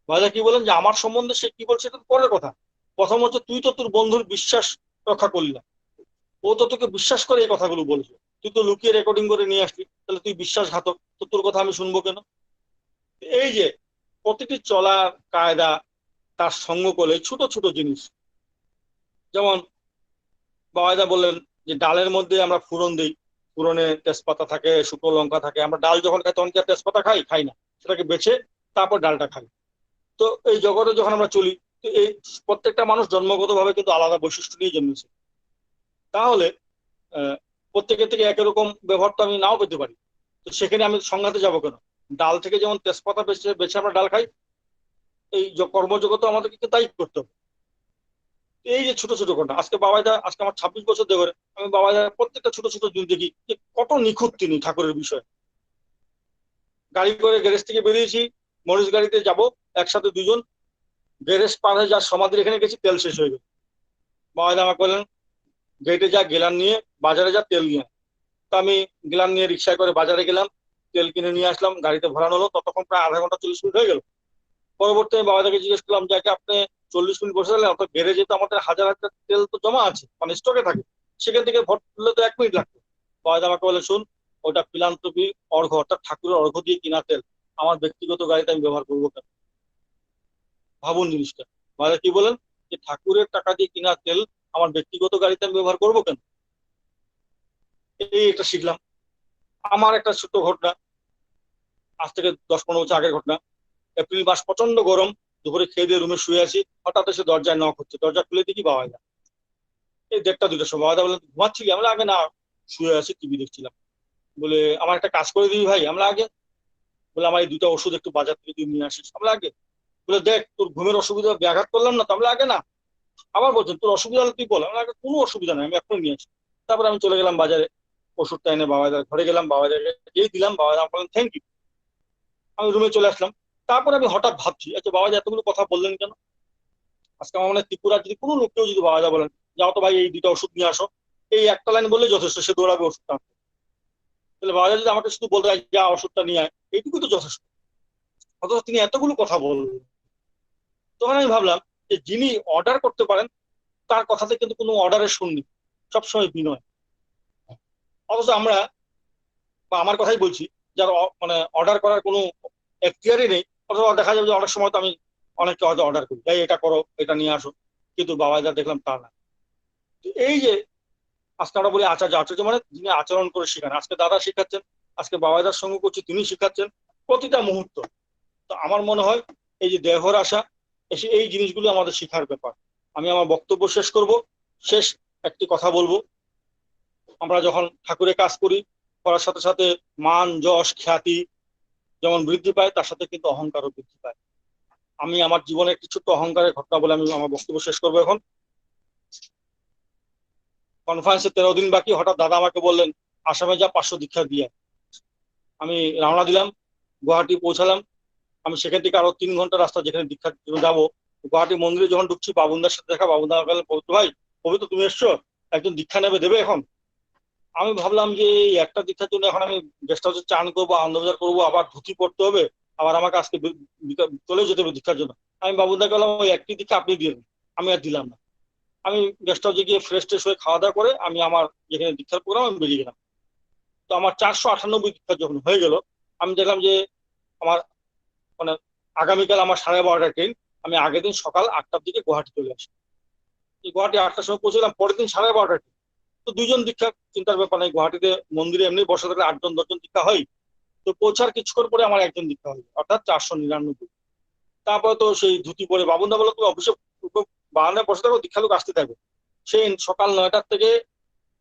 ভাইয়া কি বলেন যে আমার সম্বন্ধে সে কি বলছে এটা তো পরের কথা, প্রথম হচ্ছে তুই তো তোর বন্ধুর বিশ্বাস রক্ষা করলি না, ও তো তোকে বিশ্বাস করে এই কথাগুলো বলছে, তুই তো লুকিয়ে রেকর্ডিং করে নিয়ে আসলি, তাহলে তুই বিশ্বাসঘাতক, তো তোর কথা আমি শুনবো কেন? এই যে প্রতিটি চলার কায়দা, তার সঙ্গ করলে ছোট ছোট জিনিস, যেমন বাবাইদা বললেন যে ডালের মধ্যে আমরা ফোড়ন দিই, ফোড়নে তেজপাতা থাকে, শুকনো লঙ্কা থাকে, আমরা ডাল যখন খাই তখন কি আর তেজপাতা খাই না, সেটাকে বেছে তারপর ডালটা খাই। তো এই জগতে যখন আমরা চলি, তো এই প্রত্যেকটা মানুষ জন্মগতভাবে কিন্তু আলাদা বৈশিষ্ট্য নিয়ে জন্মেছে। তাহলে প্রত্যেকের থেকে একই রকম ব্যবহার তো আমি নাও পেতে পারি, তো সেখানে আমি সংঘাতে যাবো কেন? ডাল থেকে যেমন তেজপাতা বেছে বেছে আমরা ডাল খাই, এই কর্মজগতে আমাদেরকে কিন্তু তাই করতে হবে। এই যে ছোট ছোট ঘটনা, আজকে আমার 26 বছর ধরে আমি বাবাইদার প্রত্যেকটা ছোট ছোট জিনিস দেখি যে কত নিখুঁত তিনি ঠাকুরের বিষয়ে। গাড়ি করে গ্যারেজ থেকে বেরিয়েছি, মরিচ গাড়িতে যাব, একসাথে দুজন, গ্যারেজ পার হয়ে যার সমাধির এখানে গেছি, তেল শেষ হয়ে গেল। বাবাইদা আমাকে বললেন গেটে যা, গেলান নিয়ে বাজারে যা, তেল নিয়ে। তো আমি গেলান নিয়ে রিক্সায় করে বাজারে গেলাম, তেল কিনে নিয়ে আসলাম, গাড়িতে ভরানো হলো, ততক্ষণ প্রায় আধা ঘন্টা 40 মিনিট হয়ে গেল। পরবর্তী আমি বাবাটাকে জিজ্ঞেস করলাম যে আপনি 40 মিনিট বসে থাকলেন, অত গ্যারেজে তো আমাদের হাজার হাজার তেল তো জমা আছে, মানে স্টকে থাকে, সেখান থেকে ভরলে তো 1 মিনিট লাগতো। বাবা আমাকে বলে শুন, ওটা ফিলান্থ্রপি অর্ঘ্য, অর্থাৎ ঠাকুরের অর্ঘ্য দিয়ে কিনা তেল, আমার ব্যক্তিগত গাড়িতে আমি ব্যবহার করবো কেন? ভাবুন জিনিসটা। বাবা কি বলেন যে ঠাকুরের টাকা দিয়ে কিনা তেল আমার ব্যক্তিগত গাড়িতে আমি ব্যবহার করবো কেন? এই একটা শিখলাম। আমার একটা ছোট্ট ঘটনা, আজ থেকে 10-15 বছর আগের ঘটনা। এপ্রিল মাস, প্রচন্ড গরম, দুপুরে খেয়ে দিয়ে রুমে শুয়ে আছি, হঠাৎ এসে দরজায় নক হচ্ছে, দরজা খুলে দেখি বাবাইদা। এই 1:30-2টার সময়। বাবাইদা বললেন ঘুমাচ্ছিলি? আমরা আগে না, শুয়ে আছি, টিভি দেখছিলাম। বলে আমার একটা কাজ করে দিবি ভাই? আমরা আগে। বলে আমার এই 2টা ওষুধ একটু বাজার থেকে তুই নিয়ে আসিস। আমরা আগে। বলে দেখ তোর ঘুমের অসুবিধা ব্যাঘাত করলাম না তো? আমরা আগে না। আবার বলছেন তোর অসুবিধা হলে তুই বল। আমরা আগে কোনো অসুবিধা নাই, আমি এখনই নিয়ে আসি। তারপরে আমি চলে গেলাম বাজারে, ওষুধটা এনে বাবাইদার ঘরে গেলাম, বাবাইদাকে যেই দিলাম, বাবাইদা বললেন থ্যাংক ইউ। আমি রুমে চলে আসলাম। তারপরে আমি হঠাৎ ভাবছি, আচ্ছা বাবাইদা এতগুলো কথা বললেন কেন? আজকে আমার মনে হয় ত্রিপুরার যদি কোনো লোককেও যদি বাবাইদা বলেন যাও তো ভাই এই 2টা ওষুধ নিয়ে আসো, এই একটা লাইন বললে যথেষ্ট, সে দৌড়াবে ওষুধটা আনতে। তাহলে বাবাইদা যদি আমাকে শুধু বলতে হয় যা ওষুধটা নিয়ে আয়, এইটুকু তো যথেষ্ট। অথচ তিনি এতগুলো কথা বললেন। তখন আমি ভাবলাম যে যিনি অর্ডার করতে পারেন তার কথাতে কিন্তু কোনো অর্ডারের শুননি, সবসময় বিনয়। অথচ আমরা, বা আমার কথাই বলছি, যার মানে অর্ডার করার কোনো এখতিয়ারই নেই, অথবা দেখা যাবে যে অনেক সময় তো আমি অনেককে হয়তো অর্ডার করি, তাই এটা করো, এটা নিয়ে আসো, কিন্তু বাবাইদা দেখলাম তা না। এই যে আজকে আমরা বলি আচার্য, আচার্য মানে যিনি আচরণ করে শেখান। আজকে দাদা শেখাচ্ছেন, আজকে বাবাইদার সঙ্গে করছি, তিনি শেখাচ্ছেন প্রতিটা মুহূর্ত। তো আমার মনে হয় এই যে দেহর আশা, এই জিনিসগুলো আমাদের শেখার ব্যাপার। আমি আমার বক্তব্য শেষ করব। শেষ একটি কথা বলবো, আমরা যখন ঠাকুরের কাজ করি, করার সাথে সাথে মান যশ খ্যাতি যেমন বৃদ্ধি পায়, তার সাথে কিন্তু অহংকারও বৃদ্ধি পায়। আমি আমার জীবনে একটি ছোট্ট অহংকারের ঘটনা বলে আমি আমার বক্তব্য শেষ করবো। এখন কনফারেন্সে 13 দিন বাকি, হঠাৎ দাদা আমাকে বললেন আসামে যা 500 দীক্ষা দিয়ে। আমি রওনা দিলাম, গুয়াহাটি পৌঁছালাম। আমি সেখান থেকে আরো 3 ঘন্টা রাস্তা, যেখানে দীক্ষার জন্য যাবো। গুয়াহাটি মন্দিরে যখন ঢুকছি, বাবুনদার সাথে দেখা। বাবুনদা বললেন, পবিত্র ভাই, পবিত্র তুমি এসছো, একজন দীক্ষা দেবে এখন। আমি ভাবলাম যে এই একটা দীক্ষার জন্য এখন আমি গেস্ট হাউসে চান করবো, আনন্দবাজার করবো, আবার ধুতি পড়তে হবে, আবার আমাকে আজকে চলে যেতে হবে দীক্ষার জন্য। আমি বাবুনদাকে বললাম, ওই একটি দীক্ষা আপনি দিয়ে দিন। আমি আর দিলাম না। আমি গেস্ট হাউসে গিয়ে ফ্রেশ ট্রেশ হয়ে খাওয়া দাওয়া করে আমি আমার যেখানে দীক্ষার প্রোগ্রাম, আমি বেরিয়ে গেলাম। তো আমার 498 দীক্ষা যখন হয়ে গেল, আমি দেখলাম যে আমার মানে আগামীকাল আমার 12:30টার ট্রেন। আমি আগের দিন সকাল 8টার দিকে গুয়াহাটি চলে আসি। গুয়াহাটি 8টার সময় পৌঁছলাম, পরের দিন 12:30টার ট্রেন। তো 2জন দীক্ষা, চিন্তার ব্যাপার নেই। গুয়াহাটিতে মন্দিরে এমনি বসে থাকলে 8জন 10জন দীক্ষা হয়। তো পৌঁছার কিছুক্ষণ পরে আমার একজন দীক্ষা হয়, অর্থাৎ 499। তারপরে তো সেই ধুতি পরে বাবুনদা বললো, তুমি অফিসে বাহানায় বসে থাকো, দীক্ষা লোক আসতে থাকবে। সেই সকাল 9টার থেকে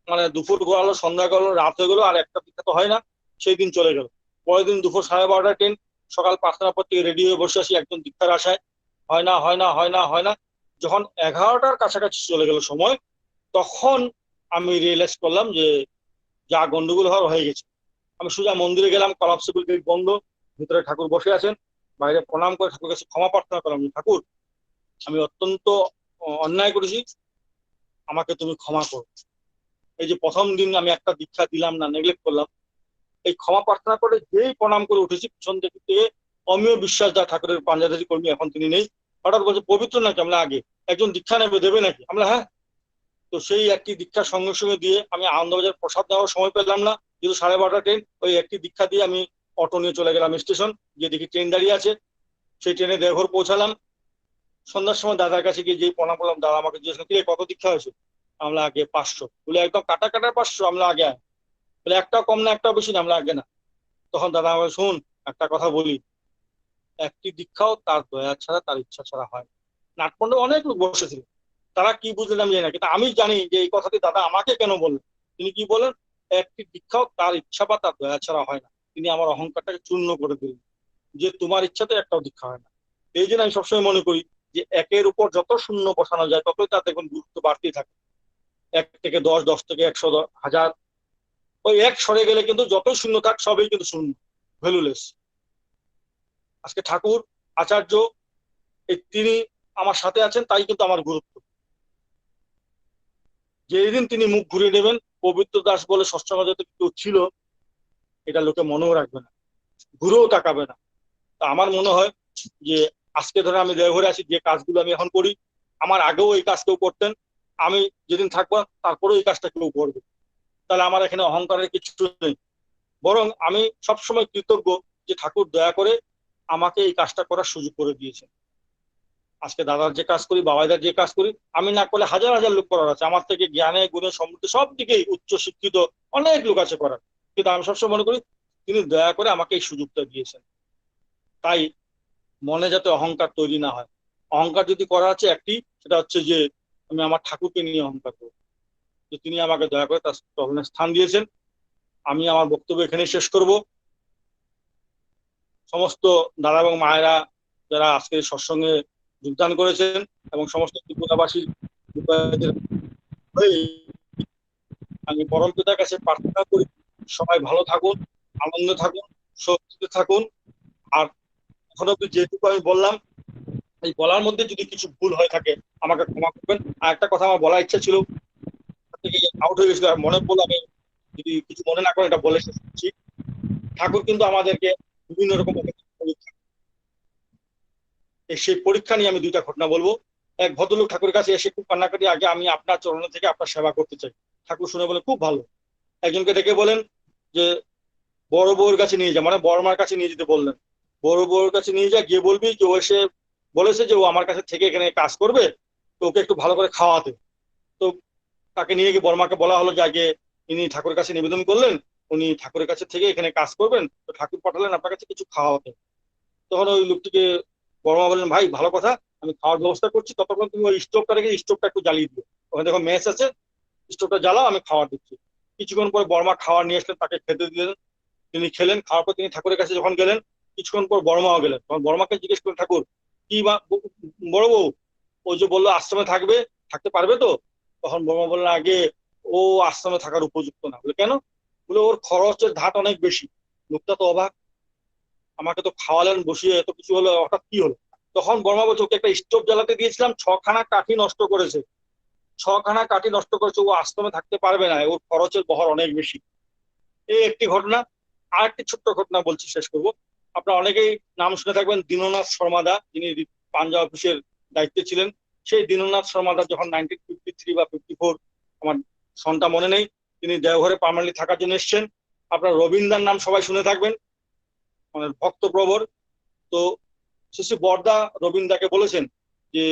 মানে দুপুর গেলো, সন্ধ্যা গেলো, রাত হয়ে গেলো, আর একটা দীক্ষা তো হয় না। সেই দিন চলে গেল। পরের দিন দুপুর 12:30টার ট্রেন, সকাল 5টার পর থেকে রেডি হয়ে বসে আছি একজন দীক্ষার আশায়। হয় না, হয় না, হয় না, হয় না। যখন 11টার কাছাকাছি চলে গেল সময়, তখন আমি রিয়েলাইজ করলাম যে যা গন্ডগোল হওয়ার হয়ে গেছে। আমি সোজা মন্দিরে গেলাম, কলাপসিবল গেট বন্ধ, ভিতরে ঠাকুর বসে আছেন। বাইরে প্রণাম করে ঠাকুর কাছে ক্ষমা প্রার্থনা করলাম, ঠাকুর আমি অত্যন্ত অন্যায় করেছি, আমাকে তুমি ক্ষমা করো। এই যে প্রথম দিন আমি একটা দীক্ষা দিলাম না, নেগলেক্ট করলাম, এই ক্ষমা প্রার্থনা করে যেই প্রণাম করে উঠেছি, পিছন থেকে অমিয় বিশ্বাস, যা ঠাকুরের পাঞ্জাদারি কর্মী, এখন তিনি নেই, হঠাৎ বলছে পবিত্র নাকি? আমরা আগে একজন দীক্ষা দেবে নাকি? আমরা হ্যাঁ। তো সেই একটি দীক্ষা সঙ্গে সঙ্গে দিয়ে আমি আনন্দবাজার প্রসাদ নেওয়ার সময় পেলাম না, যেহেতু 12:30 ট্রেন। ওই একটি দীক্ষা দিয়ে আমি অটো নিয়ে চলে গেলাম স্টেশন, গিয়ে দেখি ট্রেন দাঁড়িয়ে আছে। সেই ট্রেনে দেওঘর পৌঁছালাম। সন্ধ্যার সময় দাদার কাছে গিয়ে যেই প্রণাম করলাম, দাদা আমাকে জিজ্ঞেস করলেন, কত দীক্ষা হয়েছে? আমরা আগে 500। বলে একদম কাটা 500? আমরা আগে। বলে একটাও কম না, একটাও বেশি না, আমরা আগে না। তখন দাদা আমাকে, শুন একটা কথা বলি, একটি দীক্ষাও তার দয়া ছাড়া, তার ইচ্ছা ছাড়া হয়। নাটমণ্ডপে অনেক লোক বসেছিল, তারা কি বুঝলেন আমি জানি না, কিন্তু আমি জানি যে এই কথাটি দাদা আমাকে কেন বললেন। তিনি কি বলেন, একটি দীক্ষাও তার ইচ্ছা বা তার দয়া ছাড়া হয় না। তিনি আমার অহংকারটাকে চূর্ণ করে দিলেন, যে তোমার ইচ্ছাতে একটাও দীক্ষা হয় না। এই জন্য আমি সবসময় মনে করি যে একের উপর যত শূন্য বসানো যায়, ততই তার দেখুন গুরুত্ব বাড়তেই থাকে। 1 থেকে 10, 10 থেকে 100, 1000, ওই 1 সরে গেলে কিন্তু যতই শূন্য থাক, সবই কিন্তু শূন্য, ভ্যালুলেস। আজকে ঠাকুর আচার্য এই তিনি আমার সাথে আছেন, তাই কিন্তু আমার গুরুত্ব। যেদিন তিনি মুখ ঘুরিয়ে নেবেন, পবিত্র দাস বলে সৎসঙ্গ যাতে কেউ ছিল, এটা লোকে মনেও রাখবে না, ঘুরেও তাকাবে না। তা আমার মনে হয় যে আজকে ধরে আমি দেওঘরে আছি, যে কাজগুলো আমি এখন করি, আমার আগেও এই কাজ কেউ করতেন, আমি যেদিন থাকবো তারপরেও এই কাজটা কেউ করবে। তাহলে আমার এখানে অহংকারের কিছু নেই, বরং আমি সবসময় কৃতজ্ঞ যে ঠাকুর দয়া করে আমাকে এই কাজটা করার সুযোগ করে দিয়েছেন। আজকে দাদার যে কাজ করি, বাবাইদার যে কাজ করি, আমি না করলে হাজার হাজার লোক করার আছে। আমার থেকে জ্ঞানে গুণে সমৃদ্ধ সব দিকেই উচ্চ শিক্ষিত অনেক লোক আছে করার, কিন্তু আমি সবসময় মনে করি তিনি দয়া করে আমাকে এই সুযোগটা দিয়েছেন। তাই মনে যাতে অহংকার তৈরি না হয়। অহংকার যদি করা আছে একটি, সেটা হচ্ছে যে আমি আমার ঠাকুরকে নিয়ে অহংকার করব, যে তিনি আমাকে দয়া করে তার চরণে স্থান দিয়েছেন। আমি আমার বক্তব্য এখানে শেষ করব। সমস্ত দাদা এবং মায়েরা যারা আজকে সৎসঙ্গে যোগদান করেছেন, এবং সমস্ত ত্রিপুরাবাসীর হয়ে আমি পরম পিতার কাছে প্রার্থনা করি, সবাই ভালো থাকুন, আনন্দে থাকুন, শক্তিতে থাকুন। আর এখন অব্দি যেটুকু আমি বললাম, এই বলার মধ্যে যদি কিছু ভুল হয়ে থাকে আমাকে ক্ষমা করবেন। আর একটা কথা আমার বলার ইচ্ছা ছিল, আউট হয়ে গেছিল, মনে পড়লো, আমি যদি কিছু মনে না করেন এটা বলে শেষ করছি। ঠাকুর কিন্তু আমাদেরকে বিভিন্ন রকম সেই পরীক্ষা নিয়ে আমি 2টা ঘটনা বলবো। এক ভদ্রলোক ঠাকুরের কাছে এসে খুব কান্নাকাটি, আগে আমি আপনার চরণ থেকে আপনার সেবা করতে চাই। ঠাকুর শুনে বলে, খুব ভালো। একজনকে ডেকে বলেন যে বড় বউর কাছে নিয়ে যা, মানে বড় মার কাছে নিয়ে যেতে বললেন। বড় বউর কাছে নিয়ে যা, গিয়ে বলবি যে ও এসে বলেছে যে ও আমার কাছে থেকে এখানে কাজ করবে, তো ওকে একটু ভালো করে খাওয়াতে। তো তাকে নিয়ে গিয়ে বড়মাকে বলা হলো যে আগে ইনি ঠাকুরের কাছে নিবেদন করলেন, উনি ঠাকুরের কাছে থেকে এখানে কাজ করবেন, তো ঠাকুর পাঠালেন আপনার কাছে কিছু খাওয়াতে। তখন ওই লোকটিকে বড়মা বললেন, ভাই ভালো কথা, আমি খাওয়ার ব্যবস্থা করছি, ততক্ষণ তুমি ওই স্টোভটা রেখে স্টোভটা একটু জ্বালিয়ে দিও। ওখানে দেখো মেস আছে, স্টোভটা জ্বালাও, আমি খাবার দিচ্ছি। কিছুক্ষণ পর বর্মা খাবার নিয়ে আসলেন, তাকে খেতে দিলেন, তিনি খেলেন। খাওয়ার পর তিনি ঠাকুরের কাছে যখন গেলেন, কিছুক্ষণ পর বর্মাও গেলেন। তখন বর্মাকে জিজ্ঞেস করলেন, ঠাকুর কি বড় বউ, ও যে বললো আশ্রমে থাকবে, থাকতে পারবে তো? তখন বর্মা বললেন, আগে ও আশ্রমে থাকার উপযুক্ত না। বলে কেন? বলে ওর খরচের ধাত অনেক বেশি। লোকটা তো অবাক, আমাকে তো খাওয়ালেন, বসিয়ে এত কিছু হলো, হঠাৎ কি হলো? তখন বর্মা বলছে, ওকে একটা স্টোভ জ্বালাতে দিয়েছিলাম, 6খানা কাঠি নষ্ট করেছে, 6খানা কাঠি নষ্ট করেছে, ও আশ্রমে থাকতে পারবে না, ওর খরচের বহর অনেক বেশি। এই একটি ঘটনা। আর একটি ছোট্ট ঘটনা বলছি, শেষ করব। আপনারা অনেকেই নাম শুনে থাকবেন দীননাথ শর্মাদা, যিনি পাঞ্জাব অফিসের দায়িত্বে ছিলেন। সেই দীননাথ শর্মাদা যখন 1953 বা 54, আমার সনটা মনে নেই, তিনি দেওঘরে পার্মানেন্টলি থাকার জন্য এসেছেন। আপনার রবীন্দ্রার নাম সবাই শুনে থাকবেন, মানে ভক্তপ্রবর। তো শ্রী বরদা রবীন্দ্রকে বলেছেন যে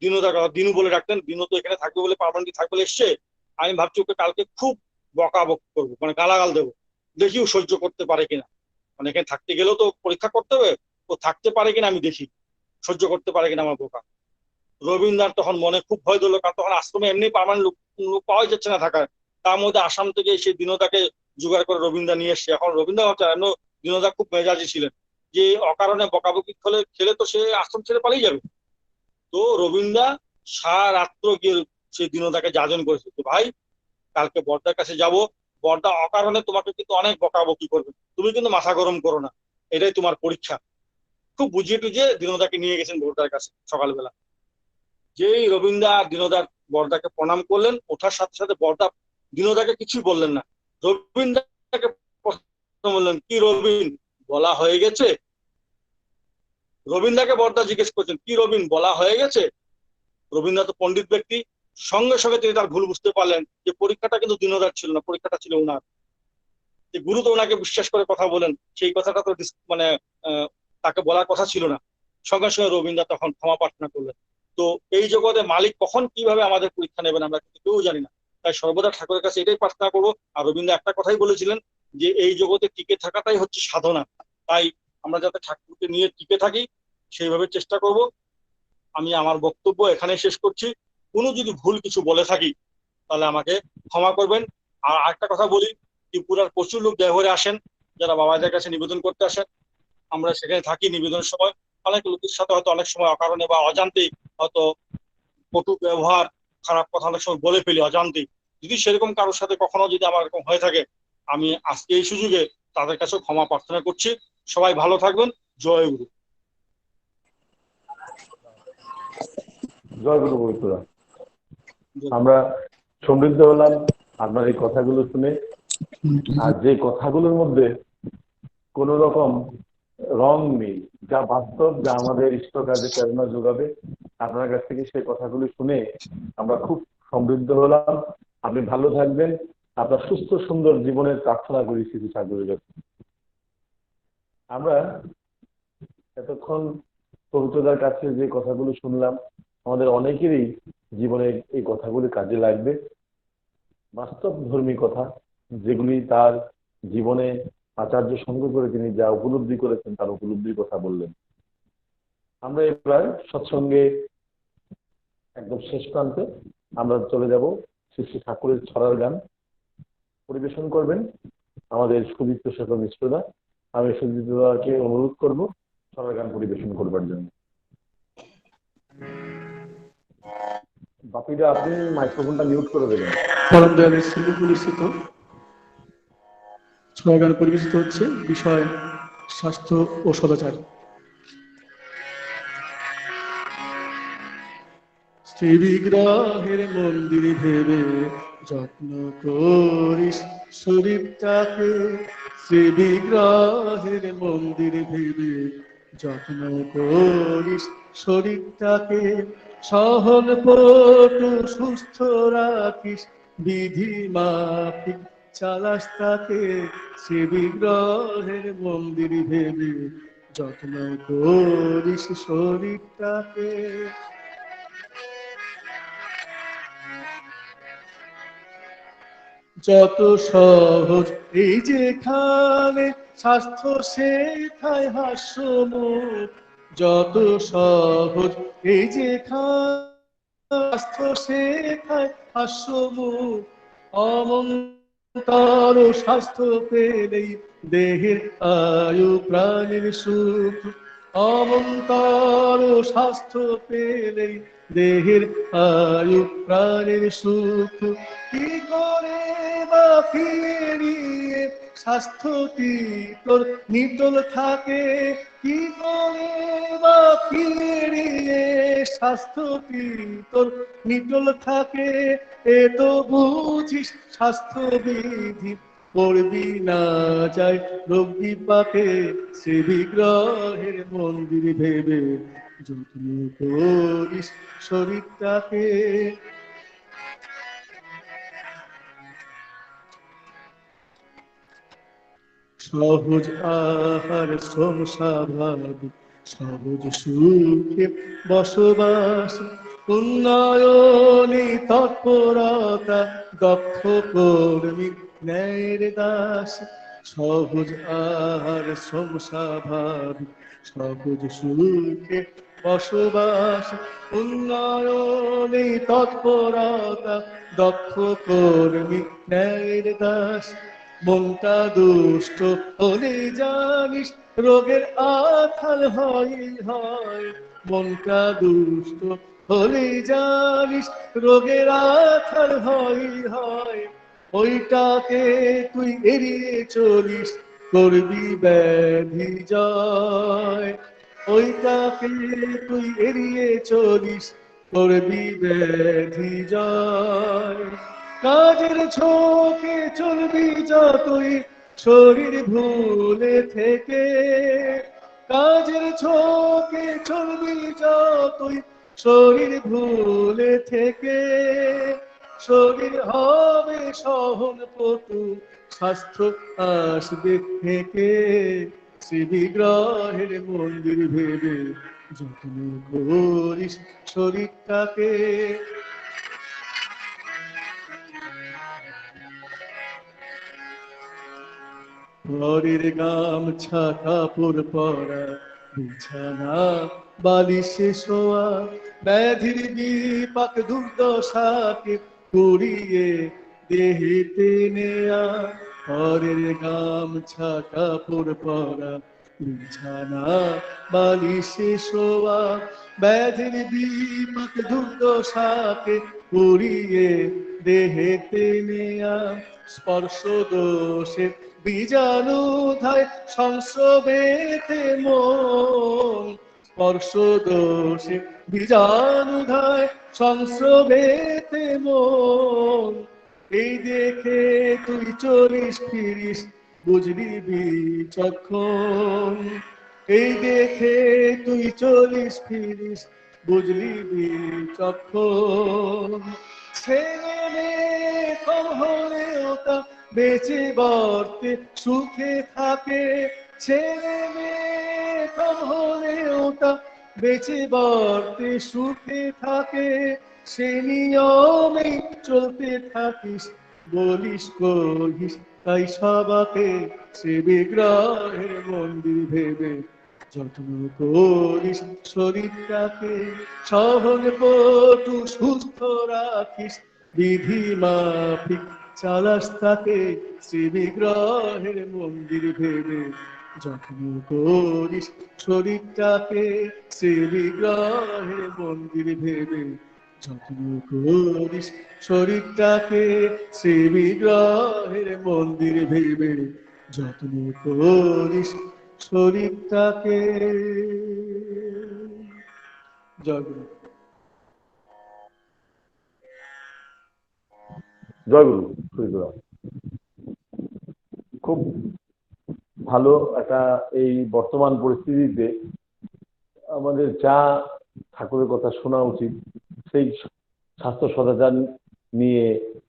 দিনুদা, দিনু বলে ডাকতেন, দিনু তো এখানে থাকবে বলে, পার্মানেন্টলি থাকবে বলে এসছে, আমি ভাবছি ওকে কালকে খুব বকাবক করবো, মানে গালাগাল দেবো, দেখিও সহ্য করতে পারে কিনা। মানে এখানে থাকতে গেলেও তো পরীক্ষা করতে হবে, ও থাকতে পারে কিনা আমি দেখি, সহ্য করতে পারে কিনা আমার বোকা। রবীন্দ্রনাথ তখন মনে খুব ভয় ধরলো, কারণ তখন আশ্রমে এমনি পার্মানেন্ট লোক পাওয়া যাচ্ছে না থাকার। তার মধ্যে আসাম থেকে সেই দিনতাকে জোগাড় করে রবীন্দ্র নিয়ে এসছে। এখন রবীন্দ্র দিনদা খুব মেজাজি ছিলেন, যে অকারণে বকাবকি খেলে তো সে আশ্রম ছেড়ে পালিয়ে যাবে। তো রবীন্দ্র সারা রাত্র গিয়ে সেই দিনতাকে যাজন করেছে, তো ভাই কালকে বর্দার কাছে যাব, বর্দা অকারণে তোমাকে কিন্তু অনেক বকাবকি করবে, তুমি কিন্তু মাথা গরম করো না, এটাই তোমার পরীক্ষা। খুব বুঝিয়ে টুঝিয়ে দিনদাকে নিয়ে গেছেন বর্দার কাছে সকালবেলা। যেই রবীন্দ্র আর দিনদার বর্দাকে প্রণাম করলেন, ওঠার সাথে সাথে বর্দা দিনদাকে কিছুই বললেন না, রবীন্দ্রকে প্রশ্ন বললেন, কি রবীন বলা হয়ে গেছে? রবীন্দ্রকে বর্দা জিজ্ঞেস করছেন, কি রবীন বলা হয়ে গেছে? রবীন্দ্র তো পণ্ডিত ব্যক্তি, সঙ্গে সঙ্গে তিনি তার ভুল বুঝতে পারলেন যে পরীক্ষাটা কিন্তু দিনদার ছিল না, পরীক্ষাটা ছিল ওনার। যে গুরু তো ওনাকে বিশ্বাস করে কথা বলেন, সেই কথাটা তো মানে তাকে বলার কথা ছিল না। সঙ্গে সঙ্গে রবীন্দ্র তখন ক্ষমা প্রার্থনা করলেন। তো এই জগতে মালিক কখন কিভাবে আমাদের পরীক্ষা নেবেন আমরা কিন্তু কেউ জানি না, তাই সর্বদা ঠাকুরের কাছে এটাই প্রার্থনা করবো। আর রবীন্দ্র একটা কথাই বলেছিলেন, যে এই জগতে টিকে থাকাটাই হচ্ছে সাধনা। তাই আমরা যাতে ঠাকুরকে নিয়ে টিকে থাকি সেইভাবে চেষ্টা করব। আমি আমার বক্তব্য এখানে শেষ করছি। কোনো যদি ভুল কিছু বলে থাকি তাহলে আমাকে ক্ষমা করবেন। আর একটা কথা বলি, ত্রিপুরার প্রচুর লোক দেওঘরে আসেন, যারা বাবাদের কাছে নিবেদন করতে আসেন। আমরা সেখানে থাকি নিবেদনের সময়, অনেক লোকের সাথে হয়তো অনেক সময় অকারণে বা অজান্তেই হয়তো কটু ব্যবহার, খারাপ কথা অনেক সময় বলে ফেলি অজান্তেই। যদি সেরকম কারোর সাথে কখনো যদি আমার এরকম হয়ে থাকে, আমি আজকে এই সুযোগে তাদের কাছেও ক্ষমা প্রার্থনা করছি। সবাই ভালো থাকবেন। জয় গুরু। জয় গুরু পবিত্রা। আমরা সমৃদ্ধ হলাম আপনার এই কথাগুলো শুনে। আর যে কথাগুলোর মধ্যে কোন রকম রং নেই, যা বাস্তব, যা আমাদের ইষ্ট কাজে প্রেরণা যোগাবে, আপনার কাছ থেকে সেই কথাগুলি শুনে আমরা খুব সমৃদ্ধ হলাম। আপনি ভালো থাকবেন, আপনার সুস্থ সুন্দর জীবনের প্রার্থনা করি শ্রী ঠাকুরের কাছে। আমরা এতক্ষণ পবিত্রতার কাছে যে কথাগুলো শুনলাম, আমাদের অনেকেরই জীবনে এই কথাগুলি কাজে লাগবে। বাস্তব ধর্মী কথা, যেগুলি তার জীবনে আচার্য সঙ্গ করে তিনি যা উপলব্ধি করেছেন তার উপলব্ধির কথা বললেন। আমরা এবার সৎসঙ্গে একদম শেষ প্রান্তে আমরা চলে যাব। শ্রী শ্রী ঠাকুরের ছড়ার গান পরিবেশন করবেন আমাদের সুদীপ্ত শেখর মিশ্রদা। আমি সুদীপ্তদাকে অনুরোধ করব ছড়ার গান পরিবেশন করবার জন্য। বাপিদা, আপনি মাইক্রোফোনটা মিউট করে দেবেন। পরম দয়ালের পরিচিত ছড়া গান পরিবেশিত হচ্ছে, বিষয় স্বাস্থ্য ও সদাচার। শ্রী বিগ্রহের মন্দির ভেবে যত্ন করিস শরীরটাকে, শ্রী বিগ্রহের মন্দির ভেবে যত্ন করিস শরীরটাকে, সহল পটু সুস্থ রাখিস বিধি মাফিক চালাস তাকে, শ্রী বিগ্রহের মন্দির ভেবে যত্ন করিস শরীরটাকে। যত সহজ এই যেখানে স্বাস্থ্য সেথায় হাস্যমুখ, যত সহজ এই যেখানে স্বাস্থ্য শেখায় হাস্যমুখ অমন্তর স্বাস্থ্য পেলেই দেহের আয়ু প্রাণের সুখ অমন্তর স্বাস্থ্য পেলেই দেহের আয়ু প্রাণের সুখ কি করে বা ফিরিয়ে স্বাস্থ্যটি তোর নিটল থাকে কি করে বা ফিরিয়ে স্বাস্থ্যটি তোর নিটল থাকে এ তো বুঝিস স্বাস্থ্যবিধি পড়বি না যায় রোগ বিপাকে সে বিগ্রহের মন্দির ভেবে যত্ন করিস শরীরটাকে সহজ আহার স্বাভাবিক সহজ সুখে বসবাস উন্নয়নী তৎপরতা দক্ষ কর্মী ন্যায়ের দাস সহজ আহার স্বাভাবিক সহজ সুখে বসবাস উন্নয়নী তৎপরতা দক্ষ কর্মী ন্যায়ের দাস মনটা দুষ্ট হলে জানিস রোগের আথাল হয় মনটা দুষ্ট হলে জানিস রোগের আথাল হয় ওইটাকে তুই এড়িয়ে চলিস করবি ব্যাধি জয় ওইটাকে তুই এড়িয়ে চলিস করবি ব্যাধি জয় কাজের ঝোঁকে চলবি যতই শরীর ভুলে থেকে কাজের ঝোঁকে চলবি যতই শরীর ভুলে থেকে শরীর হবে সহন পটু স্বাস্থ্য আসবে থেকে শ্রী বিগ্রহের মন্দির ভেবে যত্ন করিস শরীরটাকে ঘরের গামছা কাপড় পরা বিছানা বালিশে শোয়া ব্যাধির বিপাক দুর্দশাকে কুড়িয়ে দেহেতে নেয়া ঘরের গামছা কাপড় পরা বিছানা বালিশে শোয়া ব্যাধির বিপাক দুর্দশাকে কুড়িয়ে দেহেতে নেয়া স্পর্শ দোষে বীজাণু ধায় সংস্রবেতে মন স্পর্শ দোষে বীজাণু ধায় সংস্রবেতে মন এই দেখে তুই চলিস ফিরিস বুঝলি বিচক্ষণ এই দেখে তুই চলিস ফিরিস বুঝলি বিচক্ষণ ছেলে মেয়ে কম হলেও তা বেঁচে বর্তে সুখে থাকে ছেলে মেয়ে কম হলেও তা বেঁচে বর্তে সুখে থাকে সে নিয়মেই চলতে থাকিস বলিস কহিস তাই সবাকে সে বিগ্রহের মন্দির ভেবে যত্ন করিস শরীরটাকে সহন পটু সুস্থ রাখিস বিধি মাফিক চালাস তাকে শ্রী বিগ্রহের মন্দির ভেবে যত্ন করিস শরীরটাকে শ্রী বিগ্রহের মন্দির ভেবে যত্ন করিস শরীরটাকে শ্রী বিগ্রহের মন্দির ভেবে যত্ন করিস শরীরটাকে জয় গুরু। জয় গুরু হরিগুরু। খুব ভালো একটা এই বর্তমান পরিস্থিতিতে আমাদের যা ঠাকুরের কথা শোনা উচিত সেই স্বাস্থ্য সদাচার নিয়ে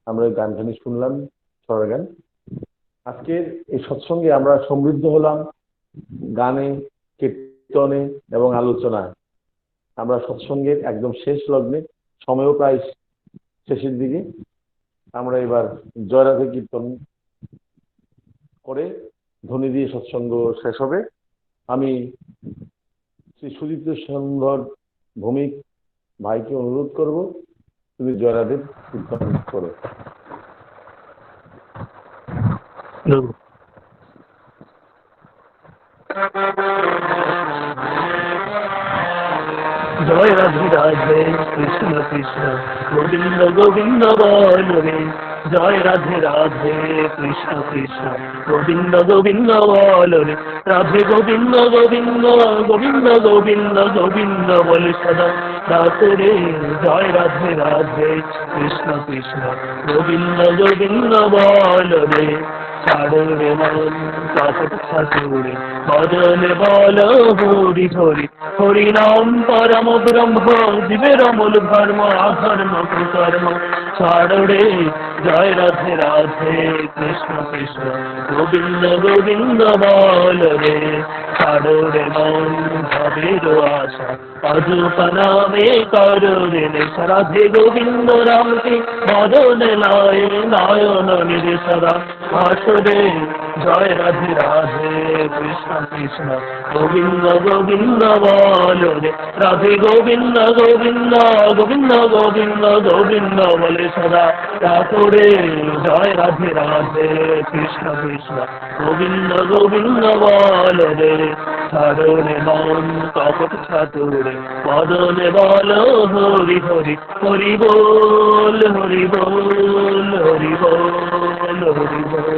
আমরা গানখানি শুনলাম, ছড়া গান। আজকের এই সৎসঙ্গে আমরা সমৃদ্ধ হলাম গানে, কীর্তনে এবং আলোচনায়। আমরা সৎসঙ্গের একদম শেষ লগ্নে, সময়ও প্রায় শেষের দিকে। আমরা এবার জয়রাধে কীর্তন করে ধ্বনি দিয়ে সৎসঙ্গ শেষ হবে। আমি শ্রী সুদীপ্ত সুন্দর ভৌমিক ভাইকে অনুরোধ করব শ্রী জয়রাধের কীর্তন করে। জয় রাধে রাধে কৃষ্ণ কৃষ্ণ গোবিন্দ গোবিন্দ বল রে, জয় রাধে রাধে কৃষ্ণ কৃষ্ণ গোবিন্দ গোবিন্দ বল রে, রাধে গোবিন্দ গোবিন্দ গোবিন্দ গোবিন্দ গোবিন্দ বলে সদা রাত রে, জয় রাধে রাধে কৃষ্ণ কৃষ্ণ গোবিন্দ গোবিন্দ বল রে, ছাড়ো রে মন কপট ঠাকুরে বদলে বল হরি হরি, হরি নাম পরম ব্রহ্ম জীবের অমূল ধর্ম, অধর্ম কুকর্ম ছাড়ো রে, জয় রাধে রাধে কৃষ্ণ কৃষ্ণ গোবিন্দ গোবিন্দ বল রে, ছাড়ো রে মন ভবের আশা অযুপা নামে করো রে নেশা, রাধে গোবিন্দ রামকে বদলে লয় নয়ন নিরেশরা আসরে, জয় রাধে রাধে কৃষ্ণ কৃষ্ণ গোবিন্দ গোবিন্দ বল রে, রাধে গোবিন্দ গোবিন্দ গোবিন্দ গোবিন্দ গোবিন্দ বলে সদা রাতরে, জয় রাধে রাধে কৃষ্ণ কৃষ্ণ গোবিন্দ গোবিন্দ বল রে, ছাড়ো রে মন কপট ঠাকুরে বদলে বল হরি হরি, হরি বল হরি বল হরি বল হরি বল,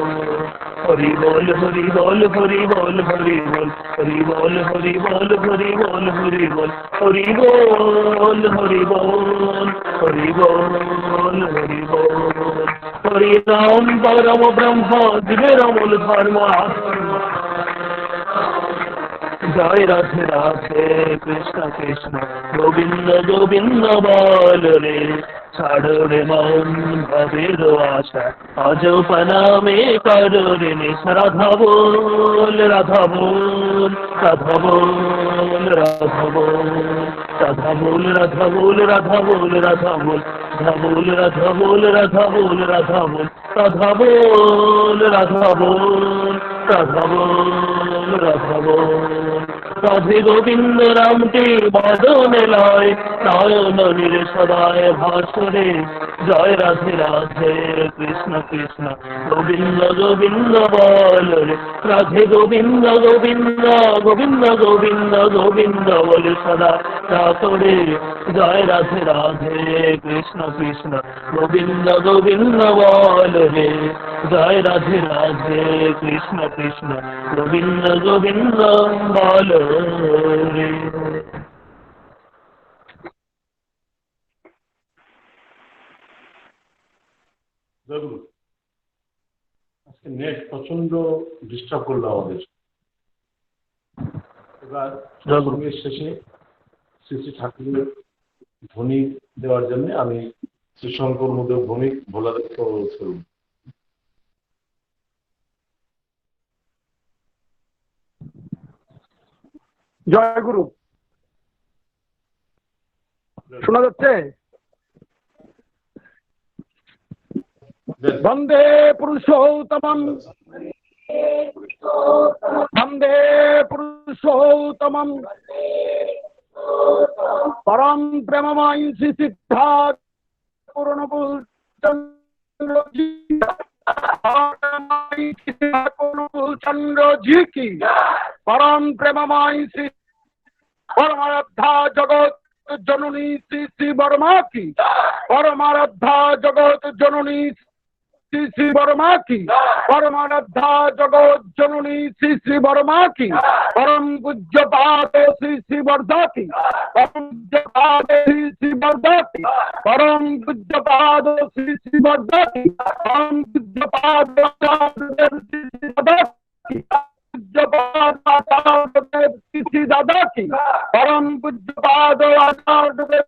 হরি বল হরি বল হরি বল হরি বল, হরি বল হরি বল হরি বল হরি বল, হরি বল হরি বল হরি বল হরি বল, হরি নাম পরম ব্রহ্ম জীবের অমূল ধর্ম, জয় রাধে রাধে কৃষ্ণ কৃষ্ণ গোবিন্দ গোবিন্দ বল রে, ছাড়ো রে মন ভবের আশা অযপা নামে করো রে নেশা, রাধা বল রাধা বল রাধা বল রাধা বল রাধা বল রাধা বল রাধা বল রাধা বল রাধা বল রাধা বল রাধা বল রাধা বল রাধা বল রাধা বল রাধা বল, রাধে গোবিন্দ রামকে বদনে লয় নয়ন নিরেশদায় ভাসরে, জয় রাধে রাধে কৃষ্ণ কৃষ্ণ গোবিন্দ গোবিন্দ বল রে, রাধে গোবিন্দ গোবিন্দ গোবিন্দ গোবিন্দ গোবিন্দ বলে সদা রাতরে, জয় রাধে রাধে কৃষ্ণ কৃষ্ণ গোবিন্দ গোবিন্দ বল রে, জয় রাধে রাধে কৃষ্ণ কৃষ্ণ গোবিন্দ গোবিন্দ বল রে। আজকে নেট প্রচন্ড ডিস্টার্ব করলো আমাদের। এবার সঙ্গের শেষে শ্রী শ্রী ঠাকুরের ধ্বনি দেওয়ার জন্য আমি শ্রীশঙ্কর মধ্যে ভৌমিক ভোলাদেব করব। জয় গুরু, শোনা যাচ্ছে? বন্দে পুরুষোত্তমম বন্দে পুরুষোত্তমম পরম প্রেমময় শ্রী সিদ্ধার্থ পূর্ণপুর चंद्र जी की परम प्रेममय श्री परमाराध्या जगत जननी श्री श्री वर्मा की परमाराध्या जगत जननी श्री श्री वर्मा की परमाराध्या जगत जननी श्री श्री वर्मा की परम पूज्य पाद श्री श्री वर्धा की परम पूज्य पाद श्री श्री वर्धा की परम पूज्य पाद श्री श्री वर्धा की परम पूज्य पाद श्री श्री वर्धा की पूज्य पाद श्री दादा की परम पूज्य पाद आचार्य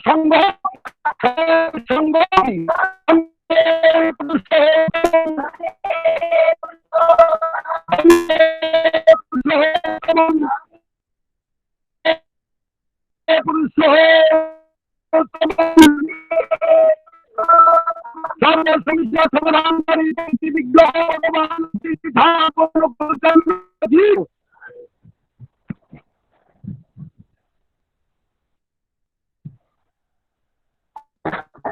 संघ सर्वसंख्या समाधानकारी विग्रह भगवान श्री ठाकुर गोचंद्र जी